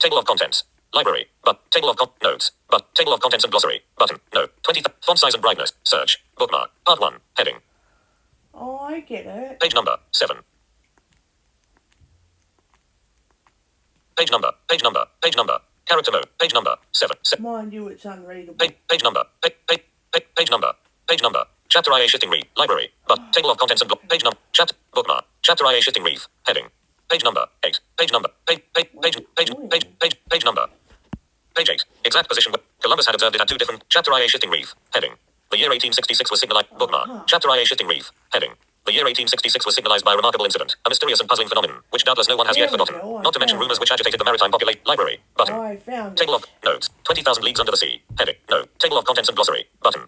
Table of contents. Library. But. Table of notes. But. Table of contents and glossary. Button. No. 20. Font size and brightness. Search. Bookmark. Part 1. Heading. Oh, I get it. Page number. 7. Page number. Page number. Page number. Character mode. Page number. 7. Mind you, it's unreadable. Page number. Page number. Page number. Chapter IA shifting reef. Library. But. Table of contents and page number. Chapter. Bookmark. Chapter IA shifting reef. Heading. Page number. 8. Page number. Page number. Page 8. Exact position. Columbus had observed it at 2 different. Chapter IA shifting reef. Heading. The year 1866 was signalized. Bookmark. Chapter IA shifting reef. Heading. The year 1866 was signalized by a remarkable incident, a mysterious and puzzling phenomenon, which doubtless no one has yet forgotten. Not to mention rumors which agitated the maritime populate. Library. Button. I found it. Table of notes. 20,000 Leagues Under the Sea. Heading. No. Table of contents and glossary. Button.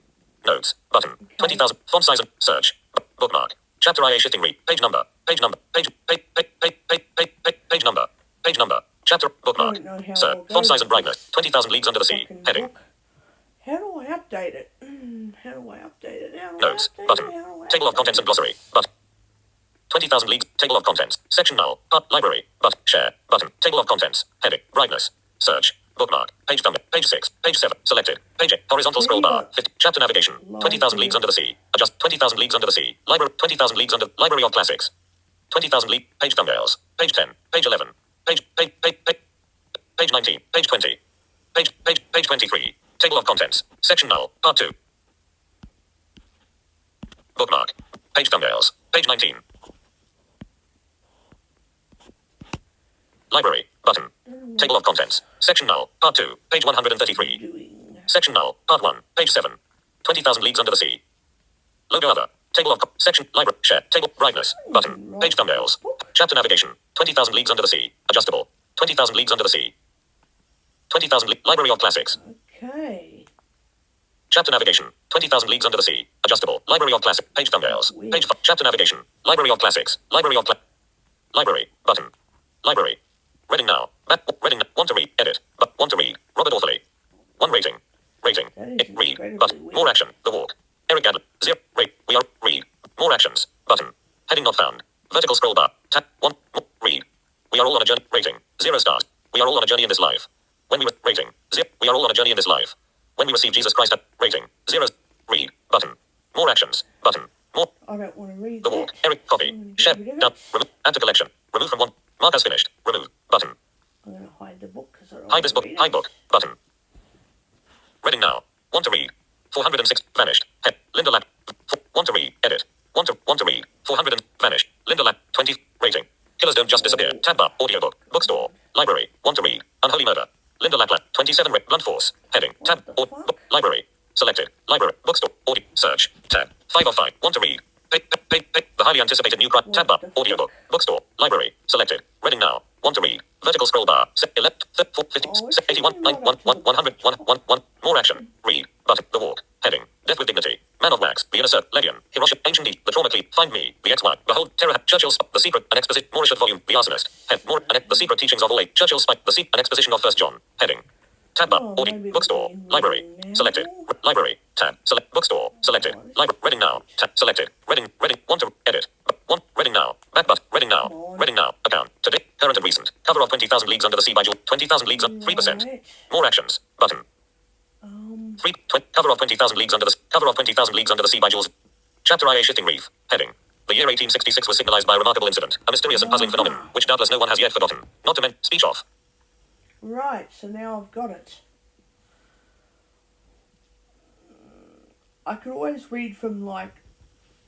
Notes. Button. 20,000. Font size and search. Bookmark. Chapter IA shifting reef. Page number. Page number. Page number. Page number. Chapter. Bookmark. Don't know how Sir. I'll go Font size and with brightness. this 20,000 Leagues Under the Sea. fucking Heading. book. How do I update it? How do I update it? How do I Notes. update Button. it? How do I Table of update contents it? and glossary. Button. 20,000 Leagues. Table of contents. Section null. Library. But. Share. Button. Table of contents. Heading. Brightness. Search. Bookmark. Page thumbnail. Page 6. Page 7. Selected. Page 8. Horizontal scroll bar. 50. Chapter navigation. 20,000 Leagues Under the Sea. Adjust. 20,000 Leagues Under the Sea. Library. 20,000 Leagues Under. Library of Classics. 20,000 League. Page thumbnails. Page 10. Page 11. Page 19. Page 20. Page 23. Table of contents. Section null. Part 2. Bookmark. Page thumbnails. Page 19. Library. Button. Table of contents. Section null. Part 2. Page 133. Doing. Section null. Part 1. Page 7. 20,000 Leagues Under the Sea. Logo other. Table of section. Library. Share. Table. Brightness. Button. Page thumbnails. Chapter navigation. 20,000 Leagues Under the Sea. Adjustable. 20,000 Leagues Under the Sea. 20,000 Library of Classics. Okay. Chapter navigation. 20,000 Leagues Under the Sea. Adjustable. Library of Classics. Page thumbnails. Page 5. Chapter navigation. Library of Classics. Library of Library. Button. Library. Reading now. Reading. Want to read. Edit. But want to read. Robert Orthley. 1 rating. Rating. That is Read. incredibly But weird. more action. The walk. Eric Gadler. 0. Rate. We are. Read. More actions. Button. Heading not found. Vertical scroll bar. Tap. 1. Read. We are all on a journey. Rating. 0 stars. We are all on a journey in this life. When we were rating. 0. We are all on a journey in this life. When we receive Jesus Christ at rating. 0. Read. Button. More actions. Button. More. I don't want to read The that. walk. Eric. Copy. Share. Down. Remove. Add to collection. Remove from 1. Mark as finished. Remove. Button. I'm going to hide the book because I don't Hide want this to book. read it. Hide book. Button. Reading now. Want to read. 406. Vanished. Head. Linda Lap. Want to read. Edit. Want to read. 400 and vanished. Linda Lap. 20. Rating. Killers don't just disappear. Tab bar. Audiobook. Bookstore. Library. Want to read. Unholy murder. Linda Lap. 27. Blunt force. Heading. Tab. What the fuck? Book. Library. Selected. Library. Bookstore. Audio. Search. Tab. 5 of 5. Want to read. The highly anticipated new tab bar. the fuck? Audiobook. Bookstore. Library. Selected. Reading now. Want to read. Vertical scroll bar. 11, 50, Oh, it's 81, really 9, not 1, up to 100, 1, 1, 1. More action. Read. Button. The walk. Heading. Death with dignity. Man of wax. The inner circle. Legion. Hiroshima. Ancient deed. The trauma cleat. Find me. The XY. Behold. Terror. Churchill's. The secret. An exposition. Moorish volume. The arsonist. Head. More. The secret teachings of all age. Churchill's spike. The an exposition of 1 John. Heading. Tab bar. Oh, Audio. maybe Bookstore. we're Library. reading Selected. now. Library. Tab. Select. Bookstore. Selected. Library. Reading now. Tab. Selected. Reading. Want to edit. One. Reading now. Back but. Reading now. Reading now. Account. Today. Current and recent. Cover of 20,000 Leagues Under the Sea by Jewel. 20,000 Leagues. 3%. Right. More actions. Button. 3. Cover of 20,000 Leagues Under the Cover of 20,000 Leagues Under the Sea by Jules. Chapter IA shifting reef. Heading. The year 1866 was signalized by a remarkable incident, a mysterious and puzzling phenomenon, which doubtless no one has yet forgotten. Not to mention speech off. Right, so now I've got it. I could always read from like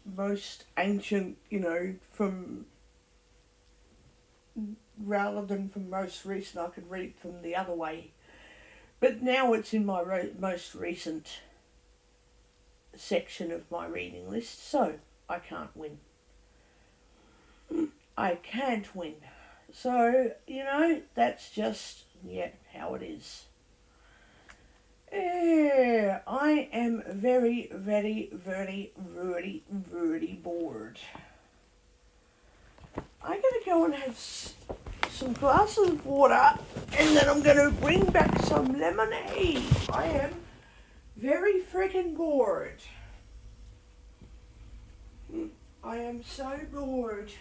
most ancient, from rather than from most recent. I could read from the other way. But now it's in my most recent section of my reading list, so I can't win. I can't win. So, that's just, how it is. I am very, very, very, very, very bored. I'm going to go and have some glasses of water, and then I'm going to bring back some lemonade. I am very freaking bored. I am so bored.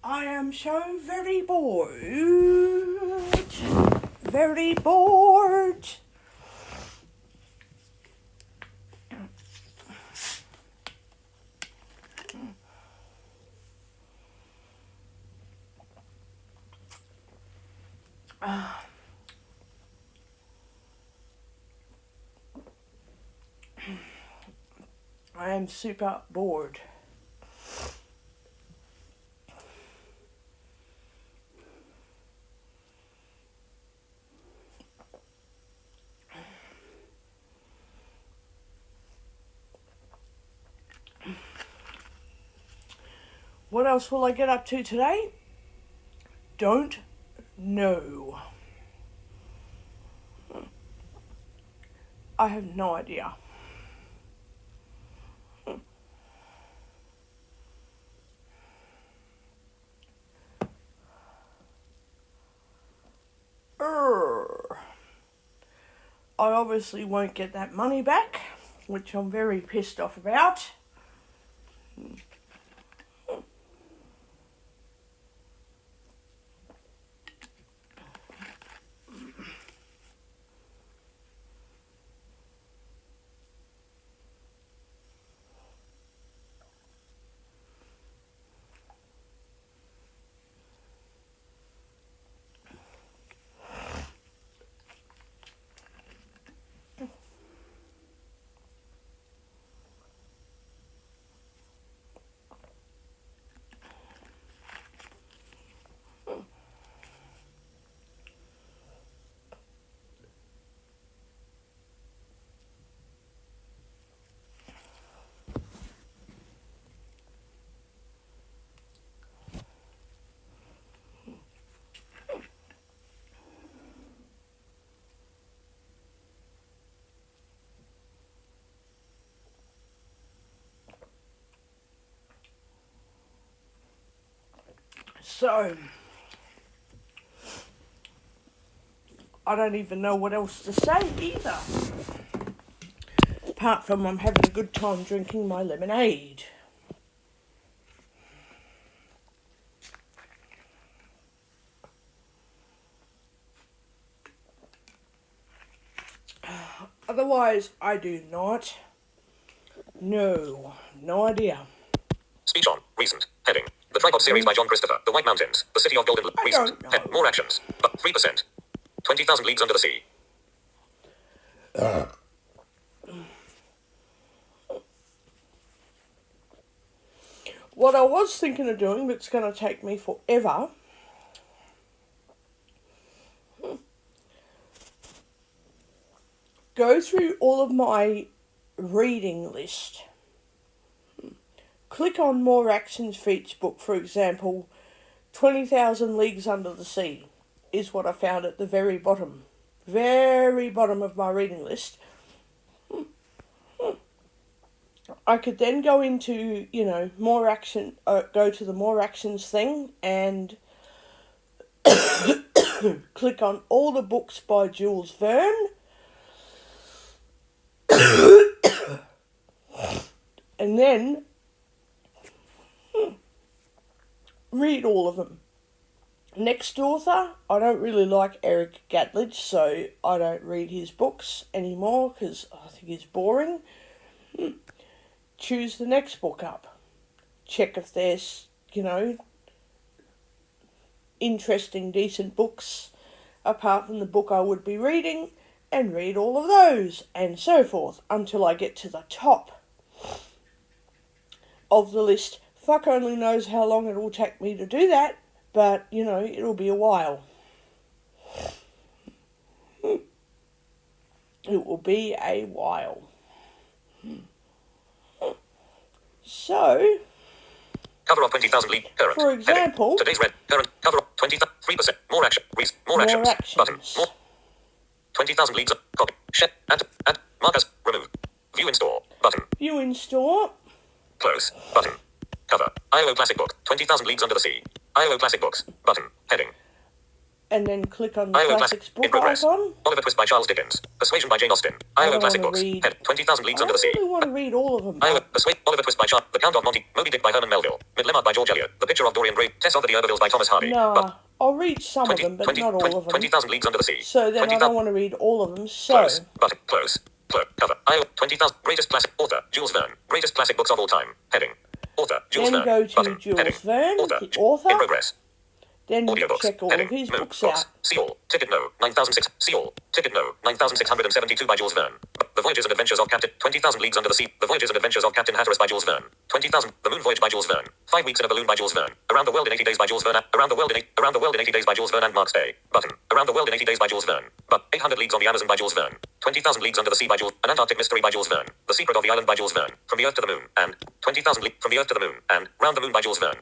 I am so very bored. Very bored. I am super bored. What else will I get up to today? Don't know. I have no idea. I obviously won't get that money back, which I'm very pissed off about. So, I don't even know what else to say either. Apart from I'm having a good time drinking my lemonade. Otherwise, I do not know. No idea. Speech on. Recent. Heading. The Tripod Series by John Christopher. The White Mountains. The City of Golden. I Recent. don't know. More actions. But 3%. 20,000 Leagues Under the Sea. What I was thinking of doing, but it's going to take me forever, go through all of my reading list. Click on More Actions for each book. For example, 20,000 Leagues Under the Sea is what I found at the very bottom of my reading list. I could then go into, more action, go to the More Actions thing and click on all the books by Jules Verne. And then read all of them. Next author, I don't really like Eric Gatledge, so I don't read his books anymore because I think he's boring. Choose the next book up. Check if there's, interesting, decent books apart from the book I would be reading, and read all of those, and so forth, until I get to the top of the list. Fuck only knows how long it will take me to do that, but, it'll be a while. It will be a while. So, Cover of 20,000 lead current. for example, Heading. Today's red current cover of 23%. More action. More actions. Button. More. 20,000 leads. Copy. Share. Add. Markers. Remove. View in store. Button. View in store. Close. Button. Cover. IO Classic Book. 20,000 Leagues Under the Sea. IO Classic Books. Button. Heading. And then click on the IO Classics Classic. In book progress. icon. Oliver Twist by Charles Dickens. Persuasion by Jane Austen. IO don't Classic wanna Books. read- Head. 20,000 Leagues Under the I Sea. really want to read all of them. IO Oliver Twist by Charles. The Count of Monte. Moby Dick by Herman Melville. Midlemart by George Eliot. The Picture of Dorian Gray. Tess of the D'Urbervilles by Thomas Hardy. Nah, I'll read some of them, but not all of them. 20,000 Leagues Under the Sea. So then I 20,000 don't want to read all of them. So, Close. Button. Close. Cover. IO 20,000. Greatest Classic. Author. Jules Verne. Greatest Classic Books of All Time. Heading. Author. Jules then Verne. go to Button. Jules Heading. Verne, Author. the author. In progress. Then Audiobooks. check all Heading. of his Move. books Books. out. See all. Ticket no. 9,006. See all. Ticket no. 9,672 by Jules Verne. The Voyages and Adventures of Captain. 20,000 Leagues Under the Sea. The Voyages and Adventures of Captain Hatteras by Jules Verne. 20,000. The Moon Voyage by Jules Verne. 5 Weeks in a Balloon by Jules Verne. Around the World in 80 Days by Jules Verne. Around the World in 80 Days by Jules Verne and Mark's Day. Button. Around the World in 80 Days by Jules Verne. But 800 Leagues on the Amazon by Jules Verne. 20,000 Leagues Under the Sea by Jules. An Antarctic Mystery by Jules Verne. The Secret of the Island by Jules Verne. From the Earth to the Moon. And 20,000 Leagues from the Earth to the Moon. And Round the Moon by Jules Verne.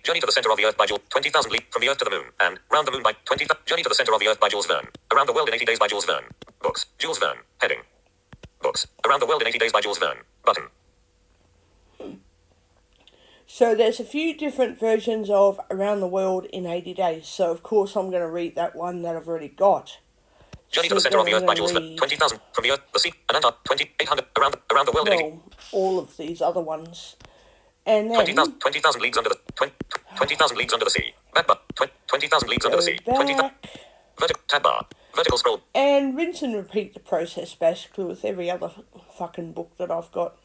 Journey to the Center of the Earth by Jules. 20,000 Leagues from the Earth to the Moon. And Round the Moon by Journey to the Center of the Earth by Jules Verne. Around the World in 80 Days by Jules Verne. Books. Jules Verne. Heading. Books. Around the World in 80 Days by Jules Verne. Button. So there's a few different versions of Around the World in 80 Days. So of course I'm going to read that one that I've already got. Journey to the Center of the Earth by Jules Verne. 20,000 from the Earth, the Sea, and Antarctica. 2,800 around the world in 80. Well, all of these other ones. And then 20,000 leagues under the 20,000 leagues under the sea. Back bar. 20,000 leagues under the sea. 20,000 vertical tab bar. Vertical scroll. and rinse and repeat the process basically with every other fucking book that I've got.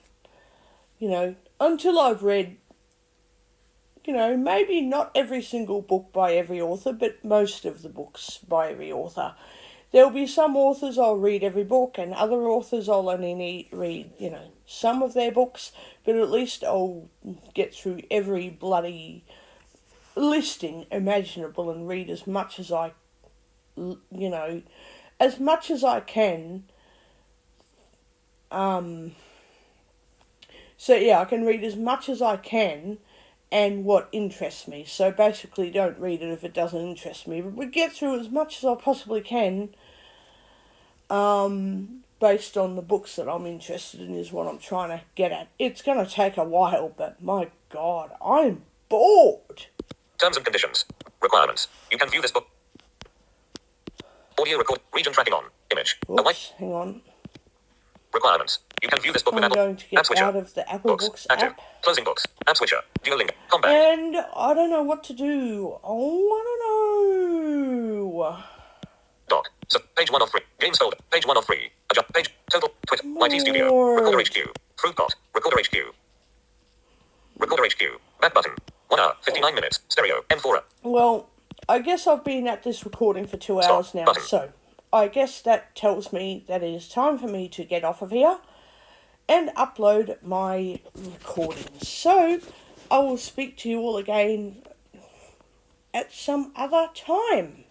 Until I've read, maybe not every single book by every author, but most of the books by every author. There'll be some authors I'll read every book, and other authors I'll only read, some of their books, but at least I'll get through every bloody listing imaginable and read as much as I can. So yeah, I can read as much as I can and what interests me. So basically don't read it if it doesn't interest me, but get through as much as I possibly can based on the books that I'm interested in is what I'm trying to get at. It's going to take a while, but my God, I'm bored. Terms and conditions. Requirements. You can view this book. Audio record. Region tracking on. Image. Oops, hang on. Requirements. You can view this book with I'm Apple. going to get App Switcher. out of the Apple Books Active. app. Closing books. App Switcher. Duolingo. Combat. And I don't know what to do. I want to know. Doc. So, page 1 of 3. Games folder. Page 1 of 3. Adjust. Page. Total. Twit. YT Studio. More. Recorder HQ. Fruitpot. Recorder HQ. Recorder HQ. Back button. 1 hour. 59 minutes. Stereo. M4. Well, I guess I've been at this recording for 2 Stop. hours now, Button. so I guess that tells me that it is time for me to get off of here and upload my recordings. So, I will speak to you all again at some other time.